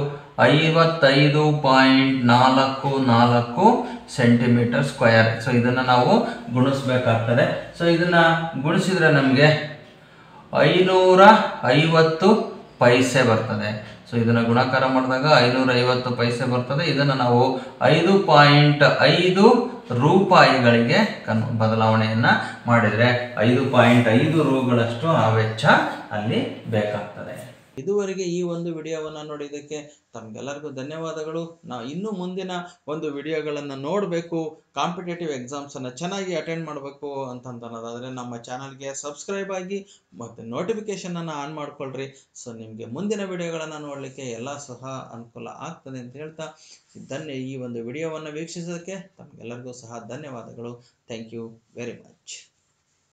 55.44 centimetre square. So ಇದನ್ನು ನಾವು ಗುಣಿಸ್ಬೇಕಾಗ್ತದೆ. ಸೊ ಇದನ್ನು ಗುಣಿಸಿದರೆ ನಮಗೆ 550 ಪೈಸೆ ಬರ್ತದೆ. ಸೊ ಇದನ್ನು ಗುಣಾಕಾರ ಮಾಡಿದಾಗ 550 ಪೈಸೆ ಬರ್ತದೆ. ಇದನ್ನು ನಾವು 5.5 ರೂಪಾಯಿಗಳಿಗೆ ಬದಲಾವಣೆಯನ್ನು ಮಾಡಿದರೆ 5.5 ರೂಗಳಷ್ಟು ಆ ವೆಚ್ಚ ಅಲ್ಲಿ ಬೇಕಾಗ್ತದೆ. ಇದುವರೆಗೆ ಈ ಒಂದು ವಿಡಿಯೋವನ್ನು ನೋಡಿದ್ದಕ್ಕೆ ತಮಗೆಲ್ಲರಿಗೂ ಧನ್ಯವಾದಗಳು. ನಾವು ಇನ್ನು ಮುಂದಿನ ಒಂದು ವಿಡಿಯೋಗಳನ್ನು ನೋಡಬೇಕು, ಕಾಂಪಿಟೇಟಿವ್ ಎಕ್ಸಾಮ್ಸನ್ನು ಚೆನ್ನಾಗಿ ಅಟೆಂಡ್ ಮಾಡಬೇಕು ಅಂತಂತನ್ನೋದಾದರೆ ನಮ್ಮ ಚಾನಲ್ಗೆ ಸಬ್ಸ್ಕ್ರೈಬ್ ಆಗಿ ಮತ್ತು ನೋಟಿಫಿಕೇಷನನ್ನು ಆನ್ ಮಾಡ್ಕೊಳ್ರಿ. ಸೊ ನಿಮಗೆ ಮುಂದಿನ ವಿಡಿಯೋಗಳನ್ನು ನೋಡಲಿಕ್ಕೆ ಎಲ್ಲ ಸಹ ಅನುಕೂಲ ಆಗ್ತದೆ ಅಂತ ಹೇಳ್ತಾ ಈ ಒಂದು ವಿಡಿಯೋವನ್ನು ವೀಕ್ಷಿಸೋದಕ್ಕೆ ತಮಗೆಲ್ಲರಿಗೂ ಸಹ ಧನ್ಯವಾದಗಳು. Thank you very much.